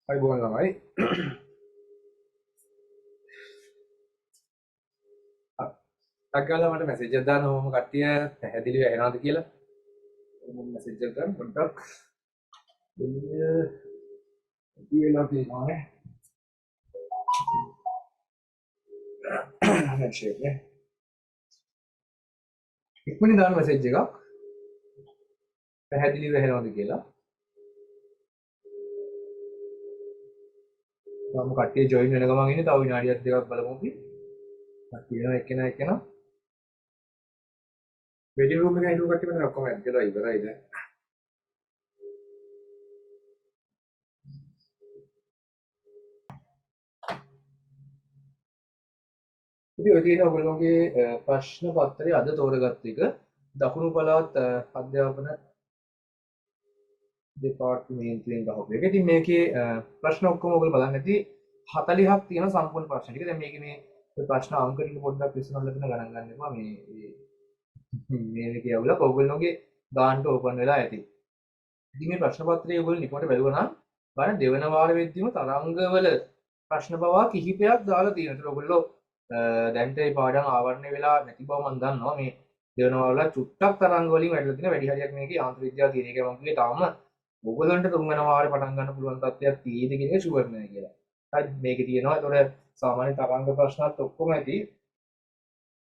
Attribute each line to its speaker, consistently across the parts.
Speaker 1: අයිබෝන් ළමයි අග්ගාලා මට මැසේජ් එකක් දාන්න ඕම කට්ටිය පැහැදිලිව ඇහෙනවද කියලා මම මැසේජ් එකක් දාන්න පොඩ්ඩක් දෙන්න කියලා තියෙනවානේ මැසේජ් එක ඉක්මනින් දාන්න මැසේජ් එකක් පැහැදිලිව ඇහෙනවද කියලා මම කට්ටිය ජොයින් වෙන ගමන් ඉන්නේ තව විනාඩියක් දෙකක් බලමු අපි කට්ටිය එක්කෙනා වෙඩි රූම් එකේ හිටු කට්ටිය මෙතන ඔක්කොම ඇද්දලා ඉවරයි දැන් ඉතින් ඔය තියෙන ඔයගොල්ලෝගේ ප්‍රශ්න පත්‍රය අද තෝරගත්ත එක දකුණු පළාත් අධ්‍යාපන දෙපාර්තමේන්තුවෙන් ගහපු එක. ඉතින් මේකේ ප්‍රශ්න ඔක්කොම ඔයගොල්ලෝ බලන්න ඇති 40ක් තියෙන සම්පූර්ණ ප්‍රශ්න ටික. දැන් මේකේ මේ ප්‍රශ්න අංක ටික පොඩ්ඩක් විසඳන්න ලබන ගණන් ගන්න එපා. මේ කියවලා ඔයගොල්ලෝගේ ගානට ඕපන් වෙලා ඇති. ඉතින් මේ ප්‍රශ්න පත්‍රය ඔයගොල්ලෝ නිකමට බැලුවා නම් බලන්න දෙවන වාර වෙද්දිම තරංගවල ප්‍රශ්න පවා කිහිපයක් දාලා තියෙනවා. ඒතර ඔයගොල්ලෝ දැන්ට මේ පාඩම් ආවරණය වෙලා නැති බව මම දන්නවා. මේ දෙවන වාර වල චුට්ටක් තරංග වලින් වැඩිලා තියෙන වැඩි හරියක් මේකේ යාන්ත්‍ර විද්‍යාව තියෙන එක මම කිව්වේ තාම ඔයගොල්ලන්ට තුන්වෙනි වාරේ පටන් ගන්න පුළුවන් තත්ත්වයක් තියෙයිද කියන එක ෂුවර් නෑ කියලා. හරි මේකේ තියෙනවා. ඒතකොට සාමාන්‍ය තරංග ප්‍රශ්නත් ඔක්කොම ඇති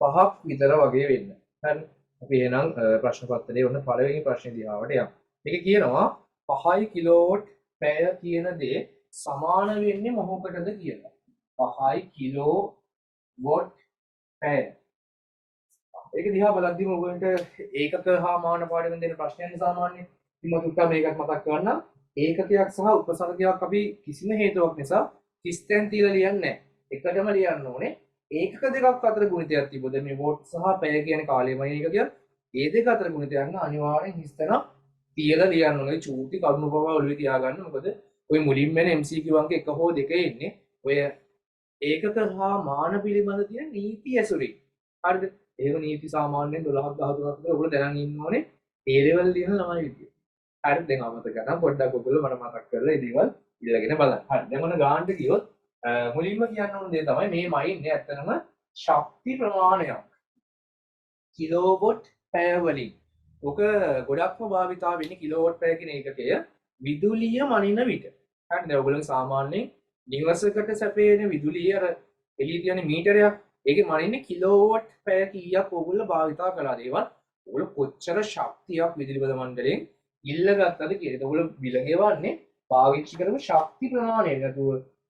Speaker 1: 5ක් විතර වගේ වෙන්න. හරි. අපි එහෙනම් ප්‍රශ්න පත්‍රයේ ඔන්න පළවෙනි ප්‍රශ්නේ දිහාවට යමු. මේකේ කියනවා 5 කිලෝවොට් පැය කියන දේ සමාන වෙන්නේ මොකකටද කියලා. 5 කිලෝවොට් පැය. ඒක දිහා බලද්දිම ඔයගොල්ලන්ට ඒකක හා මාන පාඩමෙන් දෙන ප්‍රශ්නයන් සාමාන්‍යයෙන් මම උත්තර මේකත් මතක් කරගන්න. ඒකකයක් සහ උපසර්ගයක් අපි කිසිම හේතුවක් නිසා කිස්තෙන් තියලා ලියන්නේ නැහැ. එකටම ලියන්න ඕනේ. ඒකක දෙකක් අතර ගුණිතයක් තිබුණද මේ වෝට් සහ පැය කියන කාලයමයි එක කියන්නේ. ඒ දෙක අතර ගුණිතයක් නම් අනිවාර්යෙන් හිස්තන තියලා ලියන්න ඕනේ. චූටි කරුණු පවා ඔළුවේ තියාගන්න. මොකද ඔය මුලින්ම එන MCQ අංක 1 හෝ 2 ඉන්නේ ඔය ඒකක හා මාන පිළිබඳ තියෙන නීති ඇසුරින්. හරිද? ඒක නීති සාමාන්‍යයෙන් 12ක් 13ක් විතර ඔයගොල්ලෝ දැනන් ඉන්න ඕනේ. ඒ ලෙවල් ලියන ළමයි විදියට. හරි දැන් අමතක කරා පොඩ්ඩක් ඔයගොල්ලෝ මට මතක් කරලා මේ දේවල් ඉල්ලගෙන බලන්න. හරි දැන් මොන ගානට ගියොත් මුලින්ම කියන්න ඕන දේ තමයි මේ මයින්නේ ඇත්තටම ශක්ති ප්‍රමාණයක්. කිලෝවොට් පැය වලින්. ඔක ගොඩක්ම භාවිතා වෙන්නේ කිලෝවොට් පැය කියන ඒකකය විදුලිය මනින විට. හරි දැන් ඔයගොල්ලෝ සාමාන්‍යයෙන් නිවසකට සැපයන විදුලිය අර එළිය තියෙන මීටරයක් ඒකේ මනින්නේ කිලෝවොට් පැය කීයක් ඔයගොල්ලෝ භාවිතා කළාද ඒවත් ඔයගොල්ලෝ කොච්චර ශක්තියක් විදුලි බල මණ්ඩලයෙන් ඉල්ලගත්තද කියලා. ඒක ඔයගොල්ලෝ බිල ගෙවන්නේ පාවිච්චි කරපු ශක්ති ප්‍රමාණය. නැතුව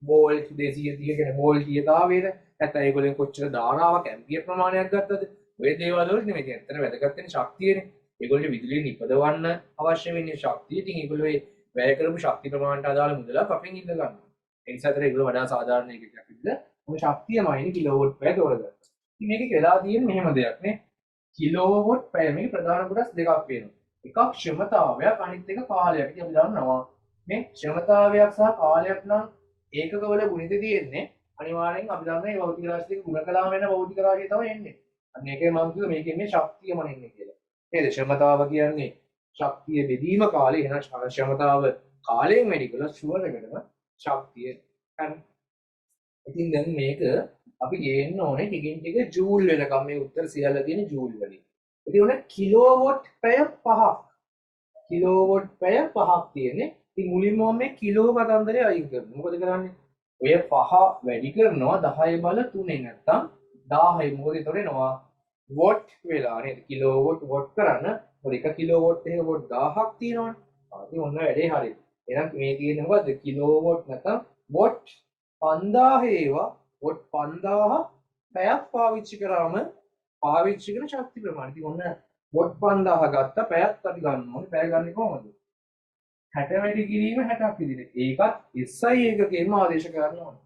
Speaker 1: වෝල්ට් 230 කියන වෝල්ට් කීයතාවේද නැත්නම් ඒගොල්ලෝ කොච්චර ධාරාවක් ඇම්පියර් ප්‍රමාණයක් ගත්තද ඔය දේවල් වලට නෙමෙයි. ඇත්තට වැදගත් වෙන්නේ ශක්තියනේ. ඒගොල්ලෝ විදුලිය නිපදවන්න අවශ්‍ය වෙන්නේ ශක්තිය. ඉතින් ඒගොල්ලෝ මේ වැය කරපු ශක්ති ප්‍රමාණයට අදාළ මුදලක් අපෙන් ඉල්ල ගන්නවා. ඒ නිසා ඒතර ඒගොල්ලෝ වඩා සාධාරණ එකක් විදිහට මොකද ශක්තියමයිනේ කිලෝවොට් පැය තෝරගත්තා. ඉතින් මේක වෙලා තියෙන්නේ මෙහෙම දෙයක් නේ. කිලෝවොට් පැය මේක ප්‍රධාන කොටස් දෙකක් වෙනවා. එකක් ක්ෂමතාවයක් අනිත් එක කාලයක්. ඉතින් අපි දන්නවා මේ ක්ෂමතාවයක් සහ කාලයක් නම් ඒකකවල ගුණිත තියෙන්නේ අනිවාර්යෙන් අපි දන්නා මේ භෞතික රාශි දෙක ගුණ කළාම වෙන භෞතික රාශිය තමයි එන්නේ. අන්න ඒකයි මම කිව්වේ මේකෙන් මේ ශක්තියම එන්නේ කියලා. නේද? ක්ෂමතාව කියන්නේ ශක්තිය බෙදීම කාලය එහෙනම් ක්ෂමතාව කාලයෙන් වැඩි කළා ෂුවර් එකටම ශක්තිය. හරි. ඉතින් දැන් මේක අපි ගේන්න ඕනේ ටිකින් ටික ජූල් වෙනකම් මේ උත්තර සියල්ල තියෙන ජූල් වලින්. ඉතින් උන කිලෝවොට් පැය 5ක්. කිලෝවොට් පැය 5ක් තියෙන්නේ. ඉතින් මුලින්ම මම මේ කිලෝ කතන්දරේ අයින් කරනවා. මොකද කරන්නේ? ඔය 5 වැඩි කරනවා 10 බල 3 නැත්තම් 1000යි. මොකද ඒතකොට එනවා වොට් වෙලා නේද? කිලෝවොට් වොට් කරන්න. මොකද 1 කිලෝවොට් එක වොට් 1000ක් තියෙනවනේ. ඉතින් ඔන්න වැඩේ හරියි. එහෙනම් මේ තියෙන්නේ මොකද්ද? කිලෝවොට් නැත්තම් වොට් 5000 ඒවා වොට් 5000 පැයක් පාවිච්චි කරාම පාවිච්චි කරන ශක්ති ප්‍රමාණය. ඉතින් ඔන්න වොට් 5000 ගත්තා පැයක් අපි ගන්න ඕනේ. පැය ගන්නේ කොහොමද? 60 වැඩි කිරීම 60ක් විදිහට. ඒකත් SI ඒකකයෙන්ම ආදේශ කරන්න ඕනේ.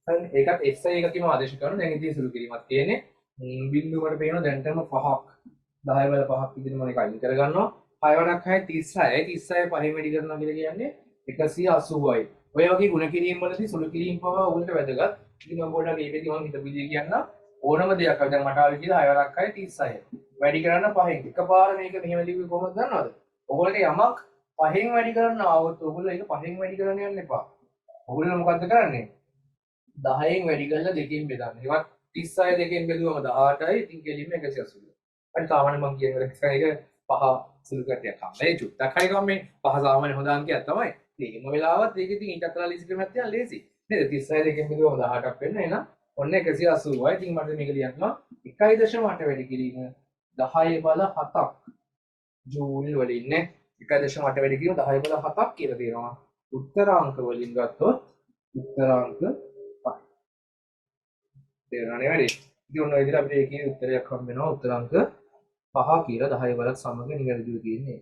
Speaker 1: හරි ඒකත් SI ඒකකයෙන්ම ආදේශ කරනවා. දැන් ඉතින් සුළු කිරීමක් තියෙන්නේ. බිඳුවකට පේනවා දැන්ටම 5ක් 10 වල 5ක් විදිහට මම ඒක අයින් කරගන්නවා. 6 වඩක් 6 36යි 36 පහෙන් වැඩි කරනවා කියලා කියන්නේ 180යි. ඔය වගේ ගුණ කිරීම වලදී සුළු කිරීම පවා උන්ට වැදගත්. ඉතින් මම පොඩ්ඩක් මේකදී මම හිත පිළිදී කියන්න. ඕනම දෙයක් දැන් මට ආවේ කියලා 6 වරක් 6 36. වැඩි කරන්න 5න්. එකපාර මේක මෙහෙම ලිව්වේ කොහොමද දන්නවද? ඔයගොල්ලෝ යමක් 5න් වැඩි කරන්න ආවොත් ඔයගොල්ලෝ ඒක 5න් වැඩි කරන්න යන්න එපා. ඔයගොල්ලෝ මොකද්ද කරන්නේ? 10න් වැඩි කරලා දෙකෙන් බෙදන්න. ඒවත් 36 දෙකෙන් බෙදුවම 18යි. ඉතින් කෙලින්ම 180. හරි සාමාන්‍ය මම කියන එක 5 සුළු කටයක් කම්මේ චුට්ටක් හරි කම්මේ 5 සාමාන්‍ය හොඳ අංකයක් තමයි. ඉතින් එහෙම වෙලාවත් ඒක ඉතින් ඊටත් කළා ලීසි ක්‍රමයක් තියන ලේසි. නේද? 36 දෙකෙන් බෙදුවම 18ක් වෙන්න එහෙනම් ඔන්න 180යි. ඉතින් මට මේක ලියන්න 1.8 වැඩි කිරීම 10 බල 7ක් ජූල් වලින් නේ 1.8 වැඩි කිරීම 10 බල 7ක් කියලා තියෙනවා. උත්තರಾಂಕ වලින් ගත්තොත් උත්තರಾಂಕ 5. තේරෙනවනේ වැඩි. ඉතින් ඔන්න ඔය විදිහට අපිට ඒකේ උත්තරයක් හම්බ වෙනවා. උත්තರಾಂಕ 5 කියලා 10 බලත් සමග නිවැරදිව තියෙන්නේ.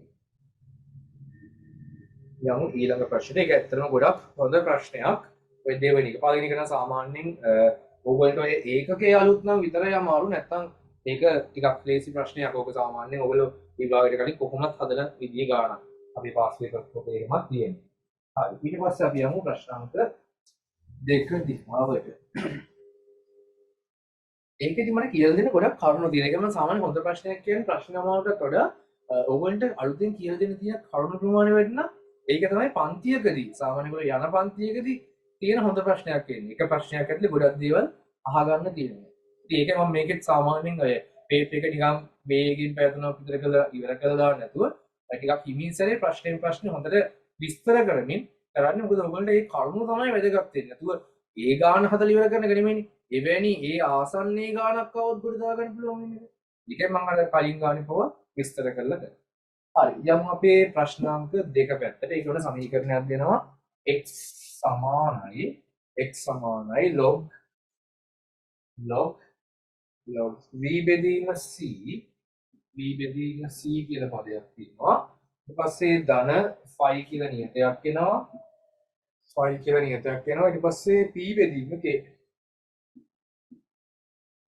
Speaker 1: යමු ඊළඟ ප්‍රශ්නේ. ඒක ඇත්තටම ගොඩක් හොඳ ප්‍රශ්නයක්. ඔය දෙවෙනි එක. පළවෙනි එක නම් සාමාන්‍යයෙන් ඕගොල්ලන්ට ඔය ඒකකයේ අලුත් නම් විතරයි අමාරු. නැත්තම් ඒක ටිකක් ලේසි ප්‍රශ්නයක්. ඕක සාමාන්‍යයෙන් ඔයගොල්ලෝ විභාගයට කලින් කොහොමත් හදලා විදිය ගන්න. අපි පාස් පේපර් එකේ එහෙමත් තියෙනවා. හරි. ඊට පස්සේ අපි යමු ප්‍රශ්නාංක 2 දිහාවට. ඒකෙදි මම කියලා දෙන්න ගොඩක් කරුණු තියෙනවා. ඒක මම සාමාන්‍ය හොඳ ප්‍රශ්නයක් කියන්නේ ප්‍රශ්න අමාරුට වඩා ඕගොල්ලන්ට අලුතෙන් කියලා දෙන්න තියෙන කරුණු ප්‍රමාණය වැඩි නම් ඒක තමයි පන්තියකදී සාමාන්‍ය ඔයගොල්ලෝ යන පන්තියකදී තියෙන හොඳ ප්‍රශ්නයක් වෙන්නේ. එක ප්‍රශ්නයක් ඇතුලේ ගොඩක් දේවල් අහගන්න තියෙනවා. ඉතින් ඒක මම මේකෙත් සාමාන්‍යයෙන් ඔය පේපර් එක නිකන් වේගින් පැතුනක් විතර කරලා ඉවර කරලා දාන්න නැතුව ටිකක් හිමින් සැරේ ප්‍රශ්නෙන් ප්‍රශ්නේ හොඳට විස්තර කරමින් කරන්නේ. මොකද ඔයගොල්ලන්ට මේ කරුණු තමයි වැදගත් වෙන්නේ. නැතුව ඒ ගාන හදලා ඉවර කරන එක නෙමෙයිනේ. එවැනි ඒ ආසන්නයේ ගානක් આવොත් ගොඩ දාගන්න පුළුවන් වෙන්නේ. ඒකෙන් මම අර කලින් ගානේ පව විස්තර කරලා කරා. හරි. යමු අපේ ප්‍රශ්නාංක 2 පැත්තට. ඒක උඩ සමීකරණයක් දෙනවා. x සමානයි log v බෙදීම c කියලා පදයක් තියෙනවා. ඊට පස්සේ ධන phi කියලා නියතයක් එනවා. ඊට පස්සේ p බෙදීම k.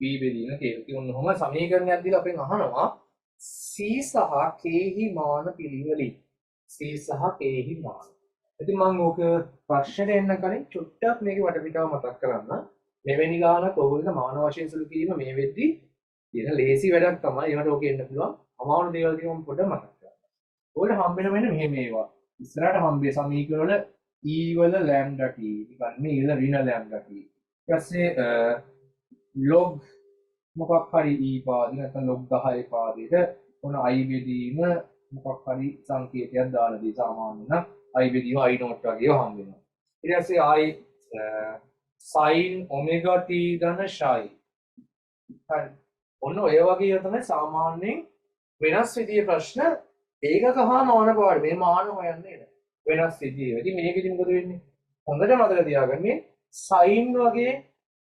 Speaker 1: p බෙදීම k. ඉතින් ඔන්නෝම සමීකරණයක් දීලා අපෙන් අහනවා c සහ k හි මාන පිළිවෙලින්. c සහ k හි මාන. ඉතින් මම ඕක ප්‍රශ්නෙට එන්න කලින් චුට්ටක් මේකේ වටපිටාව මතක් කරන්න. මෙවැනි ගානක් ඔයගොල්ලෝ මාන වශයෙන් සුළු කිරීම මේ වෙද්දී තියෙන ලේසි වැඩක් තමයි. ඒකට ඕක එන්න පුළුවන්. අමාරු දේවල් කියවම පොඩ්ඩක් මතක් කරගන්න. ඔයාලට හම්බෙන මෙන්න මෙහෙම ඒවා. ඉස්සරහට හම්බෙ සමීකරණ වල e වල lambda t නිකන් මේ ඉල ඍණ lambda t. ඊට පස්සේ log මොකක් හරි e පාදේ නැත්නම් log 10 පාදේට මොන i බෙදීම මොකක් හරි සංකේතයක් දාලා දී සාමාන්‍යයෙන් i බෙදීම i not වගේ හම්බ වෙනවා. ඊට පස්සේ i sin omega t ධන psi. හරි. ඔන්න ඔය වගේ තමයි සාමාන්‍යයෙන් වෙනස් විදිහේ ප්‍රශ්න ඒකක හා මාන පාඩ මේ මාන හොයන්නේ නේද? වෙනස් විදිහේ. ඉතින් මේකෙදි මොකද වෙන්නේ? හොඳට මතක තියාගන්න sin වගේ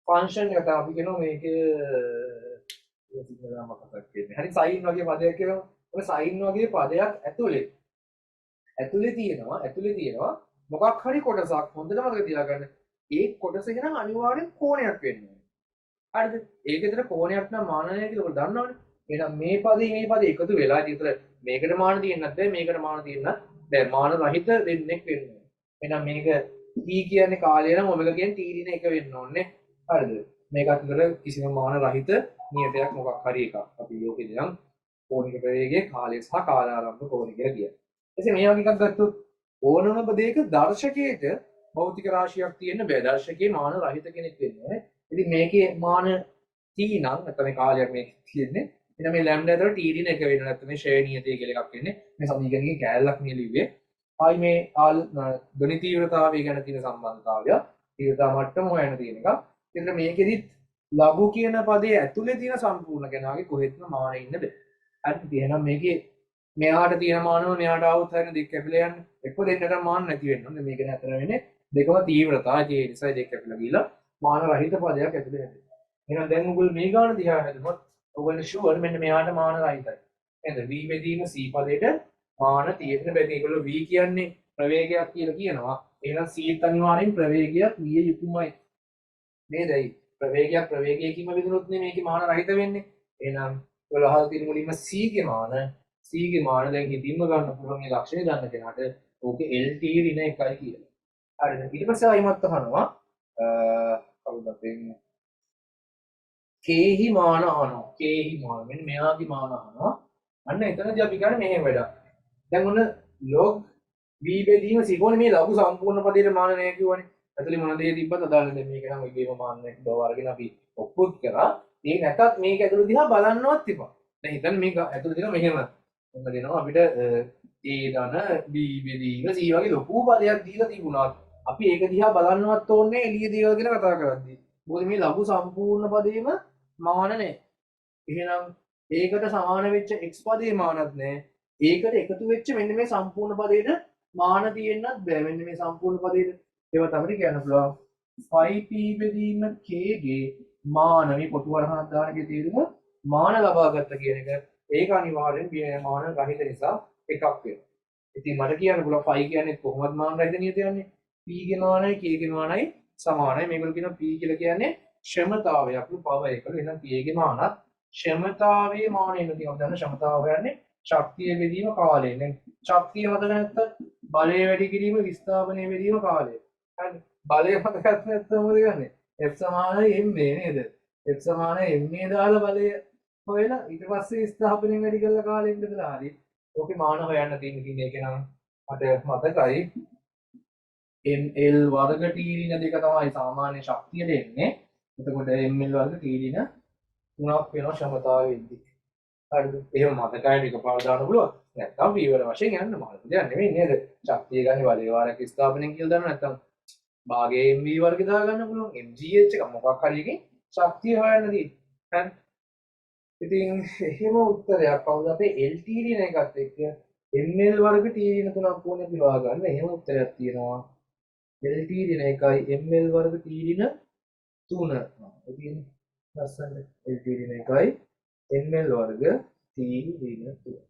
Speaker 1: ෆන්ක්ෂන් එක තමයි අපි කියනවා මේකේ හරි sin වගේ පදයක් කියනවා. ඔය sin වගේ පදයක් ඇතුලේ තියෙනවා මොකක් හරි කොටසක් හොඳට මතක තියාගන්න. ඒ කොටස එහෙනම් අනිවාර්යෙන් කෝණයක් වෙන්න ඕනේ. හරිද? ඒකේතර කෝණයක් නම් මානනය කියලා ඔයගොල්ලෝ දන්නවනේ. එහෙනම් මේ පදේ එකතු වෙලා ඉතින් මේකට මාන තියෙන්නත් බෑ මේකට මාන තියෙන්නත් බෑ. මාන රහිත දෙන්නෙක් වෙන්න ඕනේ. එහෙනම් මේක t කියන්නේ කාලය නම් ඔමෙගා කියන්නේ t දින එක වෙන්න ඕනේ. හරිද? මේක අතර කිසිම මාන රහිත නියතයක් මොකක් හරි එකක්. අපි යෝකේ දැන් කෝණික ප්‍රවේගයේ කාලය සහ කාලාරම්භ කෝණය කියලා කියනවා. එසේ මේ වගේ එකක් ගත්තොත් ඕනම පදයක දර්ශකයේට භෞතික රාශියක් තියෙන්න බෑ. දර්ශකයේ මාන රහිත කෙනෙක් වෙන්න ඕනේ. ඉතින් මේකේ මාන t නම් නැත්නම් කාලයක් මේක තියෙන්නේ. එහෙනම් මේ ලැම්ඩා ඇතුළේ t දින එක වෙන්න නැත්නම් මේ ශ්‍රේණී නියතය කියලා එකක් වෙන්නේ. මේ සමීකරණයේ කෑල්ලක් මේ ලිව්වේ. ආයි මේ ගණිත තීව්‍රතාවය ගැන තියෙන සම්බන්ධතාවය තීව්‍රතා මට්ටම හොයන්න තියෙන එක. ඉතින් මේකෙදිත් ලඝු කියන පදයේ ඇතුලේ තියෙන සම්පූර්ණ කෙනාගේ කොහෙත්ම මාන ඉන්න බෑ. හරිද? එහෙනම් මේකේ මෙහාට තියෙන මානව මෙහාට આવුත් හරින දෙක කැපිලා යන්නේ. එක්ක දෙන්නට මාන නැති වෙන්න ඕනේ. මේක නතර වෙන්නේ දෙකම තීව්‍රතාවය ඒ නිසා දෙක කැපිලා ගිහලා මාන රහිත පදයක් ඇතුලේ හැදෙනවා. එහෙනම් දැන් ඔයගොල්ලෝ මේ ගාන දිහා හැදුනොත් ඔයගොල්ලෝ ෂුවර් මෙන්න මෙහාට මාන රහිතයි. නේද? v බෙදීම c පදයට මාන තියෙන්න බැරි. ඒගොල්ලෝ v කියන්නේ ප්‍රවේගයක් කියලා කියනවා. එහෙනම් c අනිවාර්යෙන් ප්‍රවේගයක් විය යුතුමයි. නේද? ප්‍රවේගයකින්ම බෙදුනොත් නේ මේකේ මාන රහිත වෙන්නේ. එහෙනම් ඔයගොල්ලෝ අහලා තියෙන මුලින්ම c ගේ මාන දැන් හිතින්ම ගන්න පුළුවන් මේ ලක්ෂණය දන්න කෙනාට ඕකේ lt ඍණ 1යි කියලා. හරිද? ඊට පස්සේ ආයිමත් අහනවා කවුද අපෙන් කේහි මාන අහනවා. කේහි මාන. මෙන්න මෙයාගේ මාන අහනවා. අන්න එතනදී අපි ගන්න මෙහෙම වැඩක්. දැන් ඔන්න log v බෙදීම සිකෝනේ මේ ලඝු සම්පූර්ණ පදයට මාන නැහැ කිව්වනේ. ඇතුලේ මොන දේ තිබ්බත් අදාළ නැහැ. මේක නම් ඉබේම මාන්නයක් බව අරගෙන අපි ඔප්පුත් කරා. ඒ නැතත් මේක ඇතුළේ දිහා බලන්නවත් තිබා. දැන් හිතන්න මේක ඇතුළේ දිහා මෙහෙම මොකද දෙනවා අපිට a ධන b බෙදීම c වගේ ලොකු පදයක් දීලා තිබුණා. අපි ඒක දිහා බලන්නවත් ඕනේ එළිය දේවල් ගැන කතා කරද්දී. මොකද මේ ලඝු සම්පූර්ණ පදේම මාන නැහැ. එහෙනම් ඒකට සමාන වෙච්ච x පදේ මානත් නැහැ. ඒකට එකතු වෙච්ච මෙන්න මේ සම්පූර්ණ පදේට මාන තියෙන්නත් බෑ. මෙන්න මේ සම්පූර්ණ පදේට ඒවත් අපිට කියන්න පුළුවන් 5p බෙදීම k ගේ මාන මේ කොටු වරහණක් දානකේ තේරුම මාන ලබා ගත්ත කියන එක. ඒක අනිවාර්යෙන් මාන රහිත නිසා එකක් වෙනවා. ඉතින් මට කියන්න පුළුවන් 5 කියන්නේ කොහොමද මාන රහිත නියත යන්නේ? p ගේ මානයි k ගේ මානයි සමානයි. මේගොල්ලෝ කියනවා p කියලා කියන්නේ ක්ෂමතාවයක් පව එකලු. එහෙනම් p ගේ මානත් ක්ෂමතාවයේ මානෙ නෙමෙයි. අපි දන්න ක්ෂමතාව කියන්නේ ශක්තිය බෙදීම කාලය. දැන් ශක්තිය මතක නැත්නම් බලය වැඩි කිරීම විස්ථාපනය බෙදීම කාලය. හරි. බලය මතක නැත්නම් මොකද කරන්නේ? F සමානයි ma නේද? F සමානයි ma දාලා බලය හොයලා ඊට පස්සේ විස්ථාපනයෙන් වැඩි කරලා කාලෙ ඉඳලා හරි. ඕකේ මාන හොයන්න තියෙන එක නම් මට මතකයි. ml වර්ග t ඍණ දෙක තමයි සාමාන්‍ය ශක්තිය දෙන්නේ. එතකොට ml වර්ග t ඍණ 3ක් වෙනවා ක්ෂමතාවෙදී. හරිද? එහෙම මතකයි එකපාර දාන්න පුළුවන්. නැත්නම් වීවර වශයෙන් යන්න මාළු දෙයක් නෙමෙයි නේද? ශක්තිය ගන්න බලය වාරයක් ස්ථාපනයෙන් කියලා දාන්න නැත්නම් භාගයේ mv වර්ගය දා ගන්න පුළුවන්. mgh එක මොකක් හරි එකකින් ශක්තිය හොයන්න තියෙන්නේ. හරි. ඉතින් එහෙම උත්තරයක් කවුද අපේ lt ඍණ එකත් එක්ක ml වර්ග t ඍණ 3ක් ඕනේ පිරවා ගන්න. එහෙම උත්තරයක් තියෙනවා. lt ඍණ එකයි ml වර්ග t ඍණ 3. ඉතින් ලස්සනට lt ඍණ එකයි ml වර්ග t ඍණ 3.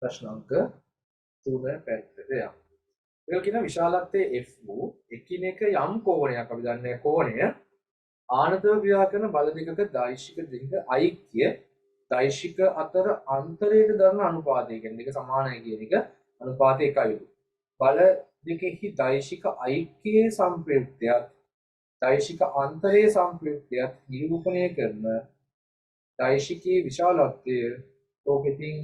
Speaker 1: ප්‍රශ්න අංක 3 පැත්තට යමු. ඒක කියන විශාලත්වයේ f වූ එකිනෙක යම් කෝණයක් අපි දන්නේ කෝණය ආනතව ක්‍රියා කරන බල දෙකක දෛශික දෙක ඓක්‍ය දෛශික අතර අන්තරයට දරන අනුපාතය කියන දෙක සමානයි කියන එක අනුපාතය එකයි. බල දෙකෙහි දෛශික ඓක්‍යයේ සම්ප්‍රයුක්තයත් දෛශික අන්තරයේ සම්ප්‍රයුක්තයත් නිරූපණය කරන දෛශිකයේ විශාලත්වය ඕකෙකින්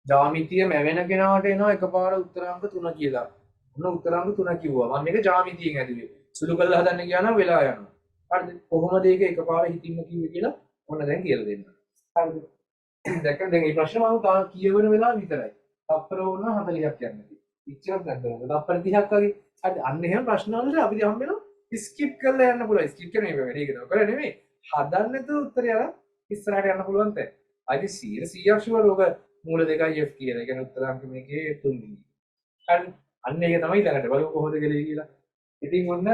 Speaker 1: ජ්‍යාමිතිය මැවෙන කෙනාට එනවා එකපාර උත්තර අංක 3 කියලා. ඔන්න උත්තර අංක 3 කිව්වා. මම මේක ජ්‍යාමිතියෙන් ඇදුවේ. සුළු කරලා හදන්න ගියා නම් වෙලා යනවා. හරිද? කොහොමද ඒක එකපාර හිතින්ම කිව්වේ කියලා ඔන්න දැන් කියලා දෙන්න. හරිද? දැන් මේ ප්‍රශ්න මම තා කියවන වෙලාව විතරයි. තප්පර වුණා 40ක් යන්නේ. ඉච්චරක් ගන්නවා. තප්පර 30ක් වගේ. හරිද? අන්න එහෙම ප්‍රශ්න වලට අපි හම්බෙනවා ස්කිප් කරලා යන්න පුළුවන්. ස්කිප් කරන මේ වැඩේ කරනවා. කරන්නේ නෙමෙයි. හදන්න නැතුව උත්තරය අර ඉස්සරහට යන්න පුළුවන් තැන. අයිති 100ක් ෂුවර් ඔක මූල දෙකයි f කියන. ඒ කියන්නේ උත්තර අංක මේකේ 3 වෙනි. හරි. අන්න ඒක තමයි ඊළඟට බලමු කොහොමද කියලා කියලා. ඉතින් ඔන්න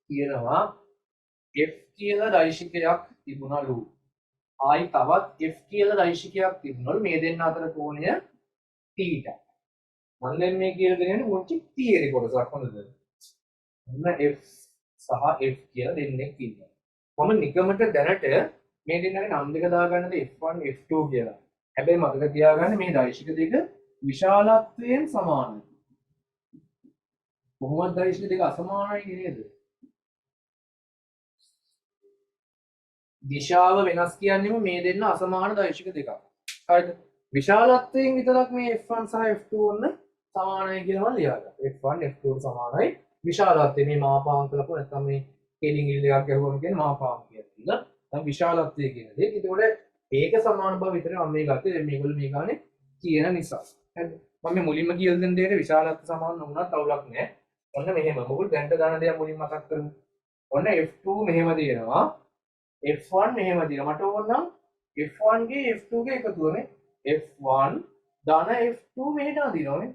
Speaker 1: කියනවා f කියලා දෛශිකයක් තිබුණලු. ආයි තවත් f කියලා දෛශිකයක් තිබුණලු. මේ දෙන්න අතර කෝණය θ. මම දැන් මේ කියලා දෙන්නේ මොකක්ද තියරි කොටසක් හොඳද? ඔන්න f සහ f කියලා දෙන්නෙක් ඉන්නවා. මම නිකමට දැනට මේ දෙන්නගේ නම් දෙක දාගන්නද f1 f2 කියලා. හැබැයි මතක තියාගන්න මේ දෛශික දෙක විශාලත්වයෙන් සමානයි. කොහොමද දෛශික දෙක අසමානයි නේද? දිශාව වෙනස් කියන්නේම මේ දෙන්න අසමාන දෛශික දෙකක්. හරිද? විශාලත්වයෙන් විතරක් මේ f1 සහ f2 ඔන්න සමානයි කියලා මම ලියාගත්තා. f1 f2 සමානයි විශාලත්වය මේ මාපාංක ලකුණු නැත්නම් මේ ස්කේලින් ඉල් දෙකක් ගැහුවම කියන්නේ මාපාංකයක් කියලා. දැන් විශාලත්වය කියන දේ. ඒකෝට ඒක සමාන බව විතරයි මම මේ ගත්තේ. දැන් මේගොල්ලෝ මේ ගානේ කියන නිසා. හරිද? මම මේ මුලින්ම කියලා දෙන දෙයට විශාලත්ව සමාන නොවුණත් අවුලක් නැහැ. ඔන්න මෙහෙම. මොකද දැන්ට දාන දේ මුලින් මතක් කරමු. ඔන්න f2 මෙහෙම දෙනවා. f1 මෙහෙම දෙනවා. මට ඕන නම් f1 ගේ f2 ගේ එකතුවනේ. f1 ධන f2 මෙහෙට අදිනවනේ.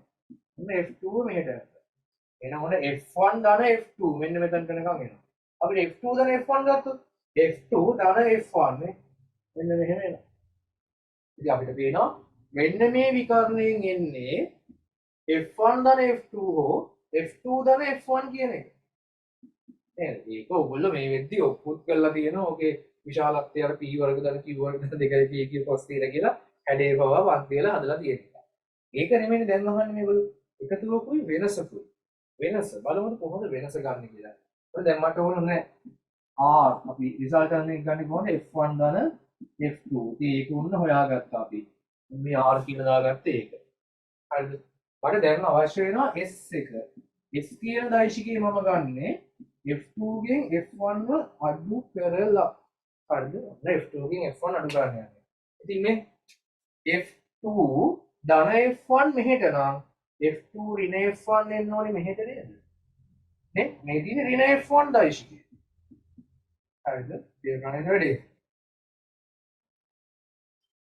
Speaker 1: ඔන්න f2 මෙහෙට. එහෙනම් ඔන්න f1 ධන f2 මෙන්න මෙතනට නිකන් එනවා. අපිට f2 ධන f1 ගත්තොත් f2 ධන f1 නේ. මෙන්න මෙහෙම එනවා. ඉතින් අපිට පේනවා මෙන්න මේ විකර්ණයෙන් එන්නේ f1 ධන f2 හෝ f2 ධන f1 කියන එක. නේද? ඒක ඔයගොල්ලෝ මේ වෙද්දි ඔප්පුත් කරලා තියෙනවා. ඕකේ විශාලත්වය අර p වර්ග ධන q වර්ග ධන දෙකයි p q cos θ කියලා හැඩේ පවා වත් කියලා හදලා තියෙනවා. ඒක නෙමෙයි දැන් අහන්නේ මේගොල්ලෝ. එකතුවකුයි වෙනසකුයි. වෙනස බලමුද කොහොමද වෙනස ගන්න කියලා. දැන් මට ඕන නැහැ R අපි රිසල්ට් එකෙන් ගන්නේ කොහොමද F1 ධන F2. ඉතින් ඒක උන්න හොයාගත්තා අපි. මේ R කියලා දාගත්තේ ඒක. හරිද? මට දැන් අවශ්‍ය වෙනවා S එක. S කියන දෛශිකය මම ගන්නෙ F2 ගෙන් F1 ව අඩු කරලා. හරිද? F2 ගෙන් F1 අඩු කරන්න යන්නේ. ඉතින් මේ F2 ධන F1 මෙහෙට නම් F2 ඍණ F1 එන්න ඕනේ මෙහෙට නේද? නේ? මේ දිනේ ඍණ F1 දෛශිකය. හරිද? තේරුණාද වැඩේ?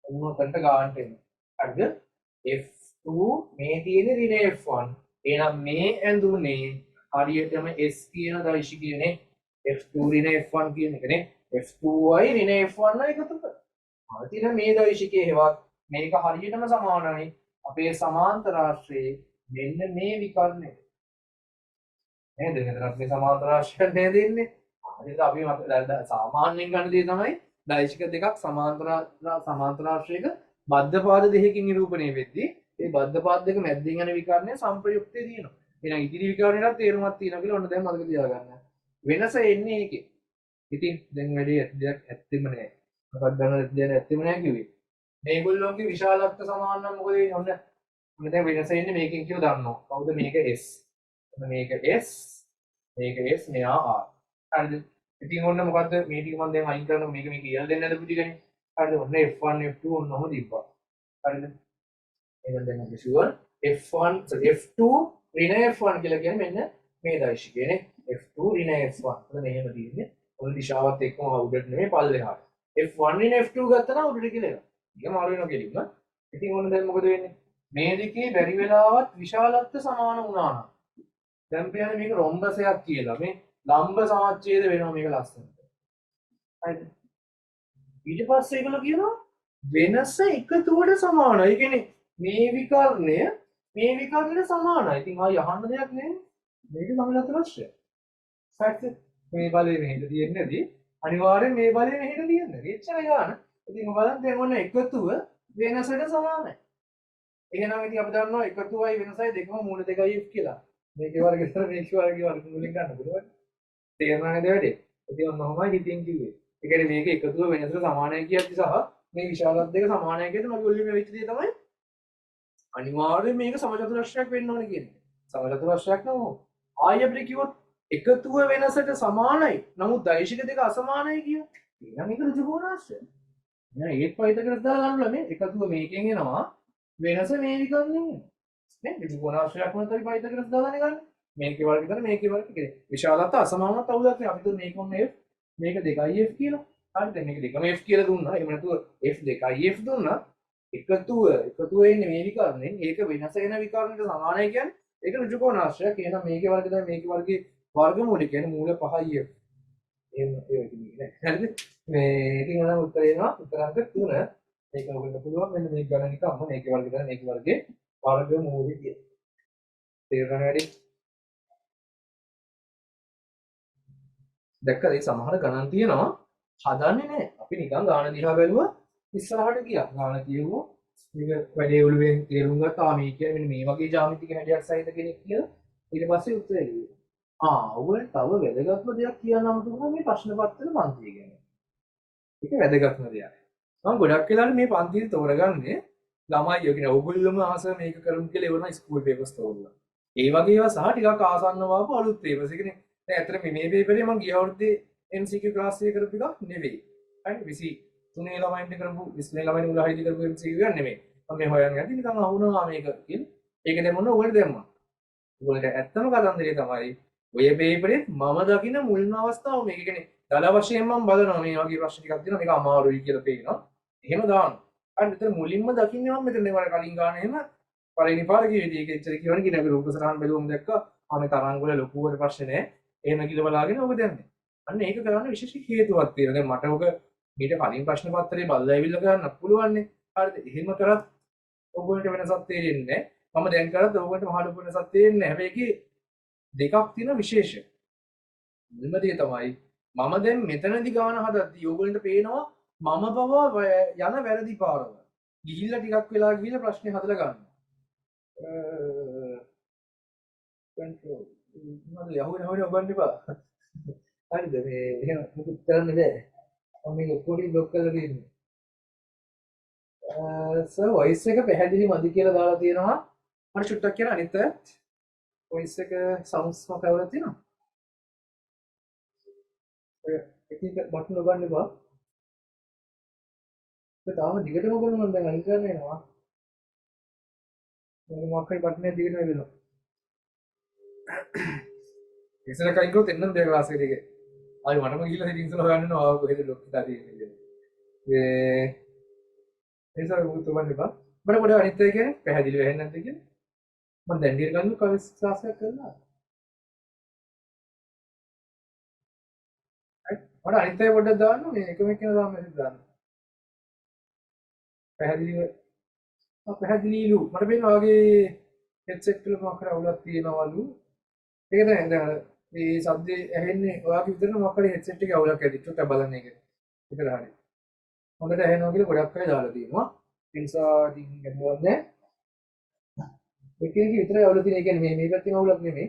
Speaker 1: උනකට ගන්නට එනවා. හරිද? F2 මේ තියෙන ඍණ F1. එහෙනම් මේ ඇඳුනේ හරියටම S කියන දෛශිකයනේ. F2 ඍණ F1 කියන එකනේ. F2යි ඍණ F1 එකතු කරලා. තියෙන මේ දෛශිකයේ හේවත් මේක හරියටම සමානයි අපේ සමාන්තර ආශ්‍රයේ මෙන්න මේ විකර්ණය. නේද? මෙතන අපේ සමාන්තර ආශ්‍රය නේද ඉන්නේ? හරිද? අපි සාමාන්‍යයෙන් ගන්න දේ තමයි දෛශික දෙකක් සමාන්තර ආශ්‍රයක බද්ධ පාද දෙකකින් නිරූපණය වෙද්දී ඒ බද්ධ පාද දෙක මැද්දෙන් යන විකර්ණය සම්ප්‍රයුක්තේ තියෙනවා. එහෙනම් ඉදිරි විකර්ණයටත් තේරුමක් තියෙනවා කියලා ඔන්න දැන් මතක තියාගන්න. වෙනස එන්නේ ඒකේ. ඉතින් දැන් වැඩි දෙයක් ඇත්තෙම නෑ. මොකක්ද ගන්න දෙයක් ඇත්තෙම නෑ කිව්වේ. මේගොල්ලෝගේ විශාලත්ව සමාන නම් මොකද වෙන්නේ? ඔන්න දැන් වෙනස එන්නේ මේකෙන් කියලා දන්නවා. කවුද මේක S? මේක S, මේක S, මෙයා R. හරිද? ඉතින් ඔන්න මොකද්ද මේ ටික මම දැන් අයින් කරනවා මේක මේ කියලා දෙන්න හදපු ටිකනේ. හරිද? ඔන්න F1 F2 ඔන්නම දීපා. හරිද? එහෙනම් දැන් අපි ෂුවර් F1 F2 ඍණ F1 කියලා කියන්නේ මෙන්න මේ දෛශිකයනේ. F2 ඍණ F1. ඔන්න මෙහෙම තියෙන්නේ. ඔන්න දිශාවත් එක්කම උඩට නෙමෙයි පල්ලෙහාට. F1 ඍණ F2 ගත්තා නම් උඩට කියලා එනවා. ඒක මාරු වෙනවා කියලිම. ඉතින් ඔන්න දැන් මොකද වෙන්නේ? මේ දෙකේ බැරි වෙලාවත් විශාලත්ව සමාන වුණා නම් දැන් කියන්නේ මේක රොම්බසයක් කියලා. මේ ලම්බ සමච්ඡේද වෙනවා මේක ලස්සනට. හරිද? ඊට පස්සේ ඒගොල්ලෝ කියනවා වෙනස එකතුවට සමානයි. ඒ කියන්නේ මේ විකර්ණයට සමානයි. ඉතින් ආය අහන්න දෙයක් නෑ. මේක සමලත් ප්‍රශ්නය. ෆැක්ට් මේ බලේ මෙහෙට තියෙන්නේ නැති අනිවාර්යෙන් මේ බලේ මෙහෙට තියෙන්නේ. එච්චරයි ගන්න. ඉතින් බලන්න දැන් ඔන්න එකතුව වෙනසට සමානයි. එහෙනම් ඉතින් අපි දන්නවා එකතුවයි වෙනසයි දෙකම මූල දෙකයි f කියලා. මේකේ වර්ගය විතර මේකේ වර්ගය වර්ග මුලින් ගන්න පුළුවන්. තේරුණා නේද වැඩේ? ඉතින් ඔන්නමයි හිතින් කිව්වේ. ඒ කියන්නේ මේක එකතුව වෙනසට සමානයි කියද්දි සහ මේ විශාලත් දෙක සමානයි කියද්දි මගේ ඔළුවේ වෙච්ච දේ තමයි අනිවාර්යයෙන් මේක සමචතුරස්‍රයක් වෙන්න ඕනේ කියන්නේ. සමචතුරස්‍රයක් නම් ආයෙ අපිට කිව්වොත් එකතුව වෙනසට සමානයි. නමුත් දෛශික දෙක අසමානයි කිය. එහෙනම් ඒක ඍජුකෝණාශ්‍රය. එහෙනම් ඒත් පයිතගරස් දාලා ගන්න මේ එකතුව මේකෙන් එනවා වෙනස මේ විකර්ණයෙන් එනවා. නේ ඍජුකෝණාශ්‍රයක් වුණත් අපි පයිතගරස් දාලානේ ගන්න. මේකේ වර්ග විතර මේකේ වර්ග කියන්නේ විශාලත්ව අසමානත්ව අවුලක් නේ. අපි දුන්නේ මේක ඔන්න f මේක 2f කියලා. හරිද? මේක 2ම f කියලා දුන්නා. එහෙම නැතුව f 2f දුන්නා. එකතුව එන්නේ මේ විකර්ණයෙන්. ඒක වෙනස වෙන විකර්ණයට සමානයි කියන්නේ ඒක ඍජුකෝණාශ්‍රයක්. එහෙනම් මේකේ වර්ග තමයි මේකේ වර්ගයේ වර්ගමූලය කියන්නේ මූල 5යි f. එහෙම ඒක කියන්නේ නෑ. හරිද? මේ ඉතින් ඔන්න උත්තර එනවා. උත්තරාංක 3. මේක ඔයගොල්ලෝ පුළුවන් මෙන්න මේක ගණන් එක අම්ම මේකේ වර්ගය තමයි මේකේ වර්ගයේ වර්ගමූලය කියන්නේ. තේරුණා වැඩි? දැක්කද ඒ සමහර ගණන් තියෙනවා හදන්නේ නැහැ. අපි නිකන් ගාන දිහා බැලුවා ඉස්සරහට ගියා. ගාන කියවුවා මේක වැඩේ ඔළුවෙන් තේරුම් ගත්තා මේ කියන්නේ මෙන්න මේ වගේ ජ්‍යාමිතික හැඩයක් සහිත කෙනෙක් කියලා. ඊට පස්සේ උත්තරේ කිව්වා. ඔයගොල්ලෝ තව වැදගත්ම දෙයක් කියන්නම තුමා මේ ප්‍රශ්න පත්‍ර පන්තිය ගැන. ඒක වැදගත්ම දෙයක්. මම ගොඩක් වෙලාවට මේ පන්තියේ තෝරගන්නේ ළමයි යකින ඔයගොල්ලෝම ආස මේක කරමු කියලා එවන ස්කූල් පේපර්ස් තෝරලා. ඒ වගේ ඒවා සහ ටිකක් ආසන්න වාපු අලුත් පේපර්ස්. ඒ කියන්නේ දැන් ඇත්තට මේ පේපරේ මම ගිය අවුරුද්දේ MCQ ක්ලාස් එක කරපු එකක් නෙවෙයි. හරි 23 ළමයින්ට කරපු 20 ළමයින් මුල හරියට කරපු MCQ එක නෙවෙයි. මම මේ හොයන් යද්දි නිකන් අහුණා මේක කියලා. ඒක දෙමොන්න ඔයගොල්ලෝ දැම්මා. ඔයගොල්ලන්ට ඇත්තම කතන්දරය තමයි ඔය පේපරේ මම දකින මුල්ම අවස්ථාව මේක. කියන්නේ දල වශයෙන් මම බලනවා මේ වගේ ප්‍රශ්න ටිකක් දෙනවා මේක අමාරුයි කියලා පේනවා. එහෙම දානවා. අන්න විතර මුලින්ම දකින්නේ මම මෙතන වල කලින් ගාන එහෙම පළවෙනි පාර කිව්වේදී ඒක එච්චර කියවන කිනක රූප සරහන් බැලුවම දැක්කා මේ තරංග වල ලොකුවට ප්‍රශ්න නැහැ. එහෙම කියලා බලාගෙන ඔබ දැම්මේ. අන්න ඒක කරන්න විශේෂ හේතුවක් තියෙනවා. දැන් මට ඔක ඊට කලින් ප්‍රශ්න පත්‍රයේ බලලා ඇවිල්ලා කරන්නත් පුළුවන් නේ. හරිද? එහෙම කරත් ඔයගොල්ලන්ට වෙනසක් තේරෙන්නේ නැහැ. මම දැන් කරත් ඔයගොල්ලන්ට මහ ලොකු වෙනසක් තේරෙන්නේ නැහැ. හැබැයි ඒකේ දෙකක් තියෙන විශේෂ. මුල්ම දේ තමයි මම දැන් මෙතනදි ගාන හදද්දී ඕගොල්ලන්ට පේනවා මම පවා යන වැරදි පාරවල්. ගිහිල්ලා ටිකක් වෙලා ගිහිල්ලා ප්‍රශ්නේ හදලා ගන්නවා. කන්ට්‍රෝල් මම යහුවෙන ඔබන්න එපා. හරිද මේ එහෙම මුකුත් කරන්න බෑ මම මේක ඔක්කොම බ්ලොක් කරලා තියෙන්නේ සර් වොයිස් එක පැහැදිලි මදි කියලා දාලා තියෙනවා මට චුට්ටක් කියලා අනිත් වොයිස් එක සවුන්ඩ්ස් මම කරලා තියෙනවා ඔය එක බටන් ඔබන්න බා ඒක තාම දිගටම ඔබන්න මම දැන් අයින් කරන්න එනවා මොකක් හරි බටන් එක දිගටම වෙනවා ඉස්සර කයින් කරොත් එන්නම් බෑ ක්ලාස් එකේ ආයි මටම ගිහිල්ලා සෙටින්ග්ස් වල හොයන්න ඕන ආව කොහෙද ලොක් දාලා තියෙන්නේ කියලා ඒ ඒසාර මොකද ඔබන්න බා මට පොඩි අනිත් එක කියන්නේ පැහැදිලි වෙන්නේ නැද්ද කියලා මම දැන් ඩීල් ගන්න කවස් ක්ලාස් එකක් කරලා මට අනිත් එක පොඩ්ඩක් දාන්න මේ එකම එක්කෙනා දාන්න මෙහෙම දාන්න පැහැදිලිලු මට පේනවා වගේ හෙඩ්සෙට් වල මොකක් හරි අවුලක් තියෙනවලු ඒක තමයි දැන් මේ සද්දේ ඇහෙන්නේ ඔයාගේ විතරද මොකක් හරි හෙඩ්සෙට් එකේ අවුලක් ඇති චුට්ටක් බලන්න ඒක විතර හරි හොඳට ඇහෙනවා කියලා ගොඩක් අය දාලා තියෙනවා ඒ නිසා ඉතින් ගැටලුවක් නැහැ එකේ විතරයි අවුල තියෙන. ඒ කියන්නේ මේ පැත්තේ අවුලක් නෙමෙයි.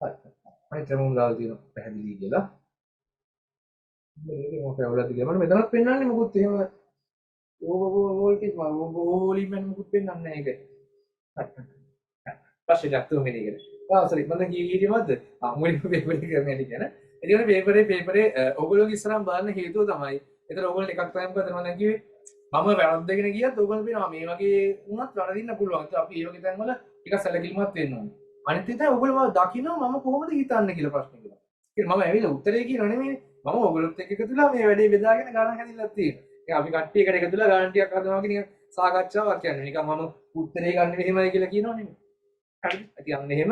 Speaker 1: හරි. අනිත් හැමෝම දාලා තියෙනවා පැහැදිලි කියලා. මේකේ මොකද අවුලක්ද කියලා. මට මෙතනත් පෙන්වන්නේ මොකුත් එහෙම වෝල්ටේජ් වෝලියම් මොකුත් පෙන්වන්නේ නැහැ ඒක. හරි. පස්සේ දැක්තුම මේක. සෝරි මම කී කීවද? මුලින්ම පේපර් එක කරන්නේ කියන. එදින පේපරේ ඔයගොල්ලෝගේ ඉස්සරහම බලන්න හේතුව තමයි. ඒතර ඔයගොල්ලෝ එකක් තමයි කරලා මම කිව්වේ මම වැරද්දගෙන ගියත් ඔයගොල්ලෝ කියනවා මේ වගේ වුණත් වැරදින්න පුළුවන්. ඒත් අපි මේ වගේ තැන්වල ටිකක් සැලකිලිමත් වෙන්න ඕනේ. අනිත් එක තමයි ඔයගොල්ලෝ මම දකිනවා මම කොහොමද හිතන්නේ කියලා ප්‍රශ්නේ. ඒක මම ඇවිල්ලා උත්තරේ කියනව නෙමෙයි. මම ඔයගොල්ලොත් එක්ක එකතුලා මේ වැඩේ බෙදාගෙන ගණන් හැදිලා තියෙනවා. ඒක අපි කට්ටිය එකට එකතුලා ගණන් ටිකක් හදනවා කියන සාකච්ඡාවක් කියන්නේ. නිකන් මම උත්තරේ ගන්න මෙහෙමයි කියලා කියනව නෙමෙයි. හරි. ඉතින් අන්න එහෙම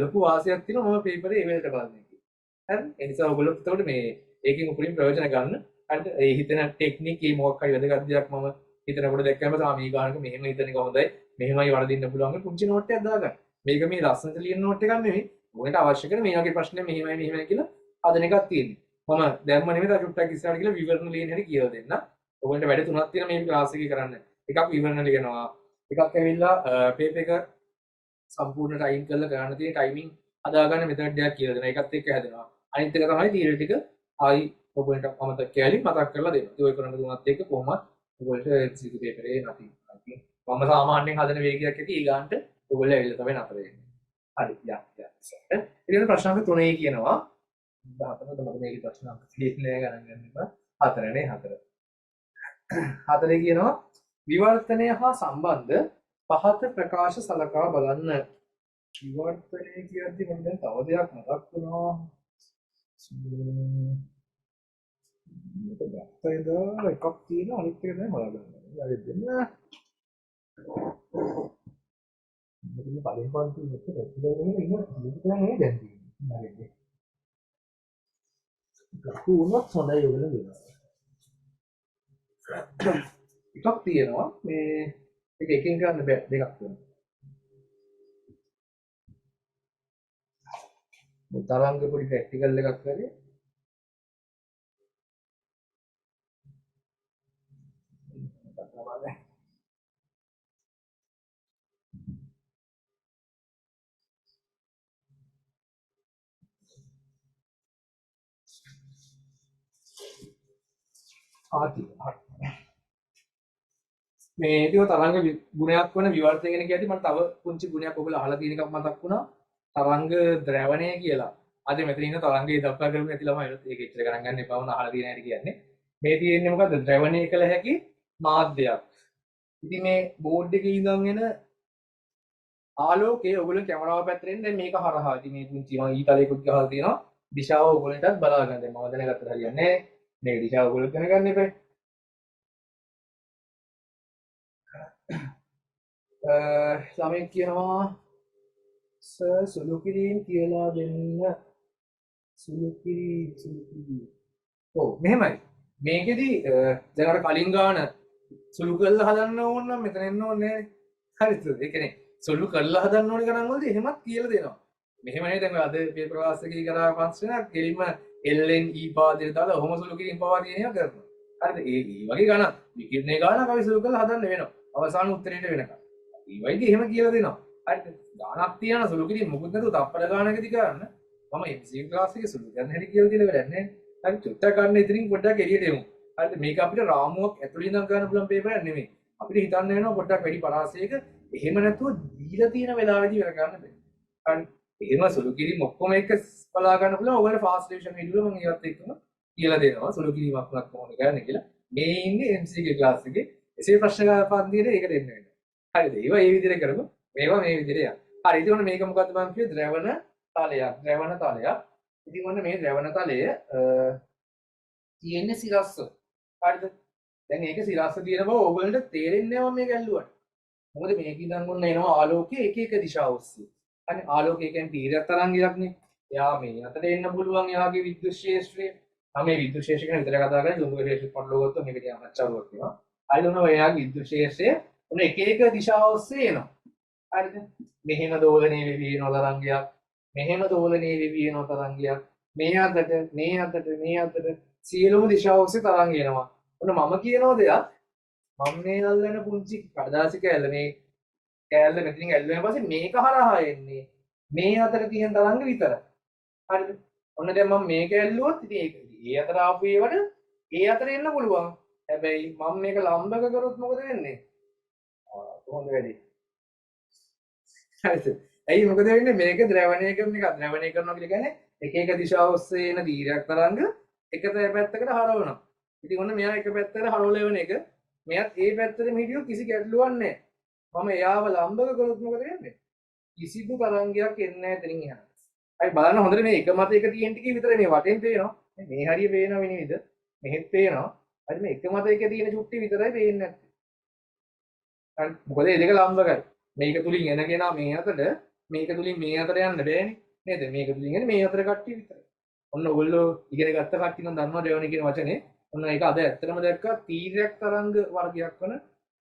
Speaker 1: ලොකු වාසියක් තියෙනවා මම පේපරේ ඒ වෙලට බලන්නේ කියලා. හරි. ඒ නිසා ඔයගොල්ලෝ එතකොට මේ ඒකෙන් උපරිම ප්‍රයෝජන ගන්න. හරිද? ඒ හිතන ටෙක්නික් ඒ මොකක් හරි වැදගත් දෙයක් මම හිතනකොට දැක්කම තමයි මේ ගානක මෙහෙම හිතන එක හොඳයි. මෙහෙමයි වරදින්න පුළුවන් පුංචි නෝට් එකක් දාගන්න. මේක මේ ලස්සනට ලියන නෝට් එකක් නෙමෙයි. ඔයාලට අවශ්‍ය කරන මේ වගේ ප්‍රශ්න මෙහෙමයි කියලා හදන එකක් තියෙන්නේ. මම දැම්ම නෙමෙයි තා චුට්ටක් ඉස්සරහට කියලා විවරණ ලියන හැටි කියලා දෙන්න. ඔයගොල්ලන්ට වැඩ තුනක් තියෙනවා මේ ක්ලාස් එකේ කරන්න. එකක් විවරණ ලියනවා. එකක් ඇවිල්ලා පේපර් එක සම්පූර්ණ ටයිම් කරලා ගන්න තියෙන ටයිමින් හදාගන්න මෙතඩ් එකක් කියලා දෙනවා. ඒකත් එක්ක හැදෙනවා. අනිත් එක තමයි තියරි ටික ආයි ඔයගොල්ලන්ට මතක් කැලි මතක් කරලා දෙනවා. ඒ ඔය කරන තුනත් එක්ක කොහොමද ඔයගොල්ලන්ට MCQ පේපරේ නැති. මම සාමාන්‍යයෙන් හදන වේගයක් ඇති ඒ ගන්නට ඔයගොල්ලෝ ඇවිල්ලා තමයි නතර වෙන්නේ. හරි යා. ඊළඟ ප්‍රශ්න අංක 3 කියනවා 14ද මට මේකේ ප්‍රශ්න අංක තියෙන්නේ ගණන් ගන්න එපා. 4නේ 4. 4 කියනවා විවර්තනය හා සම්බන්ධ පහත ප්‍රකාශ සලකා බලන්න. විවර්තනය කියද්දි මම දැන් තව දෙයක් මතක් වුණා. මේක එකක් තියෙනවා අනිත් එක තමයි හොයාගන්න. හරි දෙන්න. මෙතන බලෙන් පන්ති මෙතන රෙසිඩන්ට් ඉන්න දැන් තියෙන්නේ. හරිද? ගහුණොත් හොඳයි ඔයගොල්ලෝ වෙනවා. එකක් තියෙනවා මේ ඒක එකකින් ගන්න බෑ දෙකක් තියෙනවා. තරංග පොඩි ප්‍රැක්ටිකල් එකක් කරේ. මේ ඒක තරංග ගුණයක් වන විවර්තනය ගැන කියද්දි මට තව පුංචි ගුණයක් ඔයගොල්ලෝ අහලා තියෙන එකක් මතක් වුණා. තරංග ද්‍රවණය කියලා. අද මෙතන ඉන්න තරංගයේ දක්වා කරමු නැති ළමයි ඒක එච්චර ගණන් ගන්න එපා වුණා අහලා තියෙන හැටි කියන්නේ. මේ තියෙන්නේ මොකද්ද? ද්‍රවණය කළ හැකි මාධ්‍යයක්. ඉතින් මේ බෝඩ් එකේ ඉඳන් එන ආලෝකය ඔයගොල්ලෝ කැමරාව පැත්තට එන්න දැන් මේක හරහා. ඉතින් මේ පුංචි මම ඊතලයකුත් ගහලා තියෙනවා. දිශාව ඔයගොල්ලන්ටත් බලා ගන්න. දැන් මම දැනගත්තට හරියන්නේ නැහැ. මේ දිශාව ඔයගොල්ලෝ දැනගන්න එපා. ළමෙක් කියනවා සර් සුළු කිරීම කියලා දෙන්න. සුළු කිරීම. ඔව් මෙහෙමයි. මේකෙදි දැන් අර කලින් ගාන සුළු කරලා හදන්න ඕන නම් මෙතන එන්න ඕනේ නැහැ. හරිද? ඒ කියන්නේ සුළු කරලා හදන්න ඕනේ ගණන් වලදී එහෙමත් කියලා දෙනවා. මෙහෙම නේ දැන් අද පේපර් ක්ලාස් එකේ කරා ප්‍රශ්නයක් කෙලින්ම ln e පාදයට දාලා ඔහොම සුළු කිරීම පවා තියෙන ඒවා කරනවා. හරිද? ඒ වගේ ගණන් විකිරණේ ගණන් අපි සුළු කරලා හදන්න වෙනවා. අවසාන උත්තරේට වෙනකම්. ඒ වයිදී එහෙම කියලා දෙනවා. හරිද? ගණනක් තියන සුළු කිරීම මොකුත් නැතුව තප්පර ගණනකදී කරන්න. මම MCQ ක්ලාස් එකේ සුළු කරන්න හැටි කියලා දෙල වැඩක් නැහැ. හරි චුට්ටක් ගන්න ඉතින් පොඩ්ඩක් එළියට එමු. හරිද? මේක අපිට රාමුවක් ඇතුළේ ඉඳන් ගන්න පුළුවන් පේපර් එකක් නෙමෙයි. අපිට හිතන්න වෙනවා පොඩ්ඩක් වැඩි පරාසයක එහෙම නැතුව දීලා තියෙන වෙලාවෙදී ඉවර කරන්න බෑ. හරි. එහෙම සුළු කිරීම ඔක්කොම එක බලා ගන්න පුළුවන්. ඔයගොල්ලෝ ෆාස්ට් රිවිෂන් වීඩියෝ වල මම ඒවත් එක්කම කියලා දෙනවා. සුළු කිරීමක් කොහොමද කරන්න කියලා. මේ ඉන්නේ MCQ ක්ලාස් එකේ. එසේ ප්‍රශ්න පන්තියේ ඒකට එන්න වෙනවා. හරිද? ඒවා මේ විදිහට කරමු. මේවා මේ විදිහට යන්න. හරි. ඉතින් ඔන්න මේක මොකද්ද මම කිව්වේ ද්‍රවණ තලයක්. ද්‍රවණ තලයක්. ඉතින් ඔන්න මේ ද්‍රවණ තලය තියෙන්නේ සිරස්ස. හරිද? දැන් මේක සිරස්ස තියෙන බව ඕගොල්ලන්ට තේරෙන්නේ නැහැ මම මේක ඇල්ලුවට. මොකද මේක ඉඳන් ඔන්න එනවා ආලෝකයේ එක එක දිශා ඔස්සේ. හරි ආලෝකය කියන්නේ තීරයක් තරංගයක්නේ. එයා මේ අතට එන්න පුළුවන් එයාගේ විද්‍යුත් ක්ෂේත්‍රය. මේ විද්‍යුත් ක්ෂේත්‍රය ගැන විතර කතා කරලා චුම්බක ක්ෂේත්‍රය පටලවගත්තොත් මේක ටිකක් අච්චාරුවක් වෙනවා. හරිද? ඔන්න එයාගේ විද්‍යුත් ක්ෂේත්‍රය ඔන්න එක එක දිශා ඔස්සේ එනවා. හරිද? මෙහෙම දෝලණය වෙවි වෙන තරංගයක්. මෙහෙම දෝලණය වෙවි වෙන තරංගයක්. මේ අතට සියලුම දිශා ඔස්සේ තරංග එනවා. ඔන්න මම කියනවා දෙයක් මම මේ අල්ලන පුංචි කඩදාසි කෑල්ල මේ කෑල්ල මෙතනින් ඇල්ලුවාන් පස්සේ මේක හරහා එන්නේ මේ අතර තියෙන තරංග විතරයි. හරිද? ඔන්න දැන් මම මේක ඇල්ලුවොත් ඉතින් ඒක ඒ අතර ආපු ඒවට ඒ අතර එන්න පුළුවන්. හැබැයි මම මේක ලම්බක කරොත් මොකද වෙන්නේ? කොහොමද වෙන්නේ? හරිද? ඇයි මොකද වෙන්නේ? මේක ද්‍රවණය කරන එක ද්‍රවණය කරනවා කියලා කියන්නේ එක එක දිශා ඔස්සේ එන දීර්ඝ තරංග එක පැත්තකට හරවනවා. ඉතින් ඔන්න මෙයා එක පැත්තකට හරවලා එවන එක මෙයාත් ඒ පැත්තටම හිටියොත් කිසි ගැටලුවක් නැහැ. මම එයාව ලම්බක කරොත් මොකද වෙන්නේ? කිසිදු තරංගයක් එන්නේ නැහැ එතනින් එහාට. හරි බලන්න හොඳට මේ එක මත එක තියෙන ටිකේ විතරයි මේ වටෙන් පේනවා. මේ හරිය පේනව නේද? මෙහෙත් පේනවා. හරි මේ එක මත එක තියෙන චුට්ටි විතරයි පේන්නේ නැත්තේ. හරි මොකද මේ දෙක ලම්බකයි. මේක තුලින් එන කෙනා මේ අතට මේක තුලින් මේ අතට යන්න බෑනේ. නේද? මේක තුලින් එන්නේ මේ අතට කට්ටිය විතරයි. ඔන්න ඔයගොල්ලෝ ඉගෙන ගත්ත කට්ටිය නම් දන්නවා ද්‍රවණය කියන වචනේ. ඔන්න ඒක අද ඇත්තටම දැක්කා තීර්යක් තරංග වර්ගයක් වන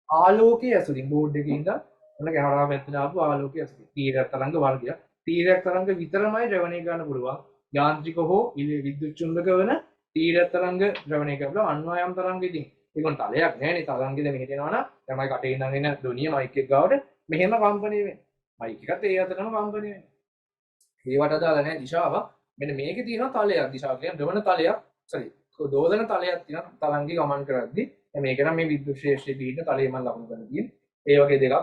Speaker 1: ආලෝකයේ ඇසුරින් බෝඩ් එකේ ඉඳන් ඔන්න කැමරාව පැත්තට ආපු ආලෝකයේ ඇසුරින් තීර්යක් තරංග වර්ගයක්. තීර්යක් තරංග විතරමයි ද්‍රවණය කරන්න පුළුවන්. යාන්ත්‍රික හෝ විද්‍යුත් චුම්බක වන තීර්යක් තරංග ද්‍රවණය කරලා අන්වායම් තරංග ඉතින් ඒකon තලයක් නෑනේ තරංගෙ දැන් මෙහෙට එනවා නම් තමයි කටේ ඉඳන් එන ධ්වනිය මයික් එක ගාවට මෙහෙම කම්පණය වෙන්නේ. මයික් එකත් ඒ අතරම කම්පණය වෙන්නේ. ඒවට අදාළ නැහැ දිශාව. මෙන්න මේකේ තියෙනවා තලයක් දිශාව කියන්නේ ද්‍රවණ තලයක්. sorry දෝලන තලයක් තියෙනවා තරංගي ගමන් කරද්දී. දැන් මේක නම් මේ විද්‍යුත් ක්ෂේත්‍රයේ පිහිට තලයේ මම ලකුණු කරලා තියෙන්නේ. ඒ වගේ දෙකක්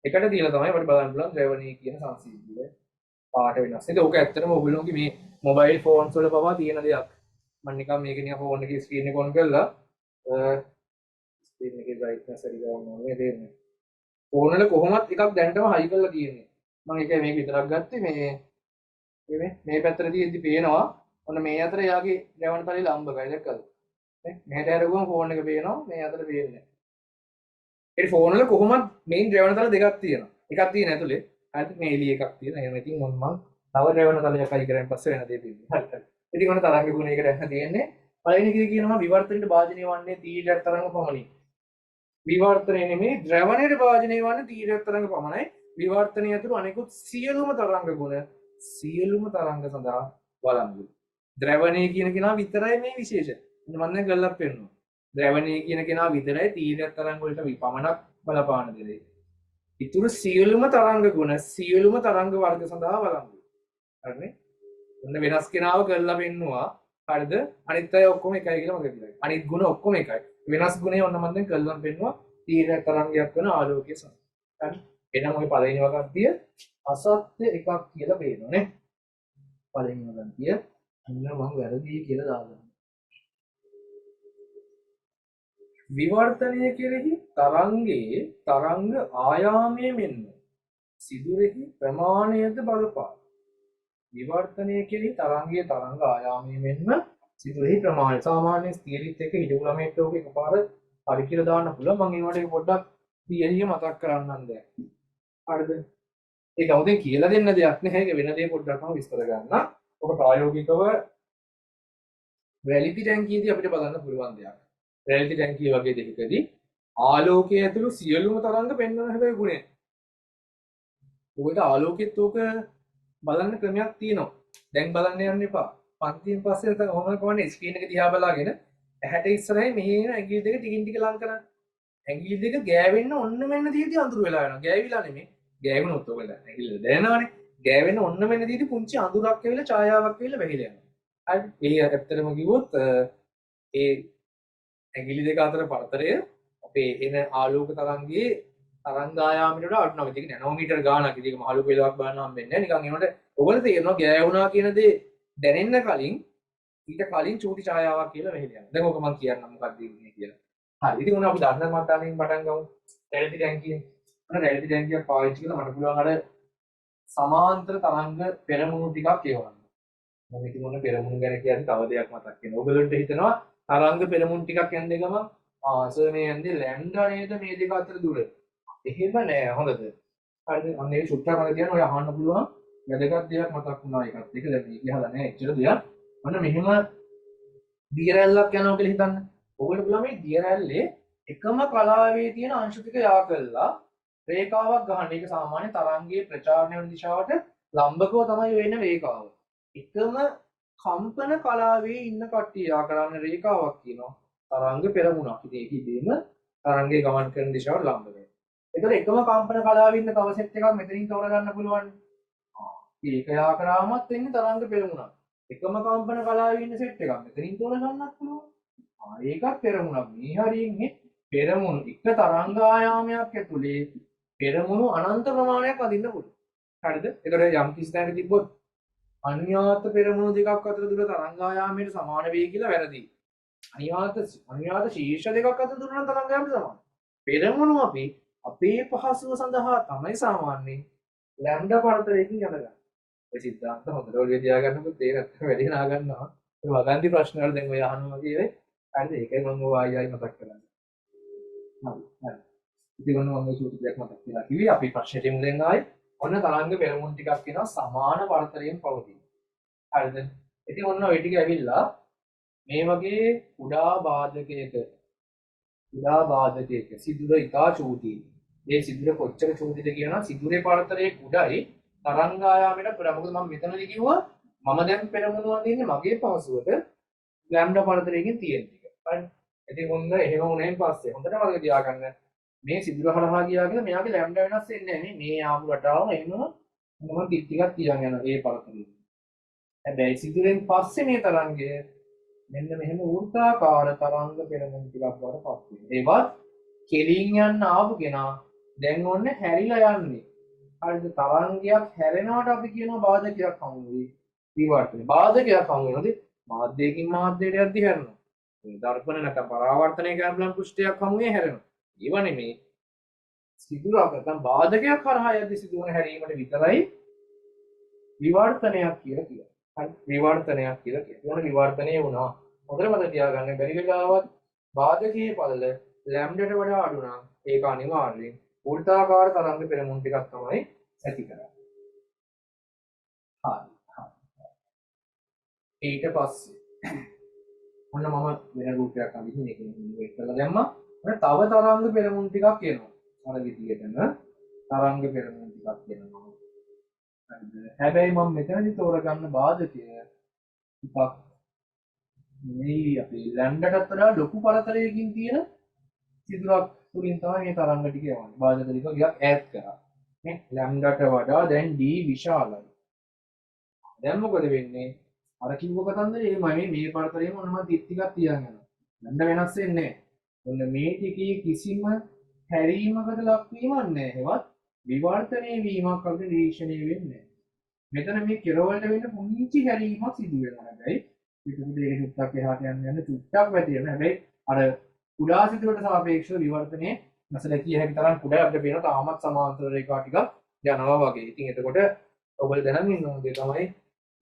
Speaker 1: එකට දීලා තමයි අපිට බලන්න පුළුවන් ද්‍රවණී කියන සංසිද්ධිය පාට වෙනස්. ඒක ඕක ඇත්තටම ඔයගොල්ලෝගේ මේ මොබයිල් ෆෝන්ස් වල පවා තියෙන දෙයක්. මම නිකන් මේක නිකන් ෆෝන් එකේ ස්ක්‍රීන් එක ඔන් කරලා ස්ක්‍රීන් එකේ බ්‍රයිට්නස් හරි ගන්න ඕනේ දෙන්නේ. ෆෝන් වල කොහොමත් එකක් දැනටම හයි කරලා තියෙන්නේ. මම ඒක මේක විතරක් ගත්තේ මේ පැත්තට තියෙද්දි පේනවා ඔන්න මේ අතර යාගේ ද්‍රවණ තලයේ ලම්බකයි දැක්කද? නේ මෙහෙට අරගුවම ෆෝන් එක පේනවා මේ අතර පේන්නේ නැහැ. ඒ ෆෝන් වල කොහොමත් මේන් ද්‍රවණ තල දෙකක් තියෙනවා. එකක් තියෙන ඇතුලේ හරිද මේ එළිය එකක් තියෙනවා. එහෙනම් ඉතින් මම තව ද්‍රවණ තලයක් හයි කරන් පස්සේ වෙන දේ තියෙනවා. හරි හරි. ඉතින් ඔන්න තරංග ගුණයකට ඇහ තියෙන්නේ. පළවෙනි එකේ කියනවා විවර්තනයට භාජනය වන්නේ තීර්යක් තරංග පමණයි. විවර්තනය නෙමෙයි ද්‍රවණයට භාජනය වන්නේ තීර්යක් තරංග පමණයි. විවර්තනය ඇතුළු අනෙකුත් සියලුම තරංග ගුණ සියලුම තරංග සඳහා වළංගුයි. ද්‍රවණය කියන කෙනා විතරයි මේ විශේෂ. මම දැන් ගල්ලක් පෙන්නනවා. ද්‍රවණය කියන කෙනා විතරයි තීර්යක් තරංග වලට විපමණක් බලපාන දෙන්නේ. ඊතුරු සියලුම තරංග ගුණ සියලුම තරංග වර්ග සඳහා වළංගුයි. හරිනේ? ඔන්න වෙනස් කෙනාව කරලා පෙන්නවා. හරිද? අනිත් අය ඔක්කොම එකයි කියලා මම කියනවා. අනිත් ගුණ ඔක්කොම එකයි. වෙනස් ගුණේ ඔන්න මම දැන් කරලා පෙන්නවා තීර්යක් තරංගයක් වෙන ආලෝකයේ සඳහා. හරි? එහෙනම් ඔය පළවෙනි වගන්තිය අසත්‍ය එකක් කියලා පේනවා නේ. පළවෙනි වගන්තිය අන්න මම වැරදි කියලා දාගන්නවා. විවර්තනය කෙරෙහි තරංගයේ තරංග ආයාමයේ මෙන්ම සිදුරෙහි ප්‍රමාණයද බලපාන. විවර්තනය කෙරෙහි තරංගයේ තරංග ආයාමයේ මෙන්ම සිදුරෙහි ප්‍රමාණය. සාමාන්‍ය ස්ථිරීත් එක්ක හිටපු ළමයට ඔක එකපාර හරි කියලා දාන්න පුළුවන්. මම ඒවට පොඩ්ඩක් තියරිය මතක් කරන්නම් දැන්. හරිද? ඒක අවුදෙන් කියලා දෙන්න දෙයක් නැහැ. ඒක වෙන දේ පොඩ්ඩක් මම විස්තර ගන්න. ඔක ප්‍රායෝගිකව රැලිටි ටැංකියේදී අපිට බලන්න පුළුවන් දෙයක්. රැලිටි ටැංකිය වගේ දෙයකදී ආලෝකයේ ඇතුළු සියලුම තරංග පෙන්වන හැබැයි ගුණය. ඔකට ආලෝකෙත් ඕක බලන්න ක්‍රමයක් තියෙනවා. දැන් බලන්න යන්න එපා. පන්තියෙන් පස්සේ නැත්නම් ඔහොම කොහොමද ස්ක්‍රීන් එක දිහා බලාගෙන ඇහැට ඉස්සරහින් මෙහි එන ඇඟිලි දෙක ටිකින් ටික ලං කරන්න. ඇඟිලි දෙක ගෑවෙන්න ඔන්න මෙන්න දීදී අඳුර වෙලා යනවා. ගෑවිලා නෙමෙයි. ගෑවුනොත් ඔක ඇඟිලි දැනනවනේ. ගෑවෙන්න ඔන්න මෙන්න දීදී පුංචි අඳුරක් ඇවිල්ලා ඡායාවක් ඇවිල්ලා වැහිලා යනවා. හරි. ඒ ඇත්තටම කිව්වොත් ඒ ඇඟිලි දෙක අතර පරතරය අපේ එන ආලෝක තරංගයේ තරංග ආයාමයට වඩා අඩු නම් ඒක නැනෝමීටර් ගානක්. ඉතින් ඒක මහලු වේලාවක් බලන්න හම්බෙන්නේ නැහැ. නිකන් එනකොට ඔයගොල්ලෝ තේරෙනවා ගෑවුනා කියන දේ දැනෙන්න කලින් ඊට කලින් චූටි ඡායාවක් කියලා වෙහෙල යනවා. දැන් ඕක මම කියන්නම් මොකක්ද ඉන්නේ කියලා. හරි. ඉතින් උන අපි දන්න මට්ටමින් පටන් ගමු. රැලිටි ටැංකියෙන්. උන රැලිටි ටැංකියක් පාවිච්චි කරලා මට පුළුවන් අර සමාන්තර තරංග පෙරමුණු ටිකක් එවන්න. මම ඉතින් මොන පෙරමුණු ගැන කියන්නේ තව දෙයක් මතක් වෙනවා. ඔයගොල්ලන්ට හිතනවා තරංග පෙරමුණු ටිකක් යන්නේ ගම සර් මේ යන්නේ ලැම්ඩා නේද මේ දෙක අතර දුර. එහෙම නෑ හොඳද? හරිද? අන්න ඒ සුට්ටක් අර කියන්නේ ඔය අහන්න පුළුවන් වැදගත් දෙයක් මතක් වුණා ඒකත්. ඒක දැන් මේ කියලා නෑ එච්චර දෙයක්. අන්න මෙහෙම දිය රැල්ලක් යනවා කියලා හිතන්න. ඔයගොල්ලෝ පුළුවන් මේ දිය රැල්ලේ එකම කලාවේ තියෙන අංශ ටික යා කළා රේඛාවක් ගන්න. ඒක සාමාන්‍ය තරංගයේ ප්‍රචාරණය වන දිශාවට ලම්බකව තමයි වෙන රේඛාව. එකම කම්පන කලාවේ ඉන්න කට්ටිය යා කරන්න රේඛාවක් කියනවා තරංග පෙරමුණක්. ඉතින් ඒක ඉදීම තරංගයේ ගමන් කරන දිශාවට ලම්බ වෙනවා. ඒතර එකම කම්පන කලාවේ ඉන්න තව සෙට් එකක් මෙතනින් තෝරගන්න පුළුවන්. ඒක යා කරාමත් වෙන්නේ තරංග පෙරමුණක්. එකම කම්පන කලාවේ ඉන්න සෙට් එකක් මෙතනින් තෝරගන්නත් පුළුවන්. ඒකත් පෙරමුණක්. මේ හරියන්නේ පෙරමුණු එක තරංග ආයාමයක් ඇතුලේ පෙරමුණු අනන්ත ප්‍රමාණයක් අඳින්න පුළුවන්. හරිද? ඒතකොට යම් කිසි තැනක තිබ්බොත් අනියාත පෙරමුණු දෙකක් අතර දුර තරංග ආයාමයට සමාන වෙයි කියලා වැරදි. අනියාත ශීර්ෂ දෙකක් අතර දුර නම් තරංග ආයාමයට සමාන. පෙරමුණු අපි අපේ පහසුව සඳහා තමයි සාමාන්‍යයෙන් ලැම්ඩා පරතරයකින් යනවා. ඔය සිද්ධාන්ත හොඳට ඔලිය තියාගන්නකොත් ඒක ඇත්තට වැඩි නා ගන්නවා. ඒ වගන්ති ප්‍රශ්න වල දැන් ඔය අහනවා වගේ හරිද? ඒකයි මම ඔය ආයෙ මතක් කරන්නේ. හරි. ඉතින් ඔන්න මම සූත්‍ර දෙයක් මතක් කරලා කිව්වේ අපි ප්‍රශ්නෙට යමු දැන් ආයෙ. ඔන්න තරංග පෙරමුණු ටිකක් වෙනවා සමාන පරතරයෙන් පවතින. හරිද? ඉතින් ඔන්න ඔය ටික ඇවිල්ලා මේ වගේ කුඩා බාධකයක සිදුර ඉතා චූටි. මේ සිදුර කොච්චර චූටිද කියනවා සිදුරේ පරතරයේ කුඩයි තරංග ආයාමයට පෙර. මොකද මම මෙතනදී කිව්වා මම දැන් පෙරමුණු අඳින්නේ මගේ පහසුවට ලැම්ඩා පරතරයකින් තියෙන ටික. හරි. ඉතින් ඔන්න එහෙම වුණෙන් පස්සේ හොඳට මතක තියාගන්න මේ සිදුර හරහා ගියා කියලා මෙයාගේ ලැම්ඩා වෙනස් වෙන්නේ නැහැ නේ. මේ ආපු රටාවම එහෙම මොනම ටිකක් තියන් යනවා ඒ පරතරේ. හැබැයි සිදුරෙන් පස්සේ මේ තරංගය මෙන්න මෙහෙම වෘත්තාකාර තරංග පෙරමුණු ටිකක් වඩ පත් වෙනවා. ඒවත් කෙලින් යන්න ආපු කෙනා දැන් ඔන්න හැරිලා යන්නේ. හරිද? තරංගයක් හැරෙනවට අපි කියනවා බාධකයක් හමු වෙයි. විවර්තන බාධකයක් හමු වෙනොත් මාධ්‍යයකින් මාධ්‍යයට යද්දි හැරෙනවා. මේ දර්පණ නැත්නම් පරාවර්තනය කරන බලන් පෘෂ්ඨයක් හමු වෙයි හැරෙනවා. ඒව නෙමේ සිදුරක් නැත්නම් බාධකයක් කරහා යද්දි සිදුවන හැරීමට විතරයි විවර්තනයක් කියලා කියනවා. හරි විවර්තනයක් කියලා කියනවා. විවර්තනය වුණා. හොඳට මතක තියාගන්න බැරි වෙලාවත් බාධකයේ පළල ලැම්ඩට වඩා අඩු නම් ඒක අනිවාර්යයෙන් වෘත්තාකාර තරංග පෙරමුණු ටිකක් තමයි ඇති කරන්නේ. හරි. ඊට පස්සේ ඔන්න මම වෙන රූපයක් අඳින්න මේක වෙත් කරලා දැම්මා. ඔන්න තව තරංග පෙරමුණු ටිකක් එනවා. අර විදිහටම තරංග පෙරමුණු ටිකක් එනවා. හැබැයි මම මෙතනදි තෝරගන්න බාධකය ටිකක් මේ අපේ ලැම්ඩටත් වඩා ලොකු පරතරයකින් තියෙන සිදුරක් තුලින් තමයි මේ තරංග ටික යවන්නේ. බාධක ටික ටිකක් ඈත් කරා. මේ ලැම්ඩට වඩා දැන් d විශාලයි. දැන් මොකද වෙන්නේ? අර කිව්ව කතන්දරේ එහෙමයි මේ පරතරයේම ඔන්න මම ටිකක් තියන් යනවා. ලැම්ඩ වෙනස් වෙන්නේ නැහැ. ඔන්න මේ ටිකේ කිසිම හැරීමකට ලක්වීමක් නැහැ. හෙවත් විවර්තනයේ වීමක් අපිට නිරීක්ෂණය වෙන්නේ නැහැ. මෙතන මේ කෙරවලට වෙන්න පුංචි හැරීමක් සිදු වෙනවා. හැබැයි පිටුපිට ඒක චුට්ටක් එහාට යන්න චුට්ටක් වැටි වෙනවා. හැබැයි අර කුඩා සිදුරට සාපේක්ෂව විවර්තනයේ නැසලකිය හැකි තරම් කුඩා අපිට පේන තාමත් සමාන්තර රේඛා ටිකක් යනවා වගේ. ඉතින් එතකොට ඔයගොල්ලෝ දැනන් ඉන්න ඕනේ තමයි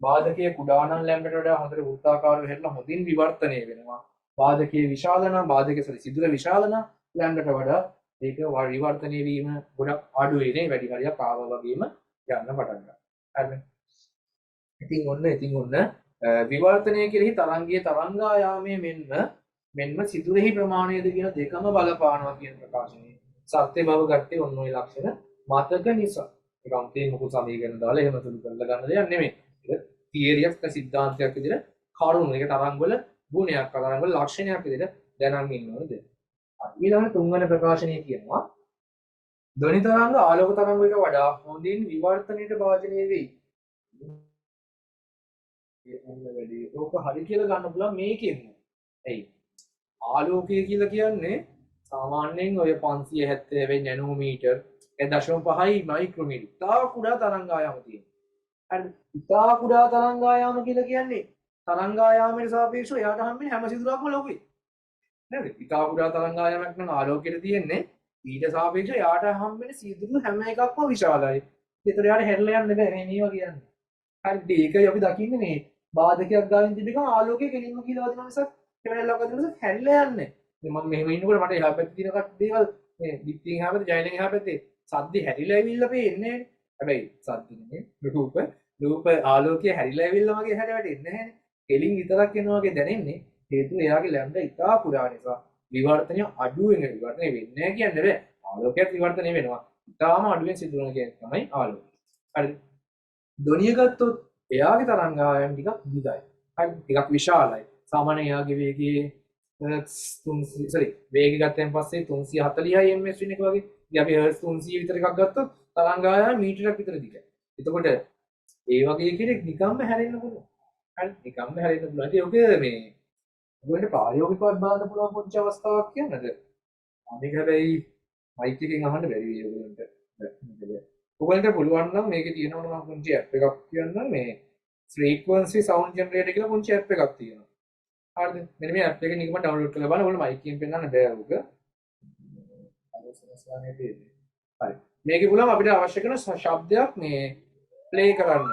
Speaker 1: බාධකයේ කුඩා නම් ලැම්ඩට වඩා හොඳට වෘත්තාකාරව හැදලා හොඳින් විවර්තනය වෙනවා. බාධකයේ විශාල නම් බාධකයේ සිදුර විශාල නම් ලැම්ඩට වඩා ඒක විවර්තනය වීම ගොඩක් අඩු වෙන්නේ වැඩි හරියක් ආවා වගේම යන්න පටන් ගන්නවා. හරිද? ඉතින් ඔන්න විවර්තනය කෙරෙහි තරංගයේ තරංගායාමයේ මෙන්ම සිදුරෙහි ප්‍රමාණයද කියන දෙකම බලපානවා කියන ප්‍රකාශනයේ සත්‍ය බව ගත්තේ ඔන්න ඔය ලක්ෂණ මතක නිසා. ඒක අන්තිම මොකද සමීකරණ දාලා එහෙම සුළු කරලා ගන්න දෙයක් නෙමෙයි. ඒක තියරියක් සිද්ධාන්තයක් විදිහට කරුණු ඒක තරංග වල ගුණයක් තරංග වල ලක්ෂණයක් විදිහට දැනන් ඉන්න ඕනද? ඊළඟ තුන්වන ප්‍රකාශනය කියනවා ධ්වනි තරංග ආලෝක තරංග වලට වඩා හොඳින් විවර්තනයට භාජනය වෙයි. ඕක හරි කියලා ගන්න පුළුවන් මේකෙන්. ඇයි? ආලෝකය කියලා කියන්නේ සාමාන්‍යයෙන් ඔය 570 නැනෝමීටර් 1.5යි මයික්‍රෝමීටර්. තා කුඩා තරංග ආයාම තියෙනවා. හරිද? තා කුඩා තරංග ආයාම කියලා කියන්නේ තරංග ආයාමයට සාපේක්ෂව එයාට හම්බෙන්නේ හැම සිදුරක්ම ලොකුයි. නේද? තා කුඩා තරංග ආයාමයක් නම් ආලෝකයට තියෙන්නේ ඊට සාපේක්ෂව එයාට හම්බෙන්නේ සිදුරු හැම එකක්ම විශාලයි. ඒතර එයාට හැරලා යන්න බෑ මේ මේවා කියන්නේ. හරිද? ඒකයි අපි දකින්නේ මේ බාධකයක් ගාවින් තිබෙකම ආලෝකය කෙලින්ම කියලා වදින මිසක් කැමරාවක් වදින මිසක් හැරිලා යන්නේ. ඉතින් මම මෙහෙම ඉන්නකොට මට එහා පැත්තේ තියෙන කට දේවල් මේ පිටින් එහා පැත්තේ ජයලෙන් එහා පැත්තේ සද්ද හැරිලා ඇවිල්ලා පේන්නේ. හැබැයි සද්ද නෙමෙයි රූප ආලෝකය හැරිලා ඇවිල්ලා වගේ හැට වැටෙන්නේ නැහැනේ. කෙලින් විතරක් එනවා වගේ දැනෙන්නේ. හේතුව එයාගේ ලැම්ඩා ඉතා පුරා නිසා විවර්තනය අඩු වෙන විවර්තනය වෙන්නේ නැහැ කියන්නේ බෑ. ආලෝකයක් විවර්තනය වෙනවා. ඉතාම අඩුවෙන් සිදු වෙන කියන්නේ තමයි ආලෝකය. හරිද? ධ්වනිය ගත්තොත් එයාගේ තරංග ආයතන ටිකක් දිගයි. හරි ටිකක් විශාලයි. සාමාන්‍යයෙන් එයාගේ වේගයේ වේගය ගත්තෙන් පස්සේ 340යි ms වෙන එක වගේ. ඉතින් අපි හර්ට්ස් 300 විතර එකක් ගත්තොත් තරංග ආයතන මීටරයක් විතර දිගයි. එතකොට ඒ වගේ කෙනෙක් නිකම්ම හැරෙන්න පුළුවන්. හරි නිකම්ම හැරෙන්න පුළුවන්. ඉතින් ඔක මේ ඔයගොල්ලන්ට ප්‍රායෝගිකව බලන්න පුළුවන් පොඩි අවස්ථාවක් කියන්නද? මේක හැබැයි මයික් එකෙන් අහන්න බැරි වෙයි ඔයගොල්ලන්ට. ඔයගොල්ලන්ට පුළුවන් නම් මේකේ තියෙනවා නම් පුංචි ඇප් එකක් කියන්නම් මේ frequency sound generator කියලා පුංචි ඇප් එකක් තියෙනවා. හරිද? මෙන්න මේ ඇප් එක නිකම්ම ඩවුන්ලෝඩ් කරලා බලන්න. ඔයගොල්ලෝ මයික් එකෙන් පෙන්නන්න බෑ උක. හරි. මේකේ පුළුවන් අපිට අවශ්‍ය කරන ශබ්දයක් මේ ප්ලේ කරන්න.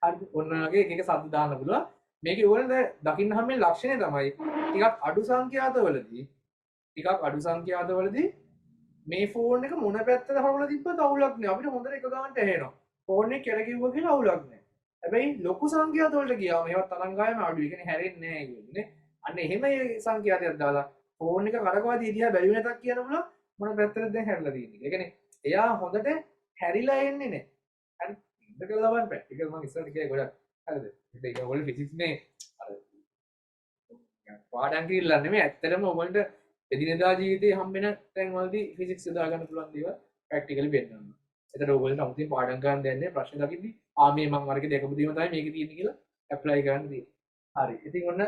Speaker 1: හරිද? ඔන්න වගේ එක එක ශබ්ද දාන්න පුළුවන්. මේකේ ඕනේ දකින්න හැමෙන් ලක්ෂණය තමයි ටිකක් අඩු සංඛ්‍යාතවලදී මේ ෆෝන් එක මොන පැත්තට හරවලා තිබ්බත් අවුලක් නෑ. අපිට හොඳට එක ගන්නට ඇහෙනවා. ෆෝන් එක කෙරකිව්ව කියලා අවුලක් නෑ. හැබැයි ලොකු සංඛ්‍යාතවලට ගියාම ඒවත් තරංගායම අඩුයි. ඒ කියන්නේ හැරෙන්නේ නෑ කියන්නේ. අන්න එහෙම සංඛ්‍යාතයක් දාලා ෆෝන් එක කරකවදී දිහා බැලුවේ නැතක් කියන බුල මොන පැත්තටද දැන් හැරිලා තියෙන්නේ. ඒ කියන්නේ එයා හොඳට හැරිලා එන්නේ නෑ. හරි. ඉන්න කියලා බලන්න ප්‍රැක්ටිකල් මම ඉස්සරහට ගියා ගොඩක්. හරිද? ඒක ඔයගොල්ලෝ ෆිසික්ස් නේ අර පාඩම් කියලා නෙමෙයි ඇත්තටම ඔයගොල්ලන්ට එදිනෙදා ජීවිතේ හම්බෙන තැන්වලදී ෆිසික්ස් යොදා ගන්න පුළුවන් දේවල් ප්‍රැක්ටිකලි වෙන්නවා. එතකොට ඔයගොල්ලන්ට අමුතින් පාඩම් ගන්න දෙන්නේ ප්‍රශ්න දකිද්දි මේ මම වර්ගේ දෙකපු දීම තමයි මේකේ තියෙන්නේ කියලා ඇප්ලයි කරන්න තියෙන්නේ. හරි. ඉතින් ඔන්න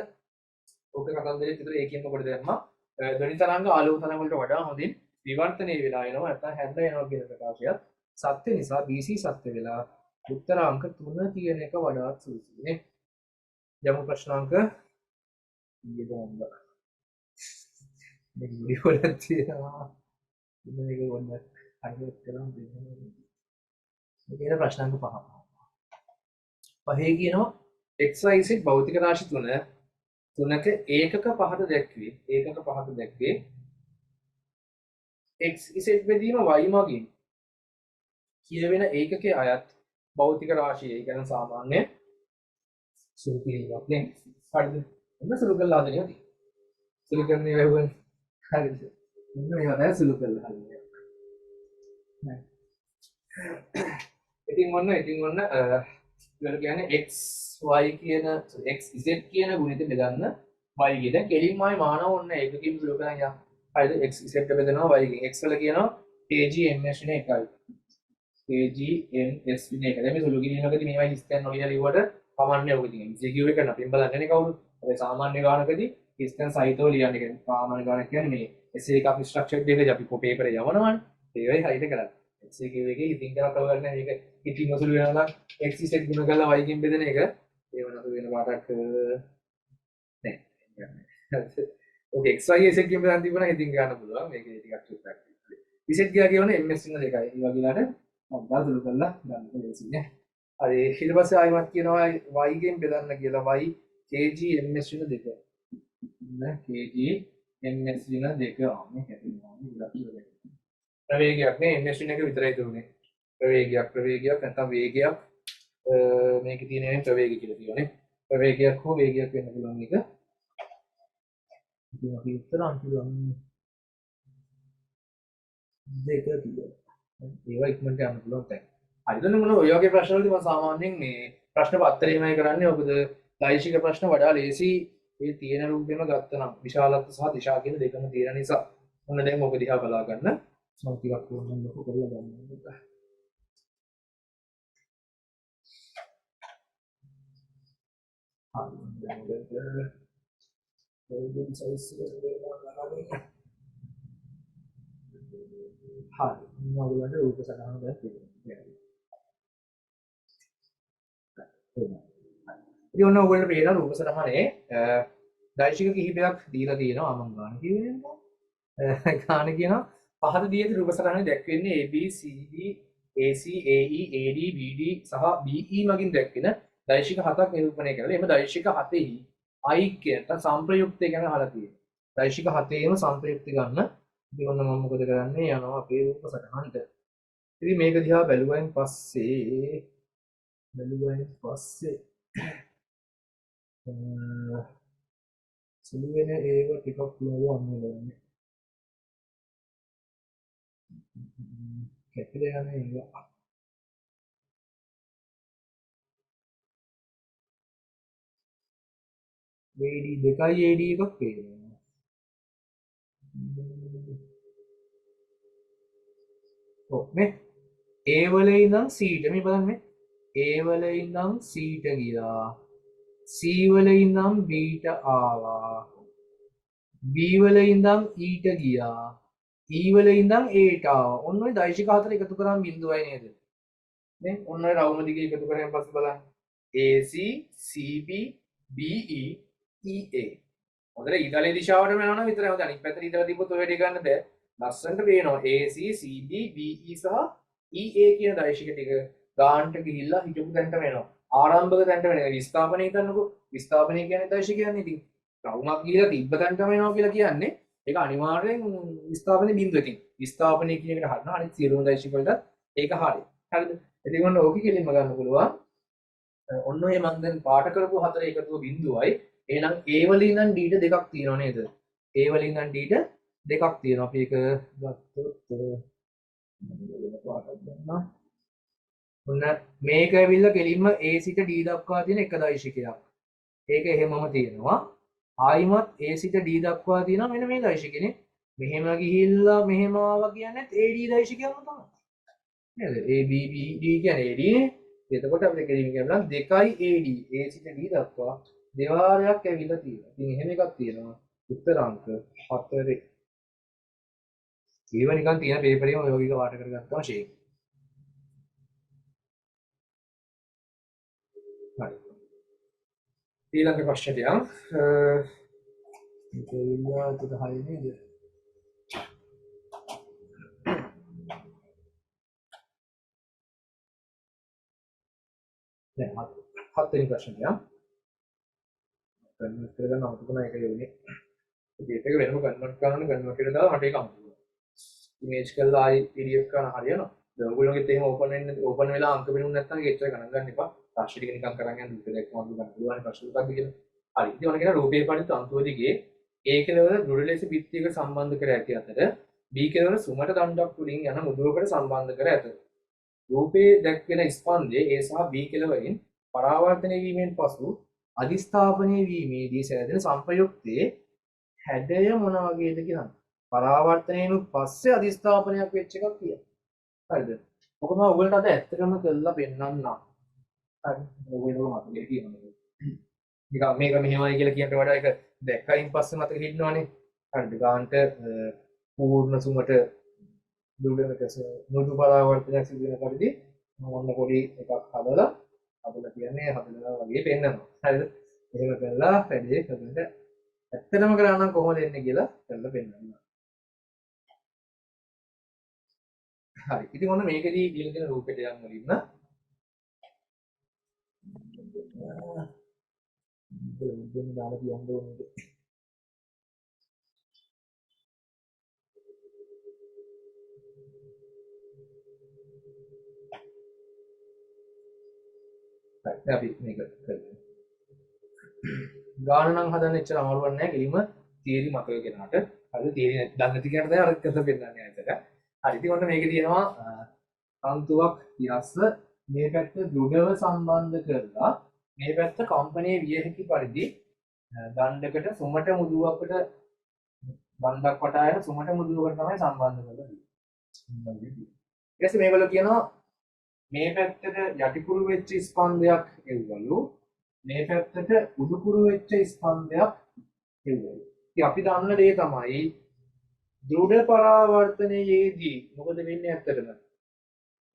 Speaker 1: ඔක කතන්දරේ විතර ඒකෙන්ම කොට දැම්මා. ධ්වනි තරංග ආලෝක තරංග වලට වඩා හොඳින් විවර්තනය වෙලා එනවා නැත්නම් හැදලා එනවා කියන ප්‍රකාශයත් සත්‍ය නිසා BC සත්‍ය වෙලා උත්තර අංක 3 තියෙන එක වඩාත් සුදුසුයි නේ. යමු ප්‍රශ්නාංක ඊයේ ගොන්න. මේක වල තියෙනවා. මේක ගොන්න හරියට කරන් දෙන්න. මේකේ ප්‍රශ්නාංක 5. පහේ කියනවා XYZ භෞතික රාශි තුනක ඒකක පහත දැක්වේ XZ බෙදීම y මගින් කියවෙන ඒකකයේ අයත් භෞතික රාශිය. ඒ කියන්නේ සාමාන්‍ය සුළු කිරීමක් නේ. හරිද? එන්න සුළු කරලා හදන්නේ නැති. සුළු කරන්නේ වැහුවනේ. හරිද? එන්න මේවා දැන් සුළු කරලා හදන්නේ. නෑ. ඉතින් ඔන්න ඒකට කියන්නේ xy කියන xz කියන ගුණිත බෙදන්න y කියන කෙලින්ම ආයි මානව ඔන්න ඒකකින් සුළු කරන් යන්න. හරිද? xz බෙදනවා y කින්. x වල කියනවා kg ms වෙන එකයි. kg ms වෙන එක. දැන් මේ සුළු කිරීමකදී මේවා හිස්තැන් නොලියලා ලිව්වට කමන්නේ ඔක ඉතින් MCQ එක නපින් බලන්නේ නේ කවුරු. ඒ සාමාන්‍ය ගානකදී හිස්තැන් සහිතව ලියන්නේ. කියන්නේ සාමාන්‍ය ගානක් කියන්නේ මේ essay එකක් ස්ට්‍රක්චර් දෙකදී අපි පේපරේ යවනවනේ. ඒවයි හරියට කරන්නේ. MCQ එකේ ඉතින් කරලා කව ගන්න මේක ඉතින් ඔසුළු වෙනවා නම් xz ගුණ කරලා y කින් බෙදෙන එක ඒව නතු වෙන පාටක් නෑ. ඔකේ xy z කින් බෙදන් තිබුණා ඉතින් ගන්න පුළුවන්. මේක ටිකක් චුට්ටක්. z ගියා කියවනේ ms වෙන දෙකයි. ඒ වගේලාට මම දාසුළු කරලා ගන්න ලේසියි නේ. හරි ඊට පස්සේ ආයෙමත් කියනවා y ගෙන් බෙදන්න කියලා y kg ms වෙන දෙක නේ kg ms වෙන දෙක මේ හැදෙනවා නේ ප්‍රවේගයක් නේ ms වෙන එක විතරයි දුන්නේ ප්‍රවේගයක් නැත්නම් වේගයක් මේකේ තියෙන ප්‍රවේගය කියලා කියවනේ ප්‍රවේගයක් හෝ වේගයක් වෙන්න පුළුවන් එක ඉතින් අපි උත්තර අන්තිම දෙක තියෙනවා. ඒවා ඉක්මනට යන්න පුළුවන් තැන්. හරිද මොන ඔය වගේ ප්‍රශ්න වලදී මම සාමාන්‍යයෙන් මේ ප්‍රශ්න පත්‍රයමයි කරන්නේ. මොකද දෛශික ප්‍රශ්න වඩා ලේසි ඒ තියෙන රූපෙම ගත්තනම් විශාලත්ව සහ දිශා කියන දෙකම තියෙන නිසා. ඔන්න දැන් ඔබ දිහා බලා ගන්න. මම ටිකක් ඕනනම් ලොකු කරලා ගන්නවා. හරි සයිස් එක වෙනවා ගන්න. හරි මම ඔයගලන්ට රූප සටහන දැන් තියෙනවා. ඉතින් ඔන්න ඔයගොල්ලෝ පේන රූප සටහනේ දෛශික කිහිපයක් දීලා තියෙනවා මම ගන්න කියන්නේ. ගාන කියනවා පහත දී ඇති රූප සටහනේ දැක්වෙන්නේ AB CD AC AE AD BD සහ BE මගින් දැක්වෙන දෛශික හතක් නිරූපණය කරලා එම දෛශික හතෙහි ඓක්‍යයට සංප්‍රයුක්තය ගැන අහලා තියෙනවා. දෛශික හතේම සංප්‍රයුක්ති ගන්න. ඉතින් ඔන්න මම මොකද කරන්නේ යනවා අපේ රූප සටහනට. ඉතින් මේක දිහා බැලුවයින් පස්සේ සුළු වෙන ඒව ටිකක් කියවන්න ඕනේ. කැපිලා යන ඒවා. AD 2යි AD එකක් පේනවා. ඔව් මේ A වල ඉඳන් C ට මේ බලන්න මේ A වල ඉඳන් C ට ගියා. C වල ඉඳන් B ට ආවා. B වල ඉඳන් E ට ගියා. E වල ඉඳන් A ට ආවා. ඔන්න ඔය දෛශික හතර එකතු කරාම බිඳුවයි නේද? නේ ඔන්න ඔය රවුම දිගේ එකතු කරගෙන පස්සේ බලන්න. AC CB BE EA. හොඳට ඊතලයේ දිශාවටම යනවා නම් විතරයි හොඳ. අනිත් පැත්තට ඊතල තිබ්බොත් ඔය වැඩේ ගන්න බෑ. ලස්සනට පේනවා AC CB BE සහ EA කියන දෛශික ටික ගානට ගිහිල්ලා හිටපු තැනටම එනවා. ආරම්භක තැනට වෙනවා. විස්ථාපනය කරනකො විස්ථාපනය කියන්නේ දෛශිකයන්නේ. ඉතින් රවුමක් ගිහිල්ලා තිබ්බ තැනටම එනවා කියලා කියන්නේ ඒක අනිවාර්යෙන් විස්ථාපනයේ බිඳුවකින්. විස්ථාපනය කියන එකට හරිනවා. අනිත් සියලුම දෛශික වලට ඒක හරියි. හරිද? ඉතින් ඔන්න ඕකේ කෙලින්ම ගන්න පුළුවන්. ඔන්න ඔය මම දැන් පාට කරපු හතර එකතුව බිඳුවයි. එහෙනම් A වලින් ඉඳන් D ට දෙකක් තියෙනව නේද? A වලින් ඉඳන් D ට දෙකක් තියෙනවා. අපි ඒක ගත්තොත් ඔන්න මේක ඇවිල්ලා කෙලින්ම A සිට D දක්වා තියෙන එක දෛශිකයක්. ඒක එහෙමම තියෙනවා. ආයිමත් A සිට D දක්වා තියෙනවා මෙන්න මේ දෛශිකනේ. මෙහෙම ගිහිල්ලා මෙහෙම ආවා කියන්නේත් AD දෛශිකයක්ම තමයි. නේද? A B B D කියන්නේ AD නේ. එතකොට අපිට කෙලින්ම කියනවා 2යි AD A සිට D දක්වා දෙවාරයක් ඇවිල්ලා තියෙනවා. ඉතින් එහෙම එකක් තියෙනවා. උත්තර අංක 4. ඒව නිකන් තියෙන පේපරේම ඔය වගේ වාට කරගත්තාම ෂේප්. හරි. ඊළඟ ප්‍රශ්නයට යමු. මේක ඉන්නවද හරිය නේද? දැන් හත්වෙනි ප්‍රශ්නයට යමු. කන්වර්ට් කරගන්න අමුතුකම එක යෝනේ. ඒක වෙනම කන්වර්ට් කරනවා කියලා දාලා මට ඒක අමුතුයි. ඉමේජ් කරලා ආයි PDF කරන හරියනවා. දැන් ඔයගොල්ලෝගෙත් එහෙම ඕපන් වෙලා අංක වෙනුනේ නැත්නම් ඒක එච්චර ගණන් ගන්න එපා. ප්‍රශ්න ටික නිකන් කරන් යන්න දුක දැක්කම අපි ගන්න පුළුවන් ප්‍රශ්න මොකක්ද කියලා. හරි. ඉතින් ඔන්න කියන රූපේ පරිත අන්තෝදිගේ A කෙලවර දෘঢ় ලෙස බිත්තියක සම්බන්ධ කර ඇති අතර B කෙලවර සුමට දණ්ඩක් තුලින් යන මුදුවකට සම්බන්ධ කර ඇත. රූපේ දැක්වෙන ස්පන්දය A සහ B කෙලවරින් පරාවර්තනය වීමෙන් පසු අධිස්ථාපනය වීමේදී සැලසෙන සංපයුක්තයේ හැඩය මොන වගේද කියලා. පරාවර්තනයෙන් පස්සේ අධිස්ථාපනයක් වෙච්ච එකක් කියලා. හරිද? මොකද මම ඔයගලට අද ඇත්තටම කරලා පෙන්නන්නම්. හරි. ඔයගොල්ලෝ මතකේ තියෙනවා. නිකන් මේක මෙහෙමයි කියලා කියනට වඩා ඒක දැක්කයින් පස්සේ මතකෙ හිටිනවනේ. හරිද? ගාන්ට පූර්ණ සුමට දුර්ගමක මුදු පරාවර්තනයක් සිදු වෙන පරිදි මම ඔන්න පොඩි එකක් හදලා කියන්නේ හදලා වගේ පෙන්නනවා. හරිද? එහෙම කරලා වැඩේ කරන්න ඇත්තටම කරා නම් කොහොමද එන්නේ කියලා කරලා පෙන්නන්න. හරි. ඉතින් ඔන්න මේකදී දීලා තියෙන රූපෙට යන්න මුලින්ම දෙන්න දාලා කියන්න ඕනේ. හරි. අපි මේක කරමු. ගාන නම් හදන්න එච්චර අමාරුවක් නැහැ. කෙලින්ම තියරි මතක කෙනාට. හරි තියරි දන්නේ නැති කෙනාට තමයි අර කරලා පෙන්නන්නේ ඇත්තට. හරි ඉතින් ඔන්න මේකේ තියෙනවා තන්තුවක් යස්ස මේ පැත්ත දෘಢව සම්බන්ධ කරලා මේ පැත්ත කම්පනයේ විය හැකි පරිදි දණ්ඩකට සුමට මුදුවකට බණ්ඩක් වටායට සුමට මුදුවකට තමයි සම්බන්ධ කරලා තියෙන්නේ. ඊට පස්සේ මේගොල්ලෝ කියනවා මේ පැත්තට යටිකුරු වෙච්ච ස්පන්දයක් එල්වලු මේ පැත්තට උඩුකුරු වෙච්ච ස්පන්දයක් එල්වලු. ඉතින් අපි දන්න දේ තමයි දෘඩ පරාවර්තනයේදී මොකද වෙන්නේ ඇත්තටම?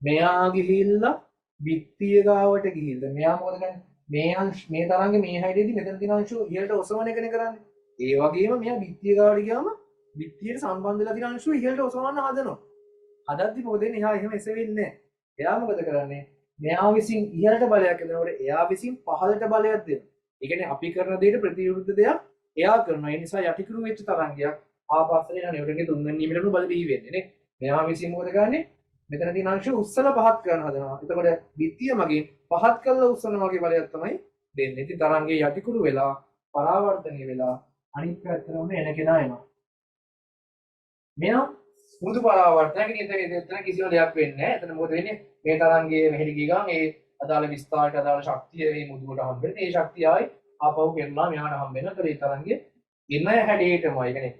Speaker 1: මෙයා ගිහිල්ලා බිත්තිය ගාවට ගිහිල්ලා මෙයා මොකද කරන්නේ? මේ තරංගේ මේ හැඩයේදී මෙතන තියෙන අංශු ඉහළට ඔසවන එකනේ කරන්නේ. ඒ වගේම මෙයා බිත්තිය ගාවට ගියාම බිත්තියට සම්බන්ධ වෙලා තියෙන අංශු ඉහළට ඔසවන්න හදනවා. හදද්දි මොකද වෙන්නේ? එහා එහෙම එසෙවෙන්නේ නැහැ. එයා මොකද කරන්නේ? මෙයා විසින් ඉහළට බලයක් දෙනකොට එයා විසින් පහළට බලයක් දෙනවා. ඒ කියන්නේ අපි කරන දෙයට ප්‍රතිවිරුද්ධ දෙයක් එයා කරනවා. ඒ නිසා යටිකුරු වෙච්ච තරංගයක් ආපස්සට යන නිවටන්ගේ තුන්වෙනි නිමිටම බල බිහි වෙන්නේ නේ. මෙයා විසින් මොකද කරන්නේ? මෙතන තියෙන අංශ උස්සලා පහත් කරන හදනවා. එතකොට බිත්තිය මගින් පහත් කරලා උස්සන වගේ බලයක් තමයි දෙන්නේ. ඉතින් තරංගයේ යටිකුරු වෙලා පරාවර්තනය වෙලා අනිත් පැත්තටම එන කෙනා එනවා. මෙයා මුදු පරාවර්තනයකින් එතන කිසිම දෙයක් වෙන්නේ නැහැ. එතන මොකද වෙන්නේ? මේ තරංගයේ මෙහෙට ගිය ගමන් ඒ අදාළ විස්තරයට අදාළ ශක්තිය මේ මුදුවට හම්බෙන්නේ. ඒ ශක්තිය ආයි ආපහු ගෙන්නා මෙයාට හම්බෙන්න. ඒතර ඒ තරංගයේ එන හැඩයටම ඒ කියන්නේ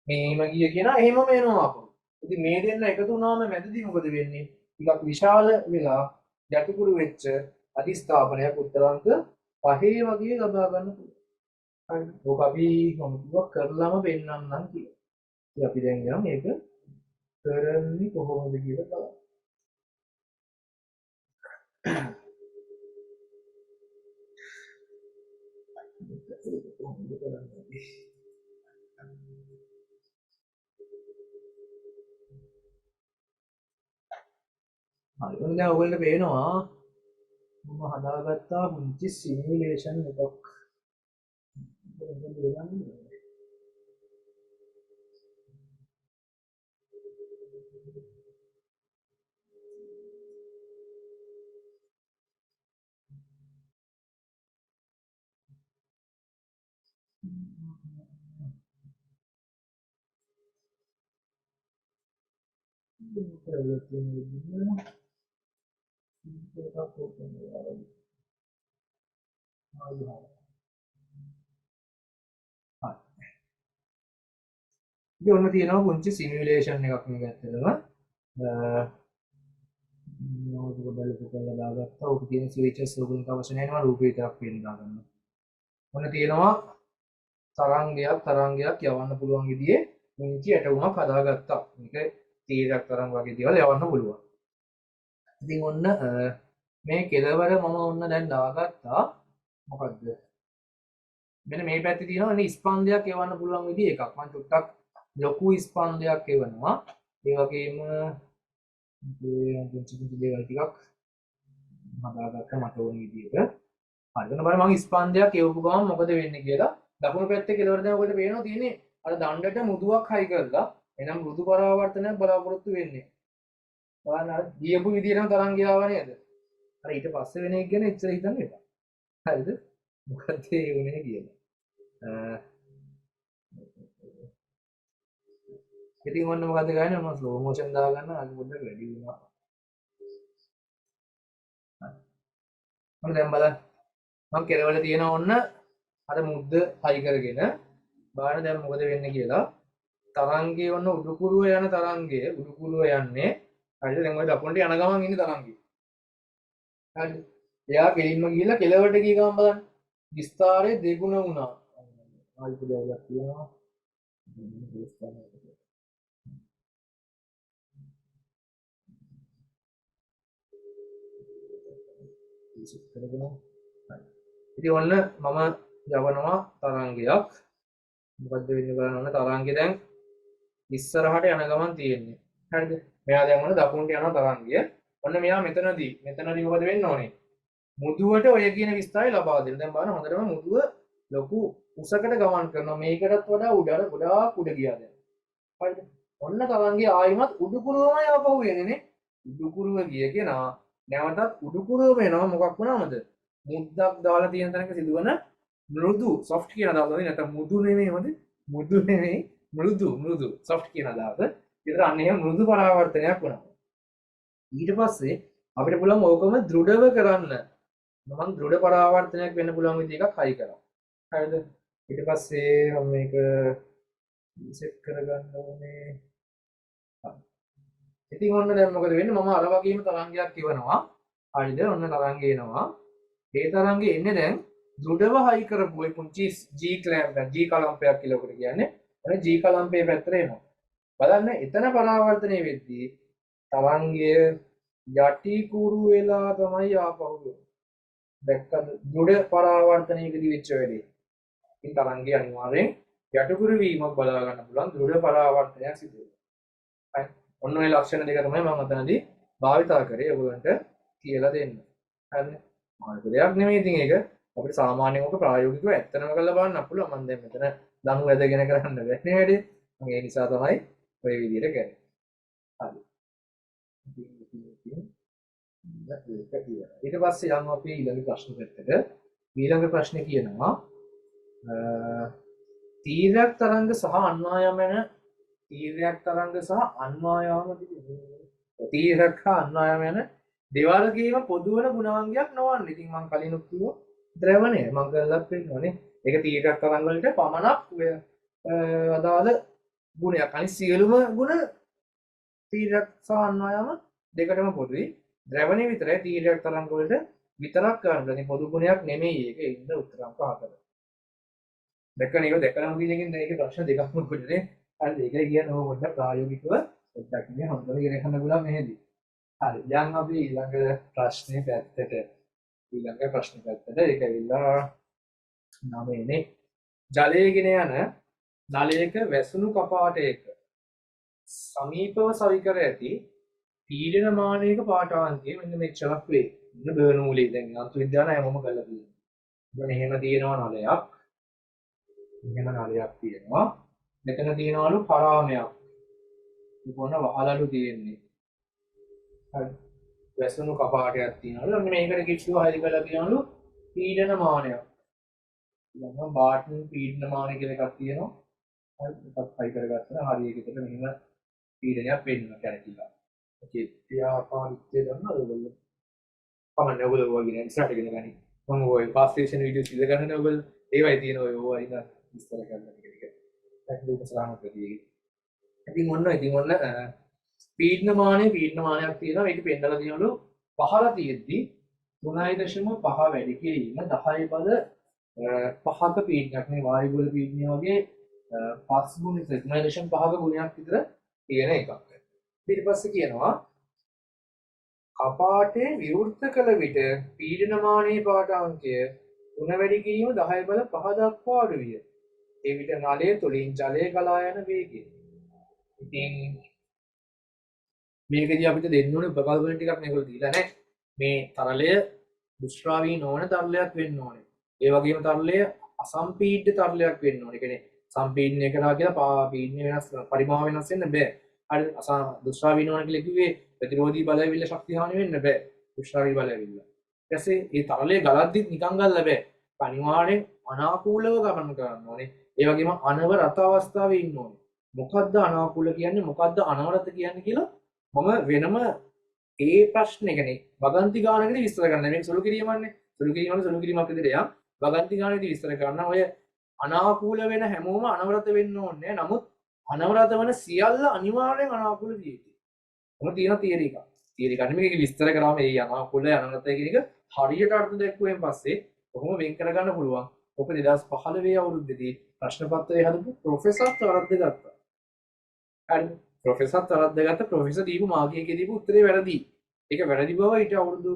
Speaker 1: මේම ගිය කෙනා එහෙමම එනවා ආපහු. ඉතින් මේ දෙන්න එකතු වුණාම මැදදී මොකද වෙන්නේ? ටිකක් විශාල වෙලා යටිකුරු වෙච්ච අධිස්ථාපනයක් උත්තරාංක 5 වගේ ලබා ගන්න පුළුවන්. හරි. ඕක අපි කොහොමද කරලාම පෙන්නන්නම් කියලා. ඉතින් අපි දැන් යමු මේක කරන්නේ කොහොමද කියලා බලන්න. හරි. ඔන්න දැන් ඔයගොල්ලන්ට පේනවා මම හදාගත්තා පුංචි සිමියුලේෂන් එකක්. ඉතින් ඔන්න තියෙනවා පුංචි සිමියුලේෂන් එකක් මේක ඇත්තටම. නෝඩ් එක බලපු කරලා දාගත්තා. ඔක තියෙන ස්විචස් ඔයගොල්ලන්ට අවශ්‍ය නැහැ නේද? රූපය විතරක් පේන්න දාගන්න. ඔන්න තියෙනවා තරංගයක් යවන්න පුළුවන් විදිහේ පුංචි ඇටුමක් හදාගත්තා. මේක තීරයක් තරංග වගේ දේවල් යවන්න පුළුවන්. ඉතින් ඔන්න මේ කෙලවර මම ඔන්න දැන් දාගත්තා. මොකද්ද? මෙන්න මේ පැත්තේ තියෙනවා නේ ස්පන්දයක් යවන්න පුළුවන් විදිහ එකක්. මම චුට්ටක් ලොකු ස්පන්දයක් එවනවා. ඒ වගේම මේ පුංචි දේවල් ටිකක් හදාගත්ත මට ඕන විදිහට. හරි. එතන බලන්න මම ස්පන්දයක් එවපු ගමන් මොකද වෙන්නේ කියලා. දකුණු පැත්තේ කෙලවර දැන් ඔකට පේනවා තියෙන්නේ අර දණ්ඩට මුදුවක් හයි කරලා එනම් මෘදු පරාවර්තනයක් බලාපොරොත්තු වෙන්නේ. බලන්න අර දීපු විදිහටම තරංගය ආවා නේද? අර ඊට පස්සේ වෙන එක ගැන එච්චර හිතන්න එපා. හරිද? මොකද ඒ වුනේ කියලා. ඉතින් ඔන්න මොකද ගන්නේ? මම ස්ලෝ මෝෂන් දාගන්න අද පොඩ්ඩක් වැඩි වුණා. හරි. දැන් බලන්න. මම කෙරවල තියෙන ඔන්න අර මුද්ද හයි කරගෙන බලන්න දැන් මොකද වෙන්නේ කියලා. තරංගයේ ඔන්න උඩුකුරුව යන තරංගය උඩුකුරුව යන්නේ හරිද? දැන් ඔය දකුණට යන ගමන් ඉන්නේ තරංගය. හරිද? එයා කෙලින්ම ගිහිල්ලා කෙළවරට ගිය ගමන් බලන්න විස්තරය දෙගුණ වුණා. ආයිත් දෙයක් තියෙනවා. ඉතින් ඔන්න මම යවනවා තරංගයක්. මොකද්ද වෙන්නේ බලන්න. ඔන්න තරංගය දැන් ඉස්සරහට යන ගමන් තියෙන්නේ. හරිද? මෙයා දැන් ඔන්න දකුණට යන තරංගය. ඔන්න මෙයා මෙතනදී මොකද වෙන්න ඕනේ? මුදුවට ඔය කියන විස්තරය ලබා දෙන්න. දැන් බලන්න හොඳටම මුදුව ලොකු උසකට ගමන් කරනවා. මේකටත් වඩා උඩට ගොඩාක් උඩ ගියා දැන්. හරිද? ඔන්න තරංගය ආයිමත් උඩුකුරුවමයි ආපහු එන්නේ නේ. උඩුකුරුව ගිය කෙනා නැවතත් උඩුකුරුවම එනවා. මොකක් වුණාමද? මුද්දක් දාලා තියෙන තැනක සිදුවන මෘදු soft කියන අදහස නැත්නම් මුදු නෙමෙයි හොඳ මුදු නෙමෙයි මෘදු soft කියන අදහස. ඒතර අන්න එහෙම මෘදු පරාවර්තනයක් වුණා. ඊට පස්සේ අපිට පුළුවන් ඕකම දෘಢව කරන්න. මම දෘಢ පරාවර්තනයක් වෙන්න පුළුවන් විදිහ එකක් හයි කරා. හරිද? ඊට පස්සේ මම මේක සෙට් කරගන්න ඕනේ. ඉතින් ඔන්න දැන් මොකද වෙන්නේ? මම අර වගේම තරංගයක් කියවනවා. හරිද? ඔන්න තරංගය එනවා. ඒ තරංගේ එන්නේ දැන් දෘඩව හයි කරපු ඒ පුංචි G ක්ලැම්ප් G කලම්පයක් කියලා උකට කියන්නේ. ඔන්න G කලම්පේ පැත්තට එනවා. බලන්න එතන පරාවර්තනය වෙද්දී තරංගය යටි කුරු වෙලා තමයි ආපහු එන්නේ. දැක්කද? දෘඩ පරාවර්තනයකදී වෙච්ච වැඩේ. ඉතින් තරංගය අනිවාර්යෙන් යටිකුරු වීමක් බලා ගන්න පුළුවන් දෘඩ පරාවර්තනයක් සිදු වෙනවා. ඔන්න ඔය ලක්ෂණ දෙක තමයි මම අතනදී භාවිතා කරේ ඔයගොල්ලන්ට කියලා දෙන්න. හරිද? මානක දෙයක් නෙමෙයි ඉතින් ඒක අපිට සාමාන්‍යයෙන් ඔක ප්‍රායෝගිකව ඇත්තනම කරලා බලන්න පුළුවන්. මම දැන් මෙතන ලනු වැදගෙන කරන්න බැහැ නේද? මම ඒ නිසා තමයි ඔය විදිහට කරේ. හරි. ඊට පස්සේ යමු අපි ඊළඟ ප්‍රශ්න පැත්තට. ඊළඟ ප්‍රශ්නේ කියනවා තීරයක් තරංග සහ අන්වායාම යන තීරයක් තරංග සහ අන්වායාම තීරයක් හා අන්වායාම යන දෙවර්ගයේම පොදු වෙන ගුණාංගයක් නොවන්නේ. ඉතින් මම කලිනුත් කිව්වා ද්‍රවණය මම කරලා පෙන්නනනේ. ඒක තීරයක් තරංග වලට පමණක් අදාළ ගුණයක්. අනිත් සියලුම ගුණ තීරයක් සහ අන්වායාම දෙකටම පොදුයි. ද්‍රවණය විතරයි තීරයක් තරංග වලට විතරක් ගන්න. පොදු ගුණයක් නෙමෙයි ඒක. ඉන්න උත්තරංක 4. දැක්කනේ ඒක දැකලා මොකදකින් දැන් ඒකේ ප්‍රශ්න දෙකක්ම කොටනේ. හරිද? ඒක කියන්නේ ඕක පොඩ්ඩක් ප්‍රායෝගිකව පොඩ්ඩක් මේ හඳුනගෙන ඉගෙන ගන්න පුළුවන් මෙහෙදී. හරි. දැන් අපි ඊළඟ ප්‍රශ්නේ පැත්තට ඒක ඇවිල්ලා 9නේ. ජලයේගෙන යන නලයක වැසුණු කපාටයක සමීපව සවි කර ඇති පීඩන මානයක පාඨාන්තය මෙන්න මෙච්චරක් වේ. මෙන්න බර්නූලි දැන් අන්තු විද්‍යාව හැමෝම කරලා තියෙනවා. මෙන්න එහෙම තියෙනවා නලයක්. එහෙම නලයක් තියෙනවා. මෙතන තියෙනවලු පරාමයක්. මොන වහලලු තියෙන්නේ. හරි. වැසුණු කපාටයක් තියෙනවලු. මෙන්න මේකට කිව්වා හරි කරලා තියෙනවලු පීඩන මානයක්. මම බාටන් පීඩන මානය කියලා එකක් තියෙනවා. හරි එකක් හයි කරගත්තා. හරි ඒකට මෙහෙම පීඩනයක් වෙන්න කැරකිලා. ක්‍රියාකාරීත්වය දන්නවද ඔයගොල්ලෝ? කමන්න ඔයගොල්ලෝ වගේ නෑ ඉස්සරහට ගෙන ගනි. මම ඔය ෆාස්ට් ස්ටේෂන් වීඩියෝස් ඉඳ ගන්න ඔයගොල්ලෝ ඒවයි තියෙන ඔය ඕවා ඉඳන් විස්තර කරන්න ටික ටික. ඒක සලාමත් වෙදී. ඉතින් ඔන්න පීඩනමානයක් තියෙනවා. ඒක පෙන්නලා තියෙනවලු පහළ තියෙද්දි 3.5 වැඩි කිරීම 10 බල 5ක පීඩනයක් මේ වායු බල පීඩනය වගේ 5 ගුණ 3.5ක ගුණයක් විතර තියෙන එකක්. ඊට පස්සේ කියනවා කපාටේ විවෘත කළ විට පීඩනමානයේ පාඨාංකය 3 වැඩි කිරීම 10 බල 5 දක්වා අඩු විය. ඒ විට නලය තුලින් ජලය ගලා යන වේගය. ඉතින් මේකදී අපිට දෙන්න ඕනේ උපකල්පන ටිකක් මේගොල්ලෝ දීලා නැහැ. මේ තරලය දුෂ්ට්‍රාවී නොවන තරලයක් වෙන්න ඕනේ. ඒ වගේම තරලය අසම්පීඩ්‍ය තරලයක් වෙන්න ඕනේ. කියන්නේ සම්පීඩනය කරා කියලා පීඩනය වෙනස් පරිමාව වෙනස් වෙන්න බෑ. හරි දුෂ්ට්‍රාවී නොවන කියලා කිව්වේ ප්‍රතිරෝධී බලවිල්ල ශක්තිය හානි වෙන්න බෑ. දුෂ්ට්‍රාවී බලවිල්ල. ඊට පස්සේ මේ තරලය ගලද්දි නිකන් ගල්ලා බෑ. අනිවාර්යෙන් අනාකූලව ගමන් කරන්න ඕනේ. ඒ වගේම අනවරත අවස්ථාවේ ඉන්න ඕනේ. මොකද්ද අනාකූල කියන්නේ මොකද්ද අනවරත කියන්නේ කියලා මම වෙනම ඒ ප්‍රශ්නේ කියන්නේ වගන්ති ගානකදී විස්තර කරන්න. මේක සුළු කිරීමන්නේ. සුළු කිරීමක් විදිහට යම් වගන්ති ගානකදී විස්තර කරන්න. ඔය අනාකූල වෙන හැමෝම අනවරත වෙන්න ඕනේ. නමුත් අනවරත වෙන සියල්ල අනිවාර්යෙන් අනාකූල විය යුතුයි. මොන තියෙන තියරි එක. තියරි එක නෙමෙයි මේක විස්තර කරාම මේ අනාකූල අනවරත කියන එක හරියට අර්ථ දැක්වුවෙන් පස්සේ කොහොම වෙන් කරගන්න පුළුවන්. ඔක 2015 අවුරුද්දේදී ප්‍රශ්න පත්‍රය හදපු ප්‍රොෆෙසර් තරද්ද ගත්තා. හරි ප්‍රොෆෙසර් තරද්ද ගත්ත ප්‍රොෆෙසර් දීපු මාර්ගයකදී දීපු උත්තරේ වැරදි. ඒක වැරදි බව ඊට අවුරුදු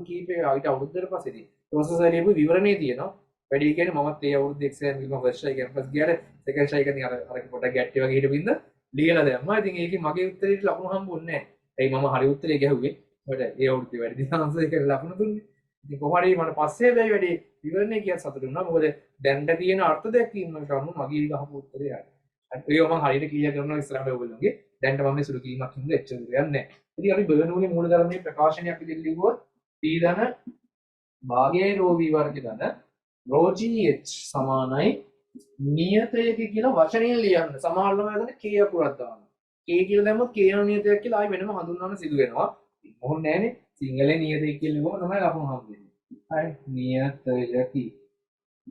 Speaker 1: අවුරුද්දකට පස්සේදී ප්‍රොෆෙසර් දීපු විවරණේ තියෙනවා. වැඩි කියන්නේ මමත් ඒ අවුරුද්ද එක්සෑම් එකේ මම ෆස්ට් එකේ කැම්පස් ගියාට සෙකන්ඩ් ෂයි එකේ අර පොඩක් ගැට්ටි වගේ හිටපින්ද ලියලා දැම්මා. ඉතින් ඒකේ මගේ උත්තරේට ලකුණු හම්බුන්නේ නැහැ. ඒයි මම හරි උත්තරේ ගැහුවේ. මට ඒ අවුරුද්දේ වැඩි දිනාංශ ඒකට ලකුණු දුන්නේ. ඉතින් කොහොමද මට පස්සේ වෙයි වැඩි විවරණේ කියත් සතුටු වුණා. මොකද දැන්ට තියෙන අර්ථ දැක්වීම කරමු මගේ ගහපු උත්තරේ හරි. ඒක මම හරියට ක්ලියර් කරනවා ඉස්සරහට ඔයගොල්ලෝගේ. දැන්ට මම මේ සුළු කිරීමක් හින්දා එච්චර දුර යන්නේ නැහැ. ඉතින් අපි බර්නූලි මූලධර්මයේ ප්‍රකාශනයක් විදිහට ලිව්වොත් T ධන භාගයේ ρ v වර්ග ධන ρ g h සමානයි නියතයක කියලා වචනයෙන් ලියන්න. සමහරවල් මම k අකුරක් දානවා. K කියලා දැම්මොත් K යන නියතයක් කියලා ආයි වෙනම හඳුන්වන්න සිදු වෙනවා. ඕනේ නැහනේ. සිංහලේ නියතයි කියලා තමයි ලකුණු හම්බෙන්නේ. හරි. නියතයකි.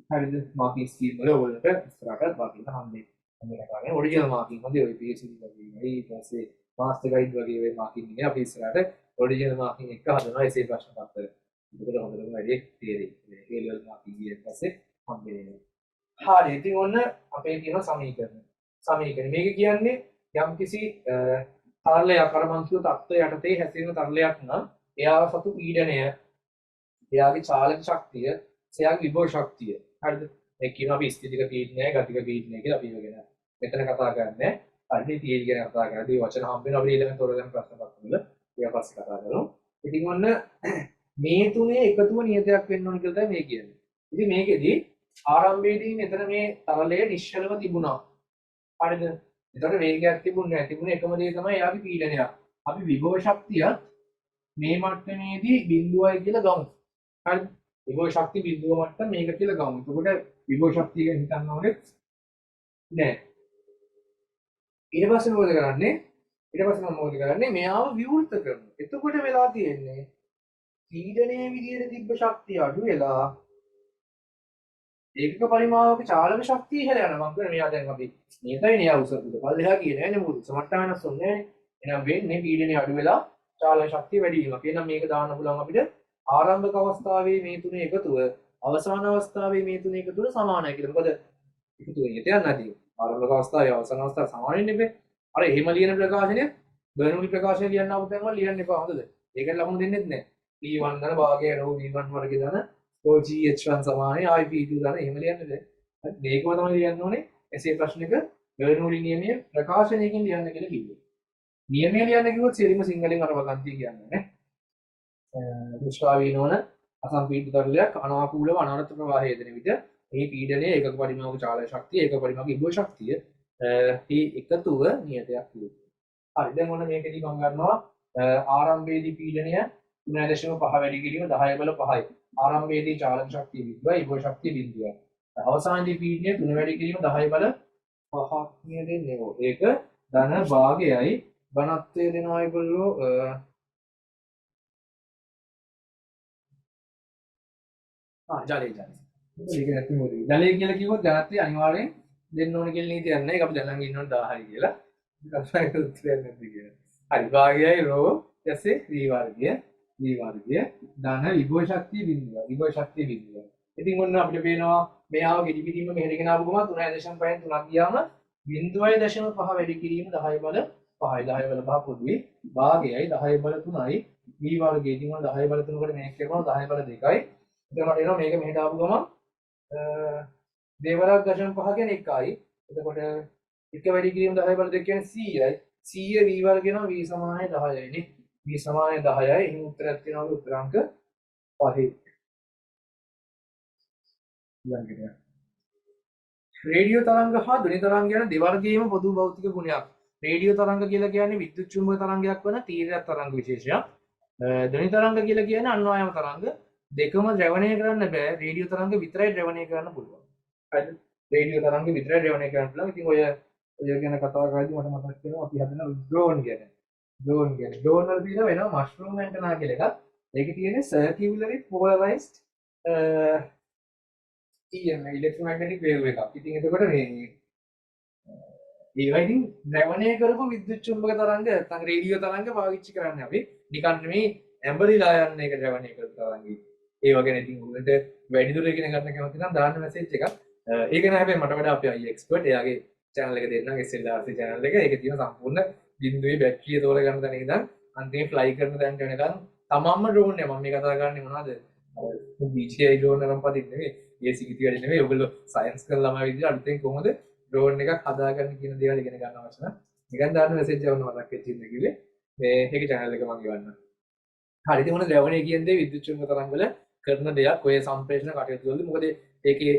Speaker 1: හරිද? මාකින් ස්කීම් වල ඔයගොල්ලන්ට ඉස්සරහට වාකින් හම්බෙන්නේ. මේ කාරණේ ඔරිජිනල් මාකින් හොඳයි ඔය PhD වගේ ඊට පස්සේ මාස්ටර් ගයිඩ් වගේ ඔය මාකින් ඉන්නේ අපි ඉස්සරහට ඔරිජිනල් මාකින් එක හදනවා එසේ ප්‍රශ්න පත්‍ර. ඒකට හොඳටම වැඩි තේරෙයි. ඒ ලෙවල් මාකින් ගියන් පස්සේ හම්බෙන්නේ. හරි. ඉතින් ඔන්න අපේ තියෙන සමීකරණ. සමීකරණ මේක කියන්නේ යම්කිසි තරලයක් අර මං කියු තත්ත්වය යටතේ හැසිරෙන තරලයක් නම් එයාව සතු පීඩනය එයාගේ චාලක ශක්තිය එයාගේ විභව ශක්තිය හරිද ඒ කියනවා අපි ස්ථිතික පීඩනය ගතික පීඩනය කියලා අපි ඉගෙන මෙතන කතා කරන්නේ හරිද තියෙයි ගැන කතා කරද්දී වචන හම්බ වෙන අපි ඊළඟ තොරගෙන ප්‍රශ්න පත්‍රවල ඊට පස්සේ කතා කරමු ඉතින් ඔන්න මේ තුනේ එකතුව නියතයක් වෙන්න ඕන කියලා තමයි මේ කියන්නේ ඉතින් මේකෙදි ආරම්භයේදී මෙතන මේ තරලය නිශ්චලව තිබුණා හරිද එතකොට වේගයක් තිබුණේ නැහැ. තිබුණේ එකම දේ තමයි එයාගේ පීඩනයක්. අපි විභව ශක්තියත් මේ මට්ටමේදී බිඳුවයි කියලා ගමු. හරිද? විභව ශක්තිය බිඳුව මට්ටම මේක කියලා ගමු. එතකොට විභව ශක්තිය ගැන හිතන්න ඕනේ නෑ. ඊට පස්සේ මොකද කරන්නේ? ඊට පස්සේ මම මොකද කරන්නේ? මෙයාව විවෘත කරනවා. එතකොට වෙලා තියෙන්නේ පීඩනයේ විදියට තිබ්බ ශක්තිය අඩු වෙලා ඒකක පරිමාවක චාලක ශක්තිය ඉහළ යනවා. මම කියන්නේ මෙයා දැන් අපි නියතයි නේ උස පල්ලෙහා කියන්නේ නැහැ නේ මොකද සමට්ටම වෙනස් වෙන්නේ නැහැ. එහෙනම් වෙන්නේ පීඩනය අඩු වෙලා චාලක ශක්තිය වැඩි වීමක්. එහෙනම් මේක දාන්න පුළුවන් අපිට ආරම්භක අවස්ථාවේ මේ තුනේ එකතුව අවසාන අවස්ථාවේ මේ තුනේ එකතුව සමානයි කියලා. මොකද එකතු වෙන්නේ තියන්න නැති. ආරම්භක අවස්ථාවේ අවසාන අවස්ථාව සමානින් නෙමෙයි. අර එහෙම ලියන ප්‍රකාශනය බර්නෝලි ප්‍රකාශනය ලියන්න ආපු තැන්වල ලියන්න එපා හොඳද? ඒකට ලකුණු දෙන්නෙත් නැහැ. P1 දන භාගය රෝ V1 වර්ගය දන GH1 සමානයි IP2 දන එහෙම ලියන්න බෑ. හරි මේකම තමයි ලියන්න ඕනේ. එසේ ප්‍රශ්නයක බර්නෝලි නියමයේ ප්‍රකාශනයකින් ලියන්න කියලා කිව්වේ. නියමය ලියන්න කිව්වොත් සියලුම සිංහලෙන් අර වගන්ති කියන්නේ නේ. දුෂ්ටාවී නොවන අසම්පීඩිත තරලයක් අනාකූලව අනර්ථ ප්‍රවාහය දෙන විට මේ පීඩනය ඒකක පරිමාවක චාලක ශක්තිය ඒකක පරිමාවක විභව ශක්තිය මේ එකතුව නියතයක් කියනවා. හරි දැන් ඔන්න මේකදී මම ගන්නවා ආරම්භයේදී පීඩනය 3.5 වැඩි කිරීම 10 බල 5යි. ආරම්භයේදී චාලක ශක්තිය විභවයි විභව ශක්තිය බිඳුවයි. අවසානයේදී පීඩනය 3 වැඩි කිරීම 10 බල 5ක් නිය දෙන්නේ. ඒක ධන භාගයයි ඝනත්වය දෙනවා ඒගොල්ලෝ ජලය ඒක නැති මොකද ජලය කියලා කිව්වොත් ඝනත්වය අනිවාර්යෙන් දෙන්න ඕන කියලා නීතියක් නැහැ. ඒක අපි දැනන් ඉන්න ඕන 1000යි කියලා. ඒක උත්තරයක් නැති කියලා. හරි භාගයයි රෝ ඊටසේ v වර්ගය ධන විභව ශක්තිය බිඳුව. විභව ශක්තිය බිඳුව. ඉතින් ඔන්න අපිට පේනවා මෙයාව ගෙඩි පිටින්ම මෙහෙට ගෙන ආපු ගමන් 3.5න් 3ක් ගියාම 0.5 වැඩි කිරීම 10 බල 5යි 10 බල 5 පොදුයි භාගයයි 10 බල 3යි v වර්ගය. ඉතින් ඔන්න 10 බල 3කට මේක කරනවා 10 බල 2යි. එතකොට එනවා මේක මෙහෙට ආපු ගමන් දේවරක් දශම 5 කියන්නේ 1යි. එතකොට 1 වැඩි කිරීම 10 බල 2 කියන්නේ 100යි. 100 v වර්ගය නම් v සමානයි 10යි නේ. v සමානයි 10යි. එහෙනම් උත්තරයක් තියෙනවා උත්තර අංක 5. ඊළඟට රේඩියෝ තරංග හා ධ්වනි තරංග යන දෙවර්ගයේම පොදු භෞතික ගුණයක්. රේඩියෝ තරංග කියලා කියන්නේ විද්‍යුත් චුම්බක තරංගයක් වන තීරයක් තරංග විශේෂයක්. ධ්වනි තරංග කියලා කියන්නේ අන්වායම තරංග. දෙකම ද්‍රවණය කරන්න බෑ. රේඩියෝ තරංග විතරයි ද්‍රවණය කරන්න පුළුවන්. හරිද? රේඩියෝ තරංග විතරයි ද්‍රවණය කරන්න පුළුවන්. ඉතින් ඔය ගැන කතා කරද්දී මට මතක් වෙනවා අපි හදන ඩ්‍රෝන් ගැන. ඩ්‍රෝන් වල තියෙන වෙනවා මෂ්රූම් ඇන්ටනා කියලා එකක්. ඒකේ තියෙන්නේ circularly polarized EM electromagnetic wave එකක්. ඉතින් එතකොට මේ ඒවා ඉතින් ද්‍රවණය කරපු විද්‍යුත් චුම්බක තරංග නැත්නම් රේඩියෝ තරංග පාවිච්චි කරන්නේ අපි. නිකන් නෙමෙයි ඇඹරිලා යන එක ද්‍රවණය කරපු තරංගයි. ඒ වගේ ඉතින් උගලට වැඩි දුර ඉගෙන ගන්න කැමති නම් දාන්න මැසේජ් එකක්. ඒක නෑ හැබැයි මට වඩා අපේ අයියා එක්ස්පර්ට්. එයාගේ channel එක දෙන්නම් SLRC channel එක. ඒකේ තියෙන සම්පූර්ණ බිඳුවේ බැටරිය තෝර ගන්න තැන ඉඳන් අන්තිමේ ෆ්ලයි කරන තැනට වෙනකන් තමන්ම ඩ්‍රෝන් එක මම මේ කතා කරන්නේ මොනවද? DJI ඩ්‍රෝන් එකක් පදින්න නෙවෙයි. ඒ සිකිති වැඩි නෙවෙයි. ඔයගොල්ලෝ සයන්ස් කරන ළමයි විදිහට අලුතෙන් කොහොමද ඩ්‍රෝන් එකක් හදාගන්න කියන දේවල් ඉගෙන ගන්න අවශ්‍ය නැහැ. නිකන් දාන්න මැසේජ් එකක් මතක් වෙච්ච ඉන්න කිව්වේ. මේ ඒකේ channel එක මම ගවන්නම්. හරි ඉතින් මොන ද්‍රවණය කියන්නේ විද්‍යුත් චුම්බක තරංග වල කරන දෙයක් ඔය සම්ප්‍රේෂණ කටයුතු වලදී මොකද ඒකේ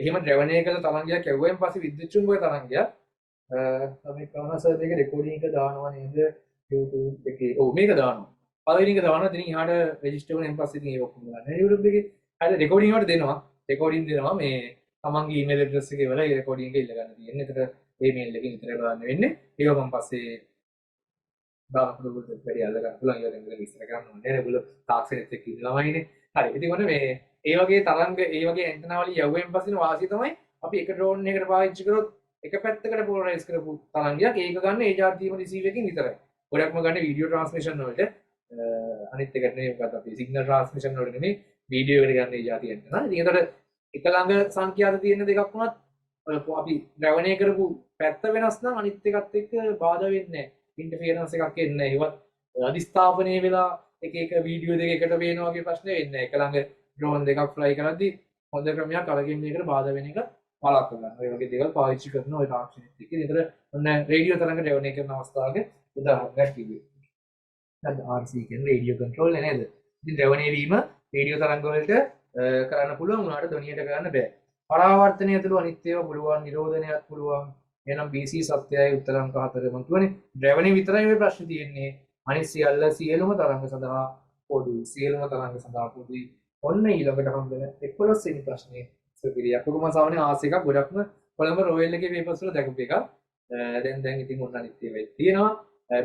Speaker 1: එහෙම ද්‍රවණය කළ තරංගයක් යවුවෙන් පස්සේ විද්‍යුත් චුම්බක තරංගයක් අපි කවනසර් දෙක රෙකෝඩින් එක දානවා නේද YouTube එකේ. ඔව් මේක දානවා. පළවෙනි එක දානවා. ඉතින් එහාට රෙජිස්ටර් වුණාන් පස්සේ ඉතින් ඒක ඔක්කොම දානවා YouTube එකේ. හරි රෙකෝඩින් වලට දෙනවා. රෙකෝඩින් දෙනවා මේ තමන්ගේ ඊමේල් ඇඩ්‍රස් එකේ වල ඒ රෙකෝඩින් එක ඉල්ල ගන්න තියෙන්නේ. එතකොට ඒ මේල් එකෙන් විතරයි බලන්න වෙන්නේ. ඒක මම පස්සේ දානකොට ඔයගොල්ලෝ වැඩි අල්ල ගන්න පුළුවන්. ඒවා දැන් විස්තර කරන්න ඕනේ නෑ. ඔයගොල්ලෝ තාක්ෂණෙත් එක්ක ඉන්න ළමයිනේ. හරි. ඉතින් ඔන්න මේ ඒ වගේ තරංග ඒ වගේ ඇන්ටනා වලින් යවුවෙන් පස්සේ වාසිය තමයි අපි එක ඩ්‍රෝන් එකකට පාවිච්චි කරොත් එක පැත්තකට පොලරයිස් කරපු තරංගයක් ඒක ගන්න ඒ જાතියම රිසීවර් එකකින් විතරයි. ගොඩක්ම ගන්න වීඩියෝ ට්‍රාන්ස්මිෂන් වලට අනිත් එකට නෙමෙයි මොකක්ද අපි සිග්නල් ට්‍රාන්ස්මිෂන් වලට නෙමෙයි වීඩියෝ එකට ගන්න ඒ જાතිය ඇන්ටනා. ඉතින් ඒකට එක ළඟ සංඛ්‍යාත තියෙන දෙකක් වුණත් අපි ද්‍රවණය කරපු පැත්ත වෙනස් නම් අනිත් එකත් එක්ක බාධා වෙන්නේ නැහැ. ඉන්ටර්ෆියරන්ස් එකක් එන්නේ නැහැ. ඒවත් අධිස්ථාපනය වෙලා එක එක වීඩියෝ දෙක එකට පේනවා වගේ ප්‍රශ්න වෙන්නේ නැහැ. එක ළඟ ඩ්‍රෝන් දෙකක් ෆ්ලයි කරද්දී හොඳ ක්‍රමයක් අරගෙන මේකට බාධා වෙන එක වළක්ව ගන්න. ඔය වගේ දේවල් පාවිච්චි කරන ඔය තාක්ෂණික එක්ක විතර ඔන්න රේඩියෝ තරංග ද්‍රවණය කරන අවස්ථාවක උදාහරණයක් කිව්වේ. දැන් RC කියන්නේ රේඩියෝ කන්ට්‍රෝල් නේද? ඉතින් ද්‍රවණය වීම රේඩියෝ තරංග වලට කරන්න පුළුවන් උනාට ධ්වනියට කරන්න බෑ. පරාවර්තනය තුළ අනිත් ඒවා පුළුවන්, නිරෝධනයක් පුළුවන්. එහෙනම් BC සත්‍යයයි උත්තරංක 4 මම කියවනේ. ද්‍රවණය විතරයි ඔය ප්‍රශ්නේ තියෙන්නේ. අනිත් සියලුම තරංග සඳහා පොදුයි. සියලුම තරංග සඳහා පොදුයි. ඔන්න ඊළඟට හම් වෙන 11 වෙනි ප්‍රශ්නේ සුපිරියක්. ඔක මම සාමාන්‍ය ආස් එකක් ගොඩක්ම කොළඹ රොයල් එකේ පේපර්ස් වල දැකපු එකක්. දැන් ඉතින් ඔන්න අනිත් ඒවා තියෙනවා.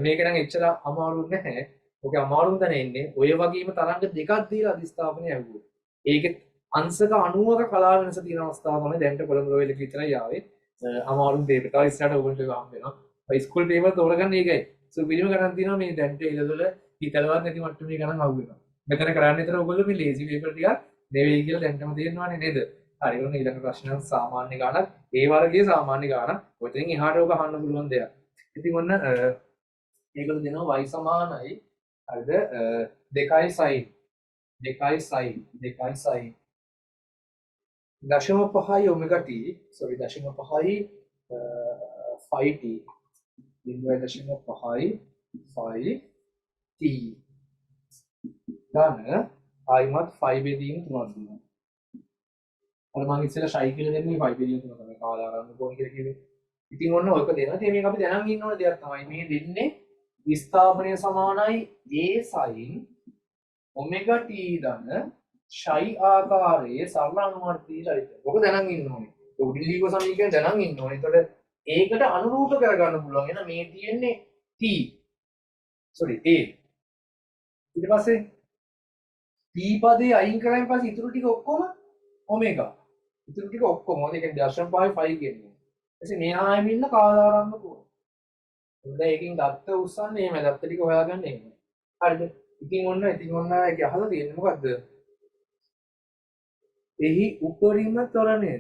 Speaker 1: මේක නම් එච්චර අමාරු නැහැ. ඔක අමාරුම තැන එන්නේ ඔය වගේම තරංග දෙකක් දීලා අධිස්ථාපනය ඇහුවොත්. ඒකෙත් අංශක 90ක කලා වෙනස තියෙන අවස්ථාව තමයි දැන්ට කොළඹ රොයල් එක විතරයි ආවේ. අමාරුම පේපර්. තව ඉස්සරහට ඔයගොල්ලෝ ඒක හම් වෙනවා. හයිස්කූල් පේපර් තෝරගන්න ඒකයි. සුපිරිම ගණන් තියෙනවා මේ දැන්ට ඉලදොල හිතලවත් නැති මට්ටමේ ගණන් අහු වෙනවා. මෙතන කරන්නේ විතර ඔයගොල්ලෝ මේ ලේසි පේපර් ටිකක් නෙවෙයි කියලා දැන්ටම තේරෙනවානේ නේද? හරි ඔන්න ඊළඟ ප්‍රශ්න සාමාන්‍ය ගණන් ඒ වර්ගයේ සාමාන්‍ය ගණන්. ඔතෙන් එහාට ඔක අහන්න පුළුවන් දෙයක්. ඉතින් ඔන්න ඒගොල්ලෝ දෙනවා y සමානයි හරිද 2යි sin 0.5 omega t sorry 0.5 phi t 0.5 phi t ගන්න ආයිමත් 5 බෙදීම 3ක් දුන්නා. අර මම ඉස්සෙල්ලා ෂයි කියලා දෙන්නේ 5 බෙදීම 3 තමයි කාලා ආරම්භ කොහොම කියලා කිව්වේ. ඉතින් ඔන්න ඔයක දෙනවා. ඉතින් මේක අපි දැනන් ඉන්න ඕන දෙයක් තමයි මේ දෙන්නේ විස්ථාපනය සමානයි a sin omega t ධන ෂයි ආකාරයේ සරල අනුවර්තී චරිතය. ඔක දැනන් ඉන්න ඕනේ. ඒ උඩිලීගෝ සමීකරණ දැනන් ඉන්න ඕනේ. එතකොට ඒකට අනුරූප කරගන්න පුළුවන්. එහෙනම් මේ තියෙන්නේ t. sorry a. ඊට පස්සේ t පදේ අයින් කරායින් පස්සේ ඉතුරු ටික ඔක්කොම omega. ඉතුරු ටික ඔක්කොම මොකද කියන්නේ 0.5 කියන්නේ. එසේ මෙහා ආයෙම ඉන්න කාලාරම්භ කෝණ. හොඳයි ඒකෙන් දත්ත උස්සන්නේ එහෙම දත්ත ටික හොයාගන්න එහෙම. හරිද? ඉතින් ඔන්න ඒක අහලා තියෙන්නේ මොකද්ද? එහි උපරිම ත්වරණය.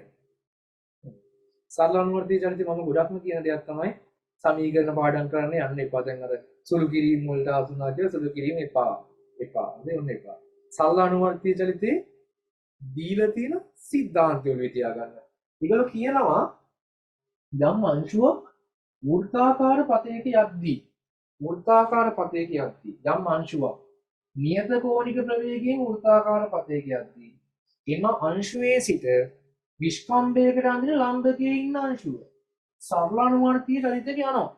Speaker 1: සරල අනුවර්තී චරිතය මම ගොඩක්ම කියන දෙයක් තමයි සමීකරණ පාඩම් කරන්න යන්න එපා. දැන් අර සුළු කිරීම වලට ආසුනා කියලා සුළු කිරීම එපා. හරි ඔන්න එපා. සරල අනුවර්තී චරිතේ දීලා තියෙන සිද්ධාන්තය ඔළුවේ තියාගන්න. ඒගොල්ලෝ කියනවා යම් අංශුවක් වෘත්තාකාර පතයක යද්දී යම් අංශුවක් නියත කෝණික ප්‍රවේගයෙන් වෘත්තාකාර පතයක යද්දී එම අංශුවේ සිට විස්කම්භයකට අඳින ලම්බකයේ ඉන්න අංශුව සරල අනුවර්තී චරිතයට යනවා.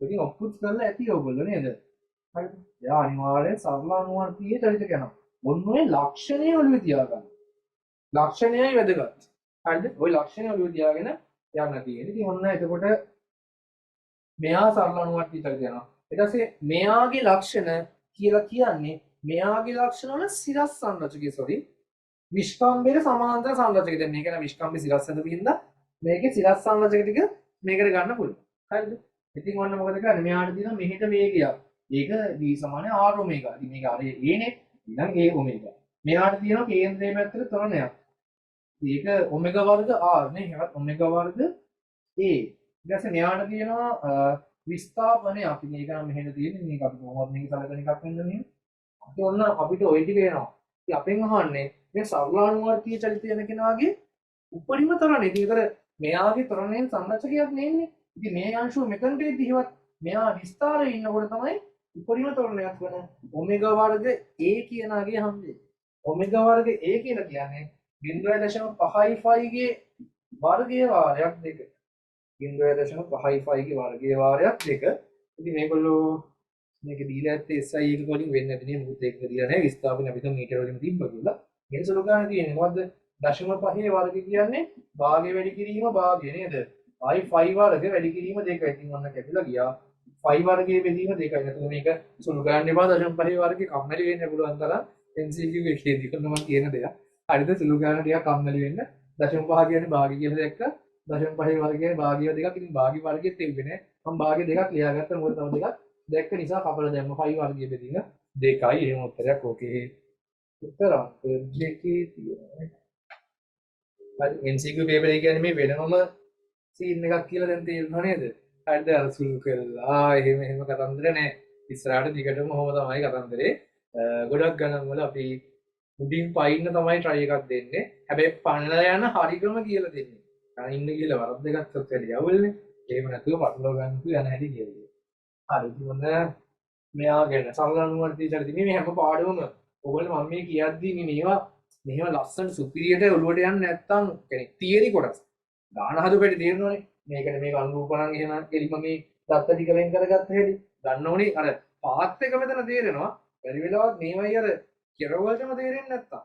Speaker 1: ඉතින් ඔප්පුත් කරලා ඇති ඔයගොල්ලෝ නේද? හරිද? එයා අනිවාර්යෙන් සරල අනුවර්තී චරිතයට යනවා. මොන ඔය ලක්ෂණය ඔළුවේ තියාගන්න. ලක්ෂණයයි වැදගත්. හරිද? ওই ලක්ෂණය ඔළුවේ තියාගෙන යන්න තියෙන්නේ. ඉතින් ඔන්න එතකොට මෙයා සරල අනුවර්තී චරිතය යනවා. ඊට පස්සේ මෙයාගේ ලක්ෂණ කියලා කියන්නේ මෙයාගේ ලක්ෂණ වල සිරස් සංරචකය විස්කම්භයට සමාන්තර සංරචකය. දැන් මේක න විස්කම්භේ සිරස් හදපින්ද මේකේ සිරස් සංරචක ටික මේකට ගන්න පුළුවන්. හරිද? ඉතින් ඔන්න මොකද කරන්නේ? මෙයාට තියෙන මෙහෙට වේගයක්. ඒක v සමාන r ඔමේගා. ඉතින් මේක r a නේ. ඊළඟ a ඔමේගා. මෙයාට තියෙන කේන්ද්‍රයේ පැත්තට ත්වරණයක්. ඒක ඔමේගා වර්ග r නේ. එහෙනම් ඔමේගා වර්ග a. ඊට පස්සේ මෙයාට තියෙනවා විස්ථාපනයක්. ඉතින් ඒක නම් මෙහෙට තියෙන්නේ. මේක අපි කොහොමද මේක සලකන එකක් වෙනද නේ? අපි ඔන්න අපිට ওই ටික එනවා. ඉතින් අපෙන් අහන්නේ මේ සරලානුවර්තී චලිත යන කෙනාගේ උපරිම ත්වරණය. ඉතින් ඒතර මෙයාගේ ත්වරණයෙන් සංරචකයක් නෙන්නේ. ඉතින් මේ අංශුව මෙතනට එද්දිවත් මෙයා විස්තරයේ ඉන්නකොට තමයි උපරිම ත්වරණයක් වන ඔමේගා වර්ග a කියනාගේ හම්බෙන්නේ. ඔමේගා වර්ග a කියලා කියන්නේ 0.5 ගේ වර්ගයේ වාරයක් දෙක. 0.5 ගේ වර්ගයේ වාරයක් දෙක. ඉතින් මේගොල්ලෝ මේක දීලා ඇත්තේ SI එක වලින් වෙන්නේ නැති නේ. මොකද ඒක දීලා නැහැ. විස්ථාපන අපිට මීටර වලින් තිබ්බා කියලා. මේක සලු ගන්න තියෙන්නේ මොකද්ද? 0.5 වර්ග කියන්නේ භාගය වැඩි කිරීම භාගය නේද? ආයි 5 වර්ග වැඩි කිරීම 2යි. ඉතින් ඔන්න කැපිලා ගියා. 5 වර්ගයේ බෙදීම 2යි. එතකොට මේක සුළු ගන්න එපා 0.5 වර්ගයේ කම්මැලි වෙන්න පුළුවන් තරම් MCQ එකේදී කොහොමද මම කියන දෙයක්. හරිද? සුළු ගන්න ටිකක් කම්මැලි වෙන්න 0.5 කියන්නේ භාගය කියලා දැක්ක. 0.5 වර්ගයේ භාගය දෙකක්. ඉතින් භාගය වර්ගයේ තිබ්බේ නෑ. මම භාගය දෙකක් ලියාගත්තා. මොකද තව දෙකක් දැක්ක නිසා කපලා දැම්ම 5 වර්ගයේ බෙදීම 2යි. එහෙම උත්තරයක් ඕකේ. උත්තර අංක දෙකේ තියෙනවා. හරි MCQ පේපර් එක කියන්නේ මේ වෙනම සීන් එකක් කියලා දැන් තේරුණා නේද? හරිද? අර සුළු කරලා එහෙම කතන්දර නෑ. ඉස්සරහට දිගටම ඔහොම තමයි කතන්දරේ. ගොඩක් ගණන් වල අපි උඩින් පයින්න තමයි try එකක් දෙන්නේ. හැබැයි පන්නලා යන හරිගම කියලා දෙන්නේ. කනින්න කියලා වරද්ද ගත්තොත් වැඩි අවුල්නේ. එහෙම නැතුව පටලවා ගන්නතු යන හැටි කියලා. හරි ඉතින් මෙයා ගැන සරලනුවර ටීචර්දී මේ හැම පාඩමම ඔයගොල්ලෝ මම මේ කියද්දී මේවා මෙහෙම ලස්සන සුපිරියට ඔළුවට යන්නේ නැත්තම් කියන්නේ තියරි කොටස් දාන හදුපෙට තේරෙනවනේ මේකට මේක අනුරූපණම් එහෙම එලිම මේ දත්ත ටික වෙන් කරගත්ත හැටි දන්නෝනේ අර පාත් එක මෙතන තේරෙනවා බැරි වෙලාවත් මේවයි අර කෙරවලටම තේරෙන්නේ නැත්තම්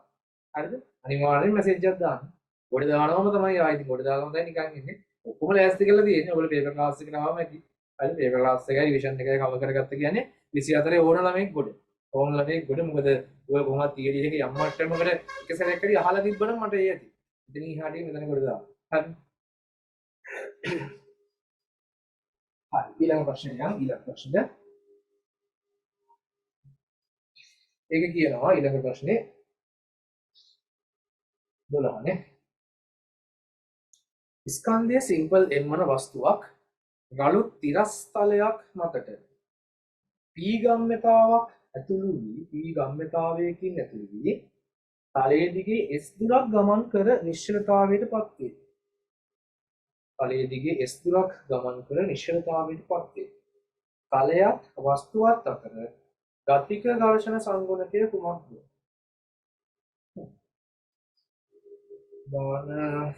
Speaker 1: හරිද අනිවාර්යෙන් මැසේජ් එකක් දාන්න ගොඩ දානවම තමයි ආයි ඉතින් ගොඩ දාගම තමයි නිකන් ඉන්නේ ඔක්කොම ලෑස්ති කරලා තියෙන්නේ ඔයගොල්ලෝ පේපර් ක්ලාස් එකට ආවම ඇති හරි පේපර් ක්ලාස් එකයි රිවිෂන් එකයි කවර් කරගත්ත කියන්නේ 24 ඕන ළමෙක් ගොඩ ඕන ළමෙක් ගොඩ මොකද ඔය කොහොමද තියරි එකේ යම් මට්ටමකට එක සැරයක් හරි අහලා තිබ්බනම් මට ඒ ඇති ඉතින් ඊහාට මෙතන ගොඩ දාන්න හරි හරි ඊළඟ ප්‍රශ්නය ඊළඟ ප්‍රශ්නේ ඒක කියනවා ඊළඟ ප්‍රශ්නේ 12 නේ ස්කන්ධය සිම්පල් m වන වස්තුවක් ගලු තිරස්තලයක් මතට p ගම්ම්‍යතාවක් ඇතුළු වී p ගම්ම්‍යතාවයකින් ඇතුළු වී තලයේ දිගේ s දුරක් ගමන් කර නිශ්චලතාවයට පත් වේ. තලයේ දිගේ s දුරක් ගමන් කර නිශ්චලතාවයට පත් වේ. තලයත් වස්තුවත් අතර ගතික ඝර්ෂණ සංගුණකය කුමක්ද? බාන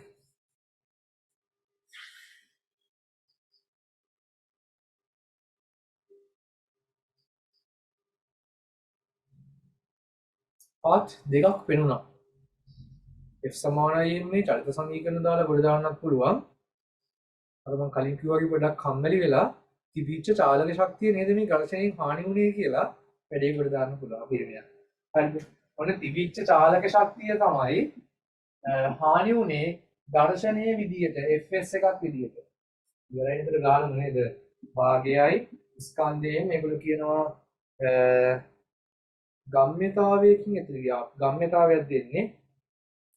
Speaker 1: පාත් දෙකක් වෙනුණා. f සමානයි මේ චලිත සමීකරණ දාලා ගොඩ දාන්නත් පුළුවන්. අර මම කලින් කිව්වා වගේ පොඩ්ඩක් කම්මැලි වෙලා තිබිච්ච චාලක ශක්තිය නේද මේ ඝර්ෂණයෙන් හානි වුණේ කියලා වැඩේ කොට දාන්න පුළුවන් පිරිමියා. හරිද? ඔන්න තිබිච්ච චාලක ශක්තිය තමයි හානි වුණේ ඝර්ෂණයේ විදියට Fs එකක් විදියට. ඉවරයි නේද ගානම නේද? භාගයයි ස්කන්ධයෙන් මේගොල්ලෝ කියනවා ගම්ම්‍යතාවයකින් ඇතුළු ගියා. ගම්ම්‍යතාවයක් දෙන්නේ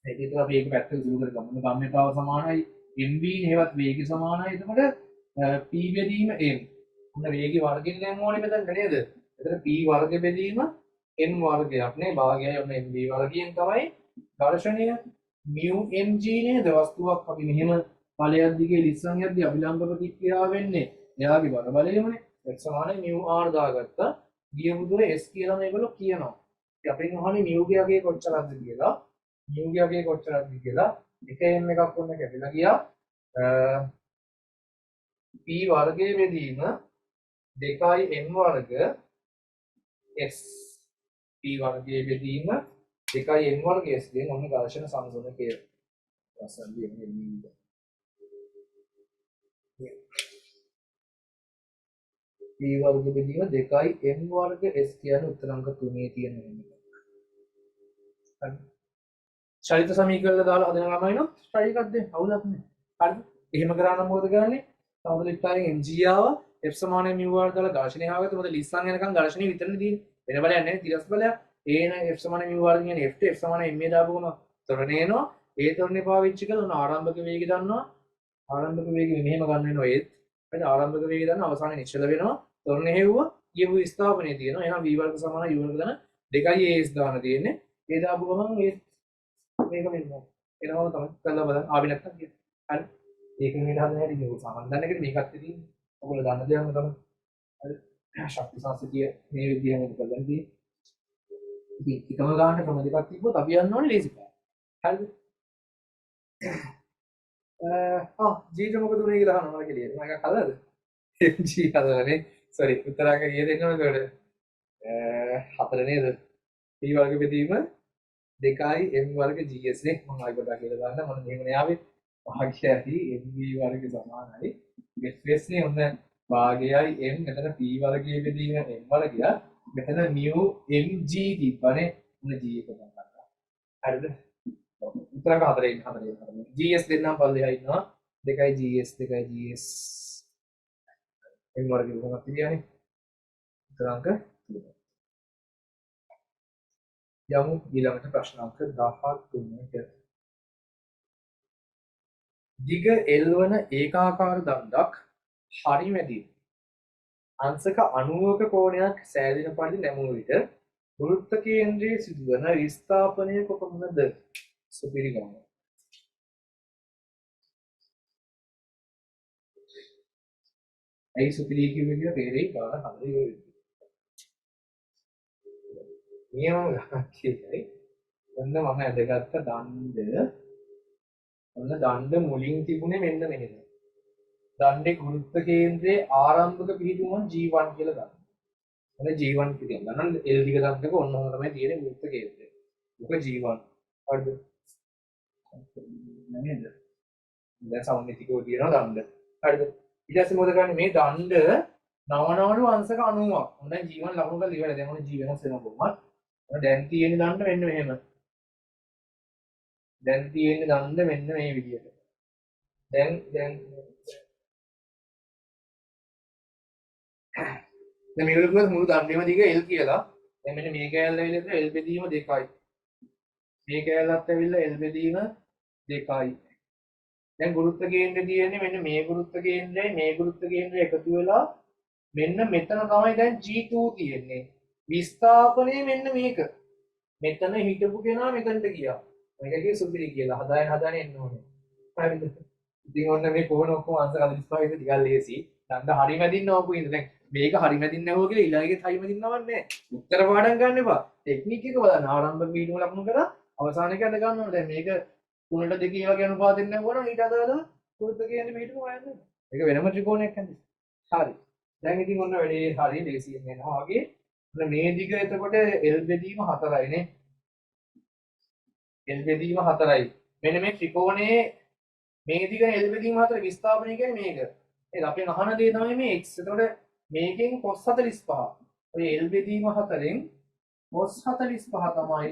Speaker 1: ඒක විතර අපි ඒක පැත්තට දුරු කරගමු. ගම්ම්‍යතාව සමානයි mv නේවත් වේගය සමානයි. එතකොට p බෙදීම m. මොන වේගය වර්ගෙන් දැන් ඕනේ මෙතනට නේද? එතන p වර්ග බෙදීම n වර්ගයක් නේ. භාගයයි ඔන්න mv වර්ගයෙන් තමයි ඝර්ෂණය mu mg නේද? වස්තුවක් අපි මෙහෙම ඵලයක් දිගේ ලිස්සන් යද්දී අභිලම්බ ප්‍රතික්‍රියාව වෙන්නේ. එයාගේ බර බලයමනේ. x සමානයි mu r දාගත්තා. ගිය මුදුනේ s කියලා මේගොල්ලෝ කියනවා. ඉතින් අපෙන් අහන්නේ mu ගියගේ කොච්චරක්ද කියලා. mu ගියගේ කොච්චරක්ද කියලා. එක m එකක් වුණ කැපිලා ගියා. p වර්ගයේ බෙදීම 2m වර්ග s p වර්ගයේ බෙදීම 2m වර්ග s දෙන ඔන්න ඝර්ෂණ සංසන්දනය රසන්දී එන්නේ. p වර්ග බෙදීම 2m වර්ග s කියන්නේ උත්තර අංක 3 තියෙන එක. හරි. චලිත සමීකරණ දාලා හදන ළමයි නම් try එකක් දෙන්න. අවුලක් නැහැ. හරිද? එහෙම කරා නම් මොකද කරන්නේ? සමදලිටාවෙන් mg ආව f සමානයි mu r දාලා ඝර්ෂණය ආවද මොකද ලිස්සන් යනකම් ඝර්ෂණය විතරනේ තියෙන්නේ. වෙන බලයක් නැහැ. තිරස් බලයක්. ඒන f සමානයි mu r කියන්නේ f f සමානයි ma දාපුවම තොරණ එනවා. ඒ තොරණේ පාවිච්චි කරලා උන ආරම්භක වේගය දන්නවා. ආරම්භක වේගය මෙහෙම ගන්න වෙනවා ඒත්. හරිද? ආරම්භක වේගය දන්නවා අවසානයේ නිශ්චල වෙනවා. තොරණ හෙව්ව කියපු ස්ථාපනයේ තියෙනවා. එහෙනම් v වර්ග සමානයි u වර්ග දන 2as දාන තියෙන්නේ. ඒ දාපු ගමන් මේ මේක වෙනවා. එනවා තමයි කරලා බලන්න ආවේ නැත්තම් කියන. හරි. ඒක මේ හදන හැටි ඒක සාමාන්‍ය දන්න එකට මේකත් තියෙන්නේ. ඔයගොල්ලෝ දන්න දේම තමයි. හරි. ශක්ති සංස්කෘතිය මේ විදිහම කරගන්න තියෙන්නේ. ඉතින් එකම ගන්න ක්‍රම දෙකක් තිබ්බොත් අපි යන්න ඕනේ ලේසි පාර. හරිද? ජීජ මොකද උනේ කියලා අහනවා මම කියලා. මම එකක් හදලාද? ජී හදලානේ. සෝරි උත්තරාංක කීයද එන්නවද ඒකට? 4 නේද? p වර්ග බෙදීම 2m වර්ග gs නේ මම ආයි පොඩ්ඩක් කියලා දාන්න මොන මෙහෙම නේ ආවේ භාගයයි mv වර්ගය සමානයි fs නේ ඔන්න භාගයයි m මෙතන p වර්ගයේ බෙදීම m වර්ගය මෙතන mu mg තිබ්බනේ ඔන්න g එක ගන්නවා හරිද උත්තරක හතරේ gs දෙන්නම් පල්ලෙහා ඉන්නවා 2 gs 2 gs m වර්ගය කොහොමද කියන්නේ උත්තරාංක යමු ඊළඟට ප්‍රශ්න අංක 13ට දිග L වන ඒකාකාර දණ්ඩක් හරිමැදි අංශක 90ක කෝණයක් සෑදෙන පරිදි නැමුණු විට වෘත්ත කේන්ද්‍රයේ සිදුවන විස්ථාපනය කොපමණද සුපිරි ගමන ඇයි සුපිරි කිව්වේ කියලා තේරෙයි ගාන හරිය නියම ගණන් කියයි ඔන්න මම ඇදගත්ත දණ්ඩ මුලින් තිබුණේ මෙන්න මෙහෙම දණ්ඩේ වෘත්ත කේන්ද්‍රයේ ආරම්භක පිහිටුම G1 කියලා ගන්න. ඔන්න G1 කියන ගණන් L දිග දණ්ඩක ඔන්න ඔන්න තමයි තියෙන්නේ වෘත්ත කේන්ද්‍රය. ඔක G1. හරිද? නේද? දැන් සම්මිතිකෝ තියෙනවා දණ්ඩ. හරිද? ඊට පස්සේ මොකද කරන්නේ මේ දණ්ඩ නවනවණු අංශක 90ක්. ඔන්න G1 ලකුණු කරලා ඉවරයි. දැන් ඔන්න G වෙනස් වෙනවා කොහොමද? ඔන්න දැන් තියෙන දණ්ඩ මෙන්න මෙහෙම. දැන් තියෙන දණ්ඩ මෙන්න මේ විදිහට. දැන් මේක මුළු දණ්ඩෙම දිග L කියලා. දැන් මෙන්න මේ කෑල්ල ඇවිල්ලා L බෙදීම 2යි. මේ කෑල්ලත් ඇවිල්ලා L බෙදීම 2යි. දැන් ගුරුත්ව කේන්ද්‍රය තියෙන්නේ මෙන්න මේ ගුරුත්ව කේන්ද්‍රයයි මේ ගුරුත්ව කේන්ද්‍රය එකතු වෙලා මෙන්න මෙතන තමයි දැන් G2 තියෙන්නේ. විස්ථාපනය මෙන්න මේක. මෙතන හිටපු කෙනා මෙතනට ගියා. මේක කිය සුපිරි කියලා. හදාගෙන එන්න ඕනේ. හරිද? ඉතින් ඔන්න මේ කොහොන ඔක්කොම අංශ 45 ටිකක් ලේසි. දණ්ඩ හරි මැදින් නවපු ඉඳ දැන් මේක හරි මැදින් නැවුවා කියලා ඊළඟට හරි මැදින් නවන්නේ උත්තර පාඩම් ගන්න එපා ටෙක්නික් එක බලන්න ආරම්භක වීඩියෝ ලකුණු කරලා අවසානයේ අද ගන්න ඕනේ දැන් මේක 3ට 2 වගේ අනුපාතයෙන් නැවුවා නම් ඊට අදාළව කුරුත කියන්නේ පිටුම හොයන්න මේක වෙනම ත්‍රිකෝණයක් හඳි හරි දැන් ඉතින් ඔන්න වැඩේ හරි ලේසියෙන් යනවා වගේ ඔන්න මේ දිග එතකොට L බෙදීම 4යි නේ L බෙදීම 4යි මෙන්න මේ ත්‍රිකෝණයේ මේ දිග L බෙදීම 4 විස්ථාපනය කියන්නේ මේක එහෙනම් අපෙන් අහන දේ තමයි මේ x. එතකොට මේකෙන් cos 45. ඔය L බෙදීම 4ෙන් cos 45 තමයි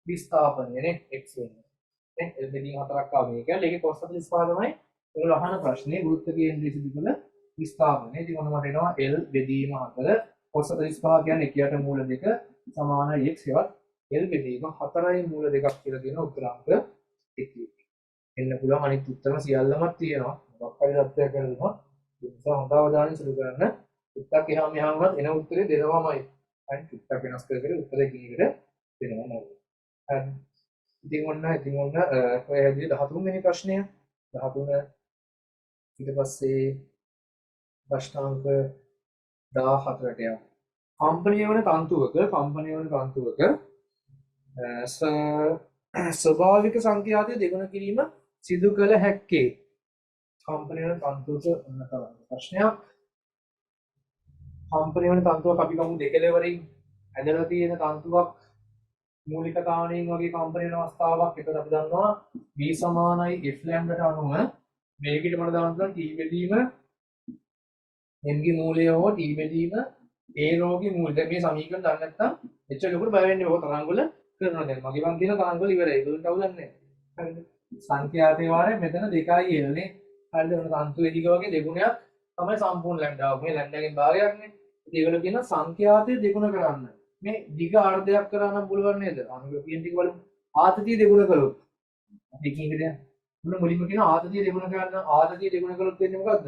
Speaker 1: විස්ථාපනය නේ x වෙන්නේ. නේ L බෙදීම 4ක් ආව මේක. ඒකේ cos 45 තමයි ඒගොල්ලෝ අහන ප්‍රශ්නේ වෘත්ත කේන්ද්‍රයේ සිදු කරන විස්ථාපනය. ඉතින් මොනවද එනවා L බෙදීම 4 cos 45 කියන්නේ එකියට මූල දෙක සමානයි x හෙවත් L බෙදීම 4යි මූල දෙකක් කියලා කියන උත්තරාංක 1. එන්න පුළුවන් අනිත් උත්තරම සියල්ලම තියෙනවා. මොකක් හරි தත්ත්වයක් කරනවා. ඒ නිසා හොඳ අවධානය යොමු කරන්න. උත්තර එහාම එහාමවත් එන උත්තරේ දෙනවාමයි. අනිත් උත්තර වෙනස් කර කර උත්තර එකිනෙකට දෙනවා නේද? හරි. ඉතින් ඔන්න ඔය හැදී 13 වෙනි ප්‍රශ්නය 13 ඊට පස්සේ ප්‍රශ්නාංක 14ට යනවා. කම්පණය වන තන්තුවක ස්වභාවික සංඛ්‍යාතය දෙගුණ කිරීම සිදු කළ හැක්කේ කම්පණය වන තන්තුවක ඔන්න තමයි ප්‍රශ්නයක් කම්පණය වන තන්තුවක් අපි ගමු දෙකලවරින් ඇදලා තියෙන තන්තුවක් මූලික කාණයෙන් වගේ කම්පණය වෙන අවස්ථාවක් එතකොට අපි දන්නවා v සමානයි f ලැම්ඩාට අනුව මේකට මම දානවා t බෙදීම m ගේ මූලය හෝ t බෙදීම a රෝගේ මූලය දැන් මේ සමීකරණ දන්නේ නැත්නම් එච්චර ලොකුට බය වෙන්නේ ඔය තරංග වල කරනවා දැන් මගේ මන් තියෙන තරංග වල ඉවරයි ඒකට අවුලක් නැහැ හරිද සංඛ්‍යාතේ වාරේ මෙතන 2යි l නේ හරිද ඔන්න තන්තු වේදික වගේ දෙගුණයක් තමයි සම්පූර්ණ ලැම්ඩා මේ ලැම්ඩාගෙන් භාගයක් නේ ඉතින් ඒගොල්ලෝ කියන සංඛ්‍යාතේ දෙගුණ කරන්න මේ දිග අර්ධයක් කරා නම් පුළුවන් නේද අනුග කියන ටික බලමු ආතතිය දෙගුණ කළොත් අපි කීකද මුලින්ම කියන ආතතිය දෙගුණ කරන්න ආතතිය දෙගුණ කළොත් වෙන්නේ මොකද්ද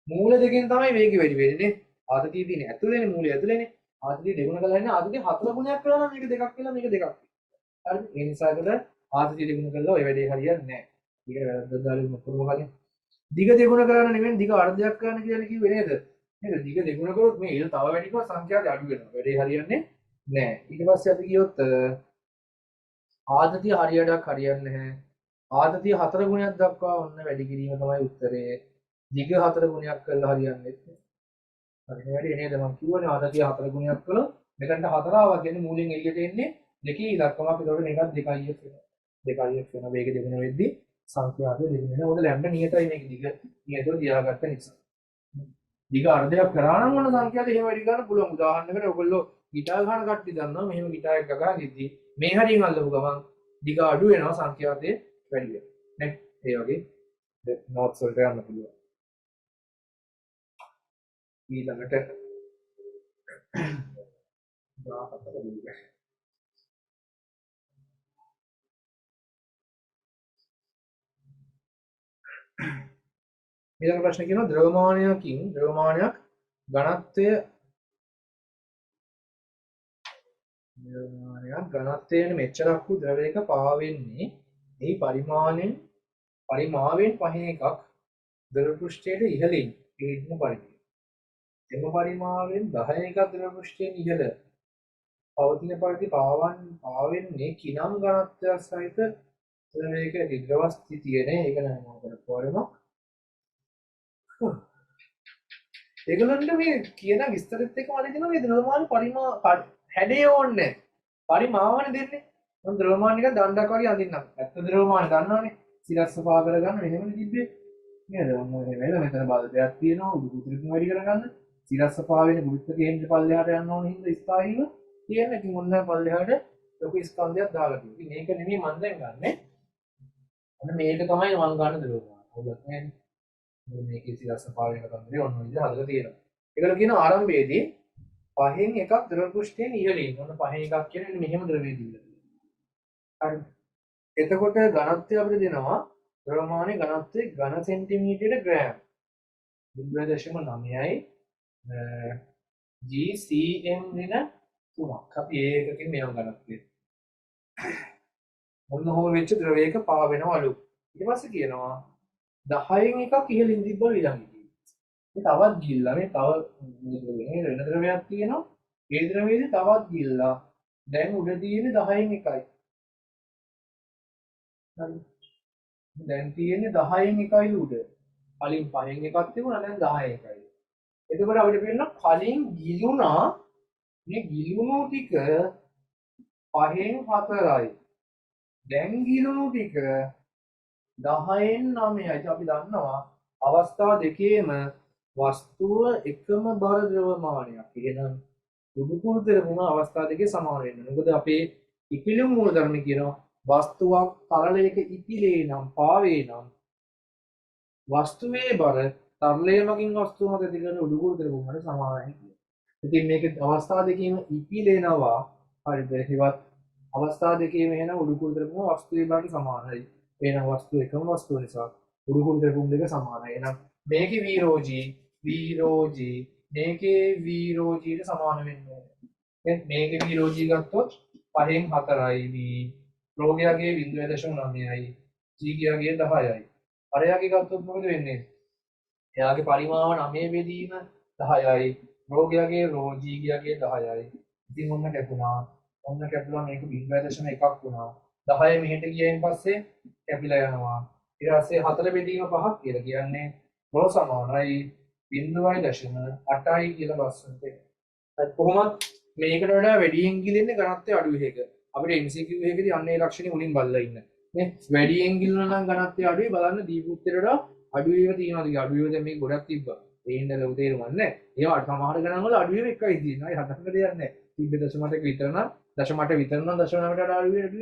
Speaker 1: මූල දෙකෙන් තමයි වේගය වැඩි වෙන්නේ ආතතිය තියෙන්නේ ඇතුළේනේ මූලය ඇතුළේනේ ආතතිය දෙගුණ කළා ඉන්නේ ආතතිය 4 ගුණයක් කළා නම් මේක දෙකක් කියලා මේක දෙකක් හරිද ඒ නිසා ඒකට ආතතිය දෙගුණ කළා ඔය වැඩේ හරියන්නේ නැහැ ඊට වැරද්දක් දාලා මොකද මොකද දිග දෙගුණ කරන්න නෙමෙයි දිග අර්ධයක් කරන්න කියලා කිව්වේ නේද නේද දිග දෙගුණ කරොත් මේ ඉල තව වැඩි කරොත් සංඛ්‍යාත අඩු වෙනවා වැඩේ හරියන්නේ නැහැ ඊට පස්සේ අපි කියොත් ආතතිය හරියටක් හරියන්නේ නැහැ ආතතිය 4 ගුණයක් දක්වා ඔන්න වැඩි කිරීම තමයි උත්තරේ දිග 4 ගුණයක් කරලා හරියන්නේ නැහැ හරි වැඩි නේද මම කිව්වනේ ආතතිය 4 ගුණයක් කළොත් මෙතනට 4 ආවා කියන්නේ මූලෙන් එළියට එන්නේ දෙකේ ඉලක්කමක් ඒකට මේකත් 2යි වෙනවා 2යි වෙනවා වේග දෙගුණ වෙද්දී සංඛ්‍යාතය දෙක වෙනවා. මොකද ලැම්ඩා නියතයි මේක දිග නියතව තියාගත්ත නිසා. දිග අර්ධයක් කරා නම් මොන සංඛ්‍යාත එහෙම වැඩි ගන්න පුළුවන්. උදාහරණයකට ඔයගොල්ලෝ ගිටාර් ගහන කට්ටිය දන්නවා මෙහෙම ගිටාර් එක ගහන ඉද්දි මේ හරියෙන් අල්ලපු ගමන් දිග අඩු වෙනවා සංඛ්‍යාතයේ වැඩි වෙනවා. නේ? ඒ වගේ නෝට්ස් වලට යන්න පුළුවන්. ඊළඟට 14 ඊළඟ ප්‍රශ්නේ කියනවා ද්‍රව්‍යමානයකින් ද්‍රව්‍යමානයක් ඝනත්වයෙන් මෙච්චරක් වූ ද්‍රවයක පාවෙන්නේ එහි පරිමාවෙන් පහෙන් එකක් ද්‍රව පෘෂ්ඨයට ඉහළින් පිහිටන පරිදි. එම පරිමාවෙන් 10 එකක් ද්‍රව පෘෂ්ඨයෙන් ඉහළ පවතින පරිදි පාවෙන්නේ කිනම් ඝනත්වයක් සහිත ද්‍රවයක ද්‍රව ස්ථිතියනේ. ඒක නම් මොකද කරමු. ඒගොල්ලන්ට මේ කියන විස්තරෙත් එක්ක මම කියනවා මේ ද්‍රව්‍යමාන හැඩය ඕනේ පරිමාවනේ දෙන්නේ. මම ද්‍රව්‍යමාන එක දණ්ඩක් වගේ අඳින්නම්. ඇත්ත ද්‍රව්‍යමාන දන්නවනේ. සිරස්ස පා කරගන්න එහෙමනේ තිබ්බේ. නේද? මොන වෙලෙ මෙතන බල්බයක් තියෙනවා උඩු කුතුරකින් වැඩි කරගන්න. සිරස්ස පා වෙන ගුරුත්ව කේන්ද්‍ර පල්ලෙහාට යන්න ඕන හින්දා ස්ථායීව තියෙන. ඉතින් ඔන්න පල්ලෙහාට ලොකු ස්කන්ධයක් දාලා තියෙනවා. ඉතින් මේක නෙමෙයි මම දැන් ගන්නෙ. අන්න මේක තමයි මම ගන්න ද්‍රව්‍යමාන. හොඳක් නේද? මේකේ සිරස්ස පා වෙන කන්දේ ඔන්න ඔය විදිහට හදලා තියෙනවා. ඒකල කියන ආරම්භයේදී පහෙන් එකක් ද්‍රව පෘෂ්ඨයෙන් ඉහළින් ඔන්න පහෙන් එකක් කියන්නේ මෙහෙම ද්‍රවය දීලා. හරි. එතකොට ඝනත්වය අපිට දෙනවා ද්‍රව්‍යමානයේ ඝනත්වය ඝන සෙන්ටිමීටරයට ග්‍රෑම් 0.9යි GCM වෙන 3ක්. අපි ඒකකින් මෙයන් ඝනත්වය. මොන හෝ වෙච්ච ද්‍රවයක පාවෙනවලු. ඊට පස්සේ කියනවා 10න් එකක් ඉහළින් තිබ්බලු ඊළඟට. මේ තවත් ගිල්ලා මේ තව වෙන ද්‍රවයක් තියෙනවා. ඒ ද්‍රවයේදී තවත් ගිල්ලා. දැන් උඩ තියෙන්නේ 10න් එකයි. හරි. දැන් තියෙන්නේ 10න් එකයි උඩ. කලින් 5න් එකක් තිබුණා දැන් 10න් එකයි. එතකොට අපිට පේනවා කලින් ගිලුණා මේ ගිලුණු ටික 5න් 4යි. දැන් ගිලුණු ටික 10න් 9යි. අපි දන්නවා අවස්ථා දෙකේම වස්තුව එකම බර ද්‍රව්‍යමානයක්. එහෙනම් උඩුකුරු දෙරුණ අවස්ථා දෙකේ සමාන වෙනවා. මොකද අපේ ඉපිලුම් මූලධර්ම කියනවා වස්තුවක් තරලයක ඉපිලේ නම් පාවේ නම් වස්තුවේ බර තරලය මගින් වස්තුව මත ඇති කරන උඩුකුරු දෙරුමට සමානයි කියනවා. ඉතින් මේක අවස්ථා දෙකේම ඉපිලෙනවා. හරිද? ඒවත් අවස්ථා දෙකේම එහෙනම් උඩුකුරු දෙරුම වස්තුවේ බරට සමානයි. එහෙනම් වස්තුව එකම වස්තුව නිසා උඩුකුරු දෙරුම දෙක සමානයි. එහෙනම් මේකේ වීරෝජී මේකේ වීරෝජීට සමාන වෙන්නේ. දැන් මේකේ වීරෝජී ගත්තොත් 5න් 4යි v රෝගියාගේ 0.9යි g ගියාගේ 10යි. අරයාගේ ගත්තොත් මොකද වෙන්නේ? එයාගේ පරිමාව 9 බෙදීම 10යි. රෝගියාගේ g ගියාගේ 10යි. ඉතින් ඔන්න කැපුණා. ඔන්න කැපුණා මේක 0.1ක් වුණා. 10 මෙහෙට ගියයින් පස්සේ කැපිලා යනවා. ඊට පස්සේ 4 බෙදීම 5ක් කියලා කියන්නේ මොන සමානයි 0.8යි කියලා බස්සන්ට. ඒත් කොහොමත් මේකට වඩා වැඩියෙන් ගිලෙන්නේ ඝනත්වය අඩු වෙක. අපිට MCQ එකේදී අන්න ඒ ලක්ෂණේ මුලින් බලලා ඉන්න. නේ වැඩියෙන් ගිලුණා නම් ඝනත්වය අඩුයි බලන්න දීපු උත්තරයට වඩා අඩු වේව තියෙනවාද කියලා. අඩු වේව දැන් මේක ගොඩක් තිබ්බා. ඒ හින්දා ලොකු තේරුමක් නැහැ. ඒවා සමහර ගණන් වල අඩු වේව එකයි තියෙනවා. ඒ හදන්න දෙයක් නැහැ. 0.8ක විතර නම් 0.8 විතර නම් 0.9ට වඩා අඩු වේව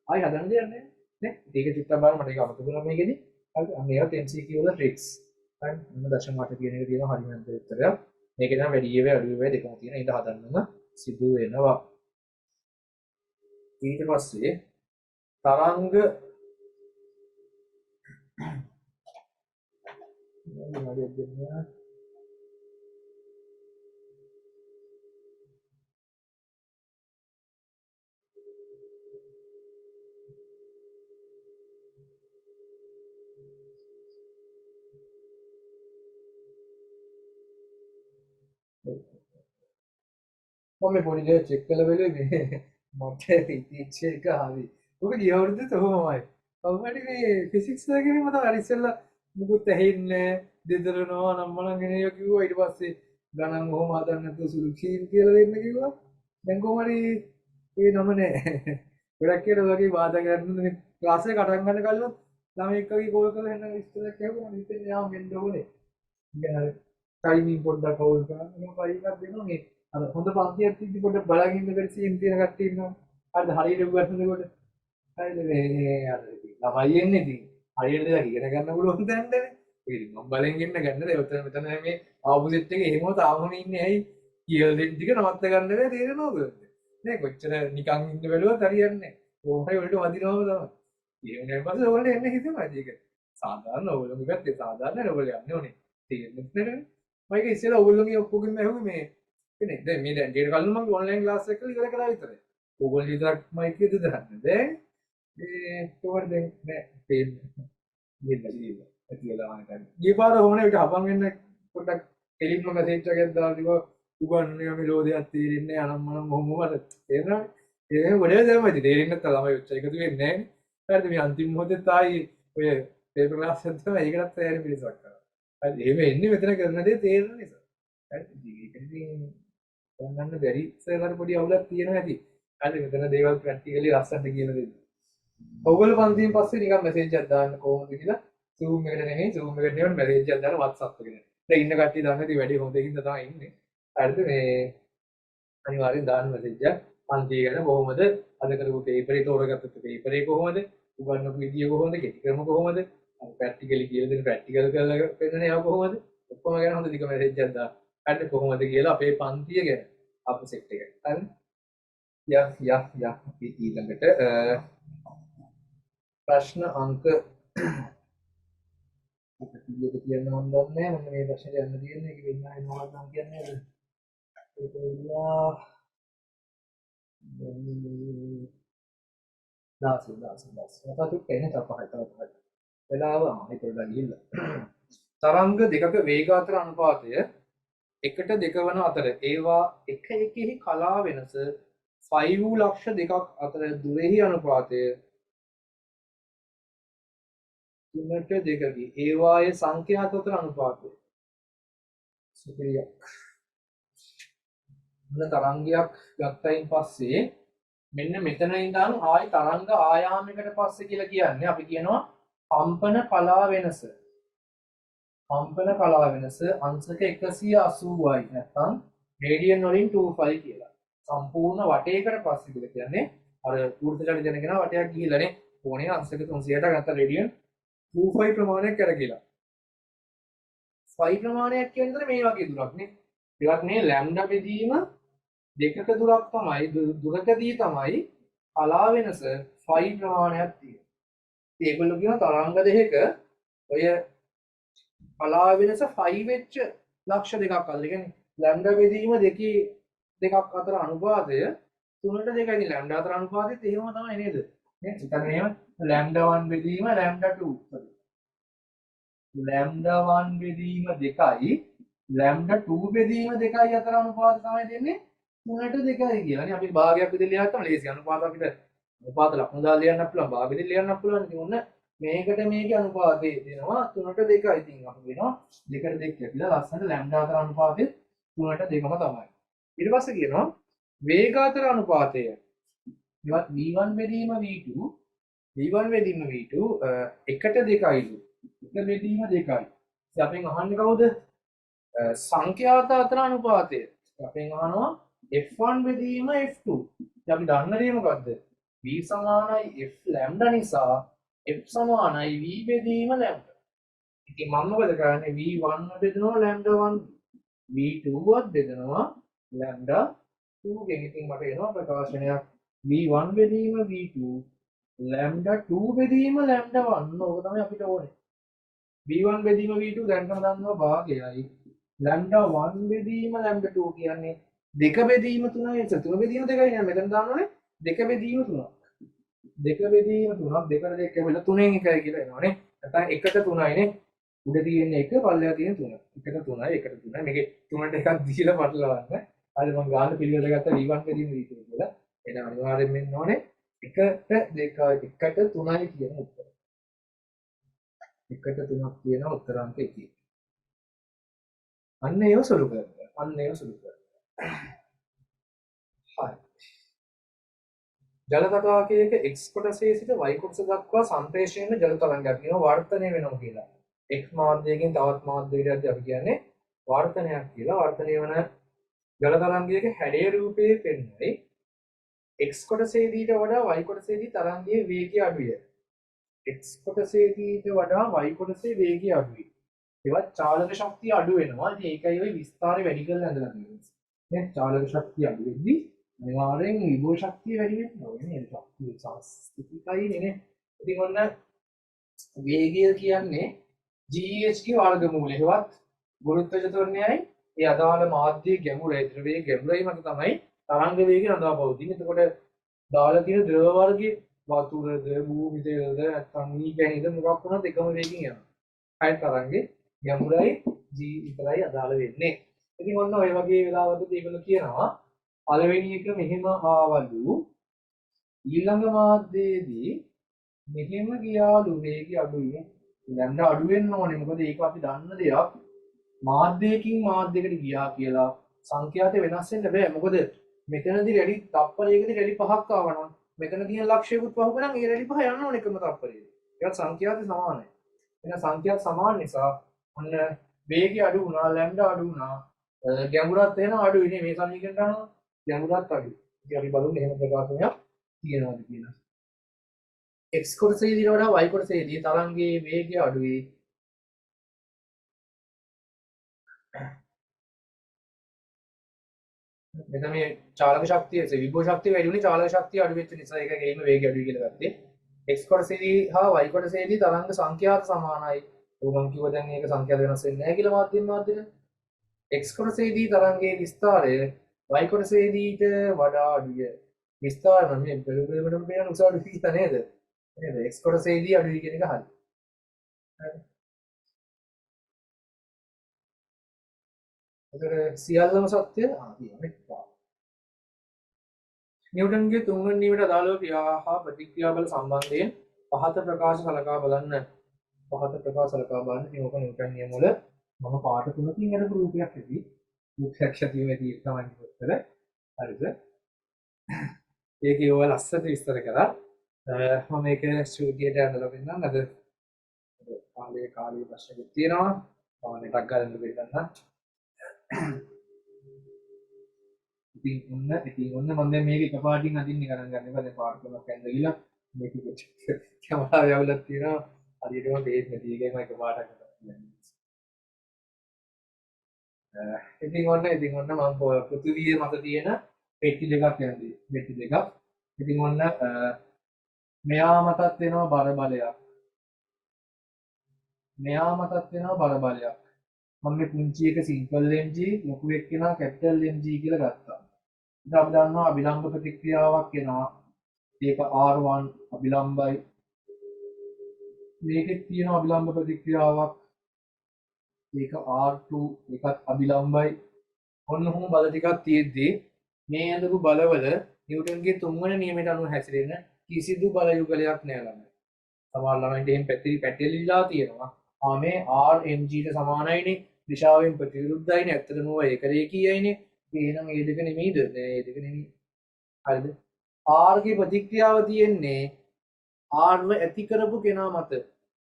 Speaker 1: ආයි හදන්න දෙයක් නැහැ. නේ ඒක චිත්ත බලන්න මට ඒක අමතක වුණා මේකෙදි. හරි අන්න ඒවත් MCQ වල ට්‍රික්ස්. හරි මොන 0.8 කියන එක තියෙනවා හරියම උත්තරයක්. මේක නම් වැඩි වේව අඩු වේව දෙකම තියෙන. ඊට හදන්නම සිදු වෙනවා. ඊට පස්සේ තරංග මම පොඩි දෙයක් චෙක් කළ වෙලේ මේ මට ඉතිච්ච එක ආවි. ඔබ ගිය අවුරුද්දේ තෝමයි. කොහොමද මේ ෆිසික්ස් වගේ මම තමයි ඉස්සෙල්ලා මුකුත් ඇහෙන්නේ දෙදරනවා නම් මම ගෙනියෝ කිව්වා. ඊට පස්සේ ගණන් කොහොම හදන්න නැතුව සුළු කීන් කියලා දෙන්න කිව්වා. දැන් කොහොමද ඒ නම නෑ. ගොඩක් කියලා වගේ බාධා කරන්නේ ක්ලාස් එක පටන් ගන්න කලින් ළමයෙක්ගේ කෝල් කරලා එන්න විස්තරයක් කියවම හිතෙන් යාම වෙන්න ඕනේ. ඉතින් ටයිමින් පොඩ්ඩක් කවුල් කරන්න මම පරිණක් දෙනවා මේ අර හොඳ පන්තියක් තියදී පොඩ්ඩක් බලන් ඉන්න බැරි සීන් තියෙන කට්ටිය ඉන්නවා. හරිද හරියට උගන්වනකොට හරිද මේ අර ළමයි එන්නේ ඉතින් හරියට දෙයක් ඉගෙන ගන්න පුළුවන් දැන්නේ. ඉතින් මම බලෙන් ඉන්න ගන්නද ඔතන මෙතන මේ ආපු සෙට් එකේ එහෙමම තාමම ඉන්නේ ඇයි කියලා දෙන්න ටික නවත්ත ගන්න බැහැ තේරෙනවද? නේ කොච්චර නිකන් ඉන්න බැලුවත් හරියන්නේ නැහැ. ඕකයි වලට වදිනවම තමයි. ඒ වුණාන් පස්සේ ඔයගොල්ලෝ එන්න හිතෙනවා ඒක. සාධාරණ ඔයගොල්ලෝ පැත්තේ සාධාරණ ඔයගොල්ලෝ යන්නේ ඕනේ. තේරෙන්නේ නැහැ. මම ඒක ඉස්සෙල්ලා ඔයගොල්ලෝගේ ඔක්කොගෙම ඇහුවේ මේ නේ දැන් මේ දැන් ඩේට කලින් මම ඔන්ලයින් ක්ලාස් එක ඉවර කළා විතරයි. ඔයගොල්ලෝ විතරක් මයික් එක දාන්න. දැන් ඒ කොහොමද දැන් නෑ තේරෙන්නේ. මෙන්න කියලා මම ගියපාර ඕනේ ඒක හපන් වෙන්න පොඩ්ඩක් එලින්ම මැසේජ් එකක් දාලා කිව්වා උගන්වන්නේ මෙලෝදියක් තේරෙන්නේ අනම්මනම් මොහොමද තේරෙනවද? ඒ වඩේ දැම්මයි තේරෙන්නේ නැත්නම් ළමයි උච්ච එකතු වෙන්නේ නැහැ. හරිද මේ අන්තිම මොහොතේ තායි ඔය පේපර් ක්ලාස් එකක් තමයි ඒකටත් තයාරි පිළිසක් කරා. හරිද එහෙම එන්නේ මෙතන කරන දේ තේරෙන නිසා. හරිද ඒක ඉතින් ගන්න බැරි සර්වර් පොඩි අවුලක් තියෙනවා ඇති. හරිද මෙතන දේවල් ප්‍රැක්ටිකලි ලස්සනට කියලා දෙන්න. ඔයගොල්ලෝ පන්තියෙන් පස්සේ නිකන් මැසේජ් එකක් දාන්න කොහොමද කියලා Zoom එකට නෙමෙයි Zoom එකට නෙමෙයි මැසේජ් එකක් දාන්න WhatsApp එකට. දැන් ඉන්න කට්ටිය දන්නේ නැති වැඩි හොඳින් තමයි ඉන්නේ. හරිද මේ අනිවාර්යෙන් දාන්න මැසේජ් එක පන්තිය ගැන කොහොමද අද කරපු පේපරේ තෝරගත්ත පේපරේ කොහොමද උගන්වපු විදිය කොහොමද කෙටි ක්‍රම කොහොමද ප්‍රැක්ටිකලි කියලා දෙන ප්‍රැක්ටිකල් කරලා පෙන්නන ඒවා කොහොමද ඔක්කොම ගැන හොඳ ටික මැසේජ් එකක් දාන්න. හරිද කොහොමද කියලා අපේ පන්තිය ගැන අපු සෙට් එක. හරිද? යා අපි ඊළඟට ප්‍රශ්න අංක කීයද කියන්න මම දන්නේ නැහැ. මෙන්න මේ ප්‍රශ්නේ යන්න තියෙන්නේ. ඒක වෙන්න ආයේ මොකක්ද මම කියන්නේ නේද? ඒක ඉන්නවා 10 මතක එන්නේ තපහයි. වෙලාව හිතට ගිහිල්ලා. තරංග දෙකක වේගාතර අනුපාතය 1:2 වන අතර ඒවා එක එකෙහි කලා වෙනස 5 ලක්ෂ දෙකක් අතර දුරෙහි අනුපාතය 3:2කි. ඒවායේ සංඛ්‍යාත අතර අනුපාතය සුපිරියක්. මොන තරංගයක් ගත්තයින් පස්සේ මෙන්න මෙතන ඉඳන් ආයි තරංග ආයාමයකට පස්සේ කියලා කියන්නේ අපි කියනවා කම්පන කලා වෙනස. කම්පන කලා වෙනස අංශක 180යි නැත්නම් රේඩියන් වලින් 25 කියලා. සම්පූර්ණ වටයකට පස්සේ කියලා කියන්නේ අර ඌර්ධ චලිත දෙන කෙනා වටයක් ගිහිල්ලානේ කොණේ අංශක 360ට නැත්නම් රේඩියන් 25 ප්‍රමාණයක් කර කියලා. 5 ප්‍රමාණයක් කියන්නේ මේ වගේ දුරක් නේ. ඒවත් මේ ලැම්ඩා බෙදීම දෙකක දුරක් තමයි දුරකදී තමයි කලා වෙනස 5 ප්‍රමාණයක් තියෙන්නේ. ඒගොල්ලෝ කියන තරංග දෙකක ඔය කලා වෙනස 5 වෙච්ච ලක්ෂ දෙකක් අතර. ඒ කියන්නේ ලැම්ඩා බෙදීම දෙකක් අතර අනුපාතය 3ට 2යි. ඉතින් ලැම්ඩා අතර අනුපාතයත් එහෙම තමයි නේද? නේ? හිතන්න එහෙම ලැම්ඩා 1 බෙදීම ලැම්ඩා 2. ලැම්ඩා 1 බෙදීම 2යි ලැම්ඩා 2 බෙදීම 2යි අතර අනුපාතය තමයි දෙන්නේ 3ට 2යි කියලා. නේ අපි භාගයක් විදිහට ලියලා ගත්තම ලේසි. අනුපාත අපිට අනුපාත ලකුණු දාලා ලියන්නත් පුළුවන්. භාග විදිහට ලියන්නත් පුළුවන්. ඉතින් ඔන්න මේකට මේකේ අනුපාතය දෙනවා 3ට 2යි. ඉතින් අපි වෙනවා 2ට 2 කියලා. ලස්සනට ලැම්ඩා අතර අනුපාතය 3ට 2ම තමයි. ඊට පස්සේ කියනවා වේගාතර අනුපාතය. ඉවත් v1 බෙදීම v2 v1 බෙදීම v2 1ට 2යිලු. 1 බෙදීම 2යි. ඉතින් අපෙන් අහන්නේ කවුද? සංඛ්‍යාත අතර අනුපාතය. අපෙන් අහනවා f1 බෙදීම f2. ඉතින් අපි දන්න දේ මොකද්ද? v සමානයි f ලැම්ඩා නිසා f සමානයි v බෙදීම ලැම්ඩා. ඉතින් මම මොකද කරන්නේ? v1 බෙදනවා ලැම්ඩා 1 v2 වත් බෙදනවා ලැම්ඩා 2 ගෙන්. ඉතින් මට එනවා ප්‍රකාශනයක් v1 බෙදීම v2 ලැම්ඩා 2 බෙදීම ලැම්ඩා 1. ඕක තමයි අපිට ඕනේ. v1 බෙදීම v2 දැන්කම දන්නවා භාගයයි. ලැම්ඩා 1 බෙදීම ලැම්ඩා 2 කියන්නේ 2 බෙදීම 3යි. 3 බෙදීම 2යි නේ. මෙතන දාන්නෝනේ 2 බෙදීම 3ක්. 2 බෙදීම 3ක් 2ට 2 වෙලා 3න් 1යි කියලා එනවනේ. නැත්නම් 1ට 3යි නේ. උඩ තියෙන 1 පල්ලෙහා තියෙන 3. 1ට 3යි 1ට 3යි. මේකේ 3ට එකක් දීලා පටලවන්න. හරි මම ගන්න පිළිවෙල ගත්ත v1 බෙදීම v2 කියලා. එහෙනම් අනිවාර්යෙන් වෙන්න ඕනේ 1ට 2යි 1ට 3යි කියන උත්තර. 1ට 3ක් කියන උත්තරාංක 1. අන්න ඒව සුළු කරගන්න. හරි. ජල තටාකයක x කොටසේ සිට y කොටස දක්වා සම්ප්‍රේෂණය වෙන ජල තරංගයක් කියනවා වර්තනය වෙනවා කියලා. x මාධ්‍යයකින් තවත් මාධ්‍යයකට අපි කියන්නේ වර්තනයක් කියලා. වර්තනය වන ජල තරංගයක හැඩය රූපයේ පෙන්වයි. x කොටසේදීට වඩා y කොටසේදී තරංගයේ වේගය අඩුයි. x කොටසේදීට වඩා y කොටසේ වේගය අඩුයි. ඒවත් චාලක ශක්තිය අඩු වෙනවා. ඉතින් ඒකයි ඔය විස්තරය වැඩි කරලා ඇඳලා තියෙන්නේ. නේ චාලක ශක්තිය අඩු වෙද්දී අනිවාර්යෙන් විභව ශක්තිය වැඩි වෙනවා. නේද? ශක්තිය සංස්කෘතිකයි නේ. ඉතින් ඔන්න වේගය කියන්නේ GHG වර්ගමූලය. ඒවත් ගුරුත්වාකර්ෂණ ත්වරණයයි ඒ අදාළ මාධ්‍යයේ ගැඹුරයි ද්‍රවයේ ගැඹුරයි මත තමයි තරංග වේගය නඳවා පවතින්නේ. එතකොට දාලා තියෙන ද්‍රව වර්ගයේ වතුරද භූමිතේද නැත්නම් නීකැණිද මොකක් වුණත් එකම වේගකින් යනවා. අය තරංගේ ගැඹුරයි G විතරයි අදාළ වෙන්නේ. ඉතින් ඔන්න ඔය වගේ වෙලාවකදී ඒගොල්ලෝ කියනවා පළවෙනි එක මෙහෙම ආවලු ඊළඟ මාධ්‍යයේදී මෙහෙම ගියාලු වේගය අඩුයි. දැන් අඩු වෙන්න ඕනේ. මොකද ඒක අපි දන්න දෙයක්. මාධ්‍යයකින් මාධ්‍යයකට ගියා කියලා සංඛ්‍යාත වෙනස් වෙන්න බෑ. මොකද මෙතනදී රැලි තප්පරයකදී රැලි 5ක් ආවනම් මෙතන තියෙන ලක්ෂයකුත් පහුවෙනම් ඒ රැලි 5 යන්න ඕනේ එකම තප්පරයේදී. ඒවත් සංඛ්‍යාත සමානයි. එහෙනම් සංඛ්‍යාත සමාන නිසා අන්න වේගය අඩු වුණා, ලැම්ඩා අඩු වුණා. ගැඹුරත් එහෙනම් අඩුයි නේ මේ සමීකරණයට අනුව. ගැඹුරත් අඩුයි. ඉතින් අපි බලමු එහෙම ප්‍රකාශනයක් තියෙනවද කියලා. x කොටසේදී වඩා y කොටසේදී තරංගයේ වේගය අඩුයි. මෙතන මේ චාලක ශක්තිය විභව ශක්තිය වැඩි වුණේ චාලක ශක්තිය අඩු වෙච්ච නිසා ඒක ගේම වේගය අඩුයි කියලා ගත්තේ. x කොටසේදී හා y කොටසේදී තරංග සංඛ්‍යාත සමානයි. ඒක මම කිව්වා දැන් මේක සංඛ්‍යාත වෙනස් වෙන්නේ නැහැ කියලා මාධ්‍යෙට. x කොටසේදී තරංගයේ විස්තාරය y කොටසේදීට වඩා අඩුයි. විස්තාර නම් මේ බෙලුවෙලටම පේන උස අඩු කියලා නේද? නේද? x කොටසේදී අඩුයි කියන එක හරි. හරි. ඒතර සියල්ලම සත්‍ය තියෙනවා. නිව්ටන්ගේ තුන්වෙනි නියමයට අදාළව ක්‍රියා හා ප්‍රතික්‍රියා බල සම්බන්ධයෙන් පහත ප්‍රකාශ සලකා බලන්න. පහත ප්‍රකාශ සලකා බලන්න මේක නිව්ටන් නියම වල මම පාඩ තුනකින් යන රූපයක් ඇති. රූපයක් ඇතිවෙදී තමයි උත්තර. හරිද? ඒකේ ඔය ලස්සට විස්තර කරා. මම මේක ස්ටුඩියෝට ඇඳලා පෙන්නන්න අද කාලේ ප්‍රශ්නයක් තියෙනවා. මම එකක් ගන්න දෙන්න. ඉතින් ඔන්න මම දැන් මේක එකපාරටින් අදින්න ගණන් ගන්න එපා. දැන් පාඩ තුනක් ඇඳලා මේක කැමරාව යවලක් තියෙනවා. හරියටම බේස් නැති එකම එකපාරටක් කරලා. ඉතින් ඔන්න මම පෘථිවිය මත තියෙන පෙට්ටි දෙකක් යන්නේ. පෙට්ටි දෙකක්. ඉතින් ඔන්න මෙයා මතත් වෙනවා බර බලයක්. මෙයා මතත් වෙනවා බර බලයක්. මම මේ පුංචි එක සිම්පල් mg ලොකු එක්කෙනා කැපිටල් mg කියලා ගත්තා. ඉතින් අපි දන්නවා අභිලම්බ ප්‍රතික්‍රියාවක් එනවා. ඒක R1 අභිලම්බයි. මේකෙත් තියෙන අභිලම්බ ප්‍රතික්‍රියාවක්. ඒක R2 ඒකත් අභිලම්බයි. ඔන්න ඔහොම බල ටිකක් තියෙද්දී මේ ඇඳපු බලවල නිව්ටන්ගේ තුන්වෙනි නියමයට අනුව හැසිරෙන කිසිදු බල යුගලයක් නෑ ළමයි. සමහර ළමයින්ට එහෙම පැටලිලා තියෙනවා. මේ RMG ට සමානයිනේ. දිශාවෙන් ප්‍රතිවිරුද්ධයිනේ. ඇත්තටම ඔය ඒක රේඛීයයිනේ. එහෙනම් ඒ දෙක නෙමෙයිද? නෑ ඒ දෙක නෙමෙයි. හරිද? R ගේ ප්‍රතික්‍රියාව තියෙන්නේ R ඇති කරපු කෙනා මත.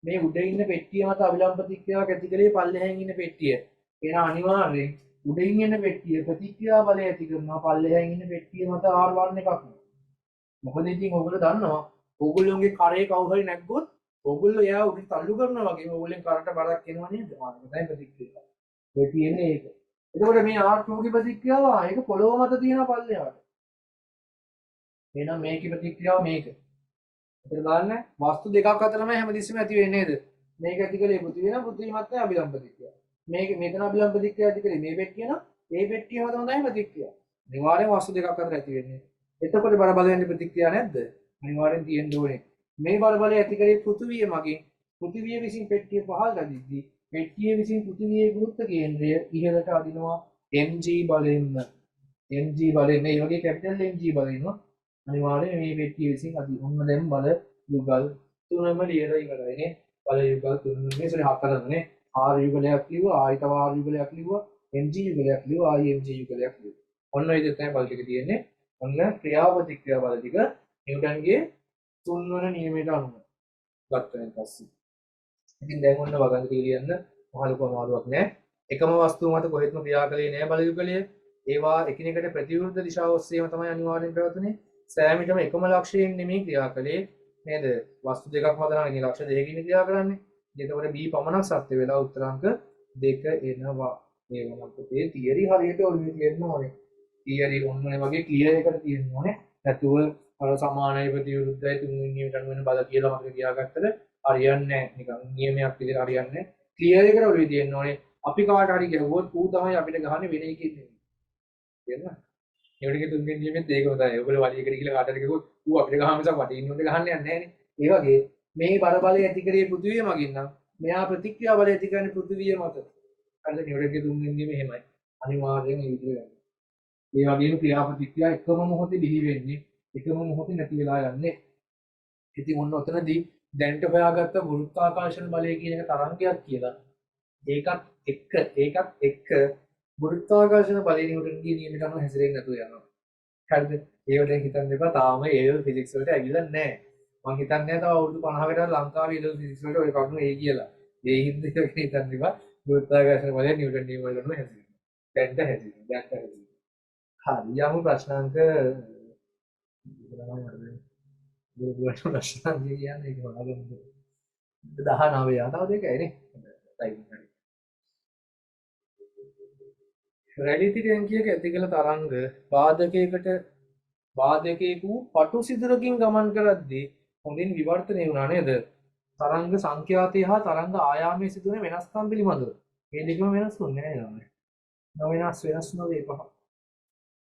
Speaker 1: මේ උඩ ඉන්න පෙට්ටිය මත අභිලම්බ ප්‍රතික්‍රියාවක් ඇති කරේ පල්ලෙහෙන් ඉන්න පෙට්ටිය. එහෙනම් අනිවාර්යෙන් උඩින් එන පෙට්ටිය ප්‍රතික්‍රියා බලය ඇති කරනවා පල්ලෙහෙන් ඉන්න පෙට්ටිය මත R1 එකක්. මොකද ඉතින් ඔයගොල්ලෝ දන්නවා ඕගොල්ලෝගේ කරේ කවුරු හරි නැග්ගොත් ඕගොල්ලෝ එයා උඩට තල්ලු කරනවා වගේ ඕගොල්ලෙන් කරට බරක් එනවා නේද? තමයි ප්‍රතික්‍රියාව. ඔය තියෙන්නේ ඒක. එතකොට මේ R2 ගේ ප්‍රතික්‍රියාව ඒක පොළොව මත තියෙන පල්ලෙහාට. එහෙනම් මේකේ ප්‍රතික්‍රියාව මේක. අපිට බලන්න වස්තු දෙකක් අතරම හැමතිස්සෙම ඇති වෙන්නේ නේද? මේක ඇති කලේ පෘථිවිය නම් පෘථිවිය මත අභිලම්බ ප්‍රතික්‍රියාව. මේක මෙතන අභිලම්බ ප්‍රතික්‍රියාව ඇති කලේ මේ පෙට්ටිය නම් මේ පෙට්ටිය මත තමයි ප්‍රතික්‍රියාව. අනිවාර්යෙන් වස්තු දෙකක් අතර ඇති වෙන්නේ. එතකොට බර බලයෙන් ප්‍රතික්‍රියාව නැද්ද? අනිවාර්යෙන් තියෙන්න ඕනේ. මේ බර බලය ඇති කරේ පෘථිවිය මගින්. පෘථිවිය විසින් පෙට්ටිය පහළට අදිද්දී පෙට්ටිය විසින් පෘථිවියේ ගුරුත්ව කේන්ද්‍රය ඉහළට අදිනවා mg බලයෙන්ම. mg බලයෙන් මේ වගේ කැපිටල් mg බලයෙන්ම අනිවාර්යෙන් මේ පෙට්ටිය විසින් අදි. ඔන්න දැන් බල යුගල් තුනම ලියලා ඉවරයිනේ. බල යුගල් තුනම මේ හතරනේ. R යුගලයක් ලියුවා, ආයි තව R යුගලයක් ලියුවා, mg යුගලයක් ලියුවා, ආයි mg යුගලයක් ලියුවා. ඔන්න ඔය දෙක තමයි බල ටික තියෙන්නේ. ඔන්න ක්‍රියා ප්‍රතික්‍රියා බල ටික නිව්ටන්ගේ තුන්වන නියමයට අනුව ගත්තෙන් පස්සේ. ඉතින් දැන් ඔන්න වගන්ති කියන්න මහලුක අමාරුවක් නෑ. එකම වස්තුව මත කොහෙත්ම ක්‍රියා කළේ නෑ බලයුගලය. ඒවා එකිනෙකට ප්‍රතිවිරුද්ධ දිශාව ඔස්සේම තමයි අනිවාර්යෙන් පැවතුනේ. සෑමිටම එකම ලක්ෂයෙන් නෙමෙයි ක්‍රියා කළේ නේද? වස්තු දෙකක් මත නම් ඉතින් ලක්ෂ දෙකකින් ක්‍රියා කරන්නේ. එතකොට B පමණක් සත්‍ය වෙලා උත්තරාංක 2 එනවා. මේ වුණත් ඒ තියරි හරියට ඔළුවේ තියෙන්න ඕනේ. තියරි ඔන්න වගේ ක්ලියර් එකට තියෙන්න ඕනේ. නැතුව අර සමානයි ප්‍රතිවිරුද්ධයි තුන්වෙනි නියමයට අනුව වෙන බල කියලා මතක තියාගත්තද හරියන්නේ නැහැ. නිකන් නියමයක් විදිහට හරියන්නේ නැහැ. ක්ලියර් එකට ඔළුවේ තියෙන්න ඕනේ. අපි කාට හරි ගැහුවොත් ඌ තමයි අපිට ගහන්නේ වෙන එකකින් නෙමෙයි. තේරුණා? ඒවලගේ තුන්වෙනි නියමෙත් ඒකම තමයි. ඔයගොල්ලෝ වලියකට කියලා කාට හරි ගිහුවොත් ඌ අපිට ගහන මිසක් වටේ ඉන්න උන්ට ගහන්න යන්නේ නැහැ නේ. ඒ වගේ මේ බල ඇති කරේ පෘථිවිය මගින් නම් මෙයා ප්‍රතික්‍රියා බලය ඇති කරන්නේ පෘථිවිය මත. හරිද? නිවටන්ගේ තුන්වෙනි නියමෙ එහෙමයි. අනිවාර්යෙන් මේ විදිහට ගන්න. මේ වගේම ක්‍රියා ප්‍රතික්‍රියා එකම මොහොතේ බිහි වෙන්නේ එකම මොහොතේ නැති වෙලා යන්නේ. ඉතින් ඔන්න ඔතනදී දැනට හොයාගත්ත ගුරුත්වාකර්ෂණ බලය කියන එක තරංගයක් කියලා. ඒකත් එක්ක ගුරුත්වාකර්ෂණ බලය නිව්ටන්ගේ නියමයට අනුව හැසිරෙන්නේ නැතුව යනවා. හරිද? ඒවට හිතන්න එපා. තාම ඒ ෆිසික්ස් වලට ඇවිල්ලා නැහැ. මම හිතන්නේ තව අවුරුදු 50කට ලංකාවේ ඉඳලා ෆිසික්ස් වලට ඔය කරුණු ඒ කියලා. ඒ හින්දා ඒක හිතන්න එපා. ගුරුත්වාකර්ෂණ බලය නිව්ටන් නියම වලට අනුව හැසිරෙනවා. දැන්ට හැසිරෙනවා. හරි යමු ප්‍රශ්නාංක ප්‍රශ්නාංක කියන්නේ ඒක හොයාගන්න 19 තව දෙකයි නේ ටයිපින් හරි රැඩිති ටැංකියක ඇති කළ තරංග බාධකයකු පටු සිදුරකින් ගමන් කරද්දී හොඳින් විවර්තනය වුණා නේද තරංග සංඛ්‍යාතය හා තරංග ආයාමයේ සිදුවන වෙනස්කම් පිළිබඳව මේ දෙකම වෙනස් වුණේ නැහැ වෙනස් නොවේ පහ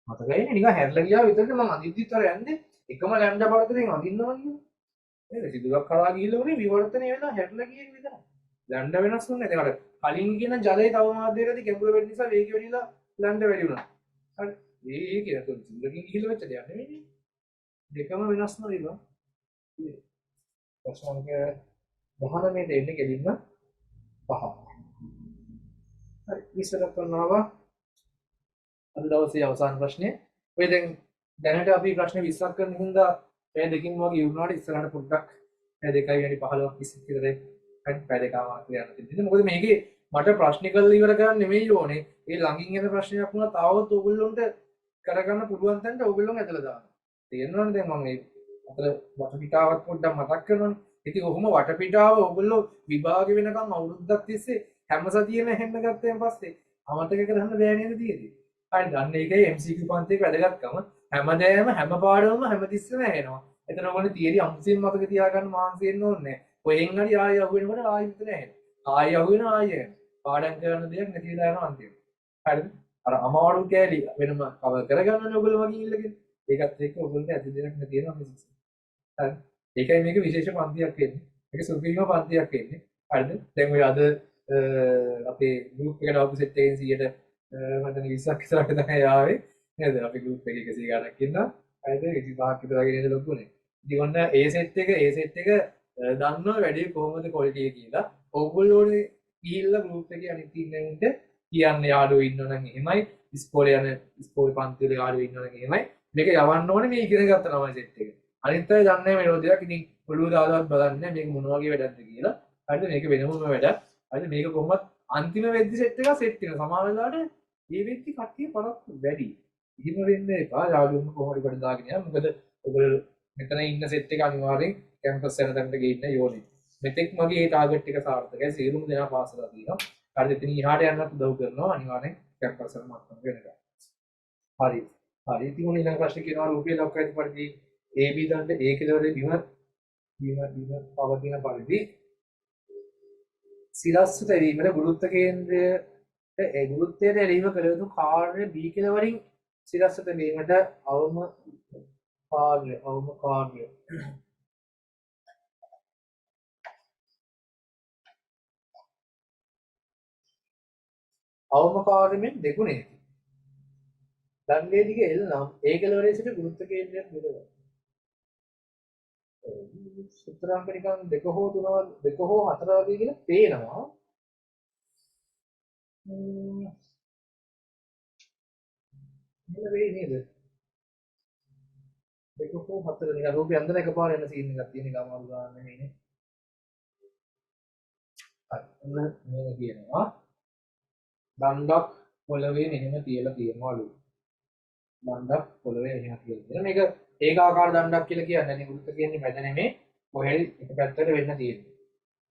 Speaker 1: මතකයිනේ නිකන් හැරලා ගියා විතරද මම අදිද්දිතර යන්නේ එකම ලැම්ඩා බලතරෙන් අදින්නවා කියන්නේ නේද සිදුවක් කරා ගිහිල්ලා උනේ විවර්තනය වෙලා හැරලා ගියේ විතරයි ලැම්ඩා වෙනස් වුණේ නැහැ ඒකට කලින් කියන ජලයේ තව මාධ්‍යයකදී ගැඹුර වෙන්න නිසා වේගය වැඩිලා ලැම්ඩා වැඩි වුණා හරි ඒ කියන තුන් සිදුවකින් ගිහිල්ලා වෙච්ච දෙයක් නෙමෙයි දෙකම වෙනස් නොවේවා ප්‍රශ්න අංක 19ට එන්නේ ගෙලින්ම පහ හරි විස්තර කරනවා අද දවසේ අවසාන ප්‍රශ්නය. ඔය දැනට අපි ප්‍රශ්න 20ක් කරන හින්දා පැය දෙකකින් වගේ ඉවරනාට ඉස්සරහට පොඩ්ඩක් පැය 2:15ක් 20ක් විතර හරි පැය දෙකමාරක් යන තිබෙනවා. මොකද මේකේ මට ප්‍රශ්න කරලා ඉවර කරන්න නෙමෙයි ඕනේ. ඒ ළඟින් එන ප්‍රශ්නයක් වුණා තාවොත් ඕගොල්ලොන්ට කරගන්න පුළුවන් තැනට ඕගොල්ලොන් ඇදලා දාන්න. තේරෙනවද දැන් මම මේ අතර වටපිටාවක් පොඩ්ඩක් මතක් කරනවානේ. ඉතින් ඔහොම වටපිටාව ඕගොල්ලෝ විභාග වෙනකම් අවුරුද්දක් තිස්සේ හැම සතියෙම හෙන්න ගත්තෙන් පස්සේ අමතක කරන්න බෑ නේද තියෙන්නේ. හරි ගන්න එකයි MCQ පන්තියක වැදගත්කම හැමදේම හැම පාඩමම හැමතිස්සෙම ඇහෙනවා. එතන ඔයගොල්ලෝ තියරි අමුසින් මතක තියාගන්න මහන්සි වෙන්න ඕනේ නැහැ. කොහෙන් හරි ආයෙ අහුවෙනකොට ආයෙ විතර ඇහෙනවා. ආයෙ අහුවෙන ආයෙ පාඩම් කරන දෙයක් නැති වෙලා යනවා අන්තිමට. හරිද? අර අමාරු කෑලි වෙනම කවර් කරගන්නනේ ඔයගොල්ලෝ මගින් ඉල්ලගෙන. ඒකත් එක්ක ඔයගොල්ලන්ට ඇති දෙයක් නැති වෙනවා මිසක්. හරි. ඒකයි මේක විශේෂ පන්තියක් වෙන්නේ. මේක සුපිරිම පන්තියක් වෙන්නේ. හරිද? දැන් ඔය අද අපේ ගෲප් එකට ආපු සෙට් එකෙන් 100ට මට 20ක් ඉස්සරහට තමයි ආවේ නේද අපි ගෲප් එකේ 100 ගණක් ඉන්නවා හරිද 25ක් විතර වගේ නේද ලොකුනේ ඉතින් ඔන්න ඒ සෙට් එක දන්නවා වැඩි කොහොමද ක්වොලිටි එක කියලා ඕගොල්ලෝනේ ගිහිල්ලා ගෲප් එකේ අනිත් ඉන්නවුන්ට කියන්න යාළුවෝ ඉන්නවනම් එහෙමයි ඉස්කෝලේ යන ඉස්කෝලේ පන්ති වල යාළුවෝ ඉන්නවනම් එහෙමයි මේක යවන්න ඕනේ මේ ඉගෙන ගත්ත ළමයි සෙට් එක අනිත් අය දන්නේ මේ රෝදයක් ඉතින් ඔළුව දාලාවත් බලන්නේ මේක මොන වගේ වැඩක්ද කියලා හරිද මේක වෙනමම වැඩක් හරිද මේක කොහොමත් අන්තිම වෙද්දි සෙට් එක සෙට් වෙනවා සමහර වෙලාවට ඒ වෙද්දි කට්ටිය පරක් වැඩි. එහෙම වෙන්න එපා. යාළුවෝම කොහොමද කොට දාගෙන යන්න. මොකද ඔයගොල්ලෝ මෙතන ඉන්න සෙට් එක අනිවාර්යෙන් කැම්පස් යන තැනට ගිහින් යෝනේ. මෙතෙක් මගේ ඒ ටාගට් එක සාර්ථකයි. සියලුම දෙනා පාස් කරලා තියෙනවා. හරිද? ඉතින් ඉහාට යන්නත් උදව් කරනවා අනිවාර්යෙන් කැම්පස් වල මට්ටම වෙනකම්. හරි. හරි. ඉතින් මොන ඊළඟ ප්‍රශ්නේ කියනවා රූපයේ දක්වා ඇති පරිදි AB දණ්ඩ A කෙලවරේ බිම පවතින පරිදි සිරස්ස තැවීමට ගුරුත්ව කේන්ද්‍රය ගුරුත්වයට එරෙහිව කළ යුතු කාර්ය B කෙළවරින් සිරස්ස තැබීමට අවම කාර්ය අවම කාර්යයෙන් දෙගුණයකි. දණ්ඩේ දිග L නම් A කෙළවරේ සිට ගුරුත්ව කේන්ද්‍රයක් මෙලව. සූත්‍රාංක නිකන් 2 හෝ 3 2 හෝ 4 වගේ කියලා පේනවා. මෙන්න වෙයි නේද? ඒක කොහොම හතර දෙක රූපය අන්දර එකපාර එන සීන් එකක් තියෙන එක අමාරු ගන්න නෙමෙයිනේ. හරි. ඔන්න මේක කියනවා. දණ්ඩක් පොළවේ මෙහෙම තියලා තියෙනවලු. දණ්ඩක් පොළවේ මෙහෙම තියලා තියෙනවා. මේක ඒකාකාර දණ්ඩක් කියලා කියන්නේ නේ. වෘත්ත කියන්නේ මැද නෙමෙයි. කොහෙද එක පැත්තකට වෙන්න තියෙන්නේ.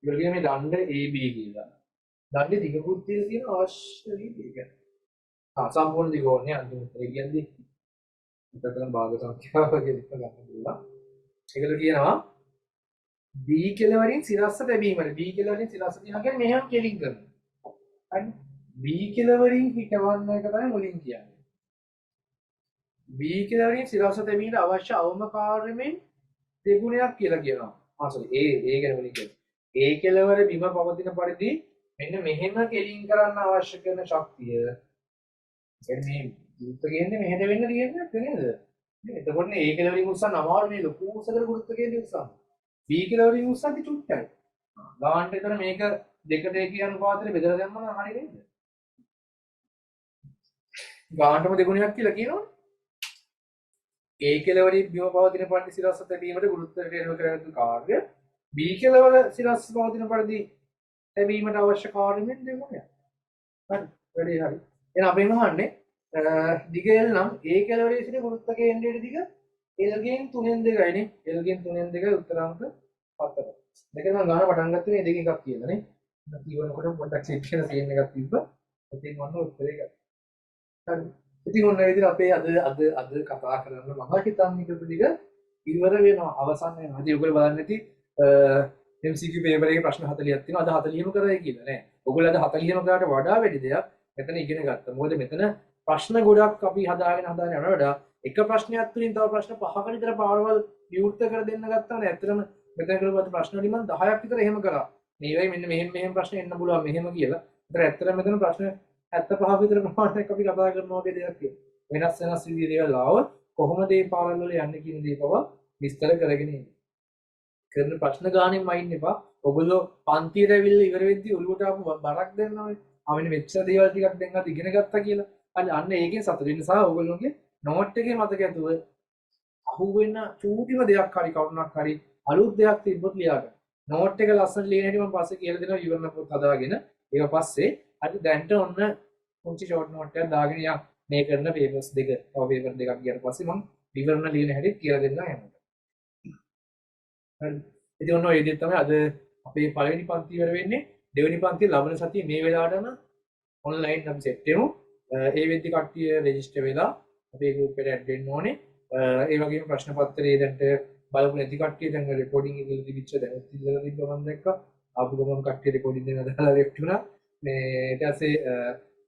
Speaker 1: ඒක කියන්නේ මේ දණ්ඩ AB කියලා. දණ්ඩේ දිගකුත් තියලා තියෙන අවශ්‍ය විදිහට. සම්පූර්ණ දිග ඕනේ අන්තිමට. ඒ කියන්නේ උත්තර භාග සංඛ්‍යාව කියලා ගන්න පුළුවන්. ඒකල කියනවා B කෙලවරින් සිරස්ස තැබීමට. B කෙලවරින් සිරස්ස තියනවා කියන්නේ මෙහෙම කෙලින් කරනවා. හරි. B කෙලවරින් හිටවන්න එක තමයි මුලින් කියන්නේ. B කෙලවරින් සිරස්ස තැබීමට අවශ්‍ය අවම කාර්යමෙන් දෙගුණයක් කියලා කියනවා. sorry ඒ ගැන මුලින් කියන්නේ. A කෙලවර බිම පවතින පරිදි මෙන්න මෙහෙම කෙලින් කරන්න අවශ්‍ය කරන ශක්තිය. මේ ගුරුත්ව කියන්නේ මෙහෙට වෙන්න තියෙන්නේ නේද? එතකොට A කෙලවරින් උස්සන්න අමාරු නේ ලොකු උසකට ගුරුත්ව කියන්නේ උස්සන්න. B කෙලවරින් උස්සද්දි චුට්ටයි. ගාන්ට එතන මේක දෙකට එකේ අනුපාතයට බෙදලා දැම්මම හරිය නේද? ගාන්ටම දෙගුණයක් කියලා කියනවනේ. A කෙලවරින් බිම පවතින පරිදි සිරස්ස තැබීමට ගුරුත්වයට එරෙහිව කරන කාර්ය B කෙලවර සිරස්ස පවතින පරිදි තැබීමට අවශ්‍ය කාර්යයෙන් දෙගුණයක්. හරි. වැඩි හරි. එහෙනම් අපෙන් අහන්නේ දිග L නම් A කෙලවරේ සිට ගුරුත්ව කේන්ද්‍රයේ දිග L ගෙන් 3න් 2යිනේ. L ගෙන් 3න් 2 උත්තර අංක 7. දෙක නම් ගන්න පටන් ගත්තේ මේ දෙකෙන් එකක් කියලා නේ. ඉතින් පොඩ්ඩක් චෙක් කරලා තියෙන එකක් තිබ්බ. ඉතින් ඔන්න උත්තරේ ගත්තා. හරි. ඉතින් ඔන්න ඒ විදිහට අපේ අද කතා කරන්න මම හිතන්නේ ටික ඉවර වෙනවා අවසන් වෙනවා. ඉතින් ඔයගොල්ලෝ බලන්න ඇති MCQ පේපර් එකේ ප්‍රශ්න 40ක් තියෙනවා. අද 40ම කරයි කියලා නෑ. ඔයගොල්ලෝ අද 40ම කරාට වඩා වැඩි දෙයක් මෙතන ඉගෙන ගත්තා. මොකද මෙතන ප්‍රශ්න ගොඩක් අපි හදාගෙන යන වඩා එක ප්‍රශ්නයක් තුලින් තව ප්‍රශ්න 5ක විතර පාරවල් විවෘත කර දෙන්න ගත්තා නේ. ඇත්තටම මෙතන කරපුවත් ප්‍රශ්න වලින් මම 10ක් විතර එහෙම කරා. මේ වෙයි මෙන්න මෙහෙම ප්‍රශ්න එන්න පුළුවන් මෙහෙම කියලා. ඒතර ඇත්තටම මෙතන ප්‍රශ්න 75 විතර ප්‍රමාණයක් අපි කතා කරනවා වගේ දෙයක් තියෙනවා. වෙනස් විදිහේ දේවල් ආවොත් කොහොමද මේ පාරවල් වල යන්නේ කියන දේ පවා විස්තර කරගෙන ඉන්නේ. කරන ප්‍රශ්න ගානෙන් මයින් එපා. ඔයගොල්ලෝ පන්තියට ඇවිල්ලා ඉවර වෙද්දී ඔළුවට ආපු බරක් දෙන්නවනේ. ආවෙන වෙච්ච දේවල් ටිකක් දැන් අද ඉගෙන ගත්තා කියලා. අන්න ඒකෙන් සතුටු වෙන්න සහ ඔයගොල්ලෝගේ නෝට් එකේ මතක ඇතුව අහුවෙන චූටිම දෙයක් හරි කවුරුණක් හරි අලුත් දෙයක් තිබ්බොත් ලියා ගන්න. නෝට් එක ලස්සනට ලියන හැටි මම පස්සේ කියලා දෙනවා විවරණ පොත් හදාගෙන. ඒක පස්සේ අද දැන්ට ඔන්න පුංචි ෂෝට් නෝට් එකක් දාගෙන යන්න. මේ කරන පේපර්ස් දෙක තව පේපර් දෙකක් ගියාට පස්සේ මම විවරණ ලියන හැටි කියලා දෙන්නම් හැමෝටම. හරි. ඉතින් ඔන්න ඔය විදිහට තමයි අද අපේ පළවෙනි පන්ති ඉවර වෙන්නේ. දෙවෙනි පන්තිය ලබන සතියේ මේ වෙලාවටම ඔන්ලයින් අපි සෙට් වෙමු. ඒ වෙද්දි කට්ටිය රෙජිස්ටර් වෙලා අපේ ගෲප් එකට ඇඩ් වෙන්න ඕනේ. ඒ වගේම ප්‍රශ්න පත්‍රය දැන්ට බලපු නැති කට්ටිය දැන් රෙකෝඩින් එක තිබිච්ච දැන් ඉතින් තිබ්බ මම දැක්කා. ආපු ගමන් කට්ටිය රෙකෝඩින් දෙන්න දාලා ලෙෆ්ට් වුණා. මේ ඊට පස්සේ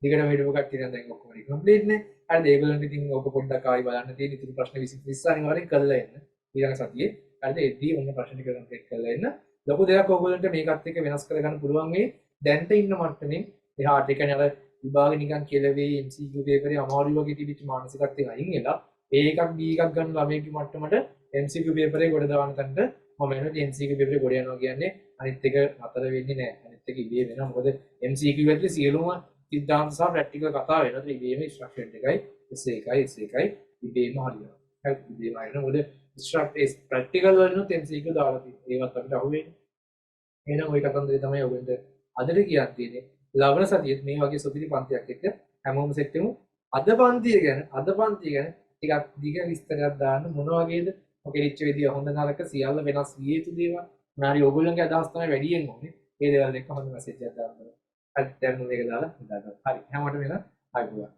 Speaker 1: දිගටම හිටපු කට්ටිය දැන් ඔක්කොම කම්ප්ලීට් නේ. හරිද? ඒගොල්ලන්ට ඉතින් ඔබ පොඩ්ඩක් ආයි බලන්න තියෙන ඉතින් ප්‍රශ්න 20 අනිවාර්යෙන් කරලා එන්න. ඊළඟ සතියේ. හරිද? එද්දී ඔන්න ප්‍රශ්න ටික කම්ප්ලීට් කරලා එන්න. ලොකු දෙයක් ඔයගොල්ලන්ට මේකත් එක්ක වෙනස් කරගන්න පුළුවන් මේ දැන්ට ඉන්න මට්ටමින් එහාට ඒ කියන්නේ අර විභාග නිකන් කෙලවේ MCQ පේපරේ අමාරු වගේ තිබිච්ච මානසිකත්වයෙන් අයින් වෙලා A එකක් B එකක් ගන්න ළමයෙක්ගේ මට්ටමට MCQ පේපරේ ගොඩ දාන තැනට මම එනවා MCQ පේපරේ ගොඩ යනවා කියන්නේ අනිත් එක නතර වෙන්නේ නැහැ. අනිත් එක ඉබේ වෙනවා. මොකද MCQ ඇතුලේ සියලුම සිද්ධාන්ත සහ ප්‍රැක්ටිකල් කතා වෙනවා. ඒ ඉබේම ඉන්ස්ට්‍රක්ෂන් එකයි S1යි ඉබේම හරියනවා. හරි ඉබේම හරියනවා. මොකද ප්‍රැක්ටිකල් වලිනුත් MCQ දාලා තියෙනවා. ඒවත් අපිට අහුවෙන්නේ. එහෙනම් ওই කතන්දරේ තමයි ඔයගොල්ලන්ට අදට කියන්න තියෙන්නේ. ලබන සතියේත් මේ වගේ සුපිරි පන්තියක් එක්ක හැමෝම සෙට් වෙමු. අද පන්තිය ගැන ටිකක් දිග විස්තරයක් දාන්න මොන වගේද මොකෙච්ච විදිය හොඳ නරක සියල්ල වෙනස් විය යුතු දේවල්. මොනාරි ඔයගොල්ලන්ගේ අදහස් තමයි වැඩියෙන් ඕනේ. ඒ දේවල් එක්ක හොඳ මැසේජ් එකක් දාන්න. හරි දැන් මේක දාලා ඉඳලා. හරි හැමෝටම වෙන අයිබෝවා.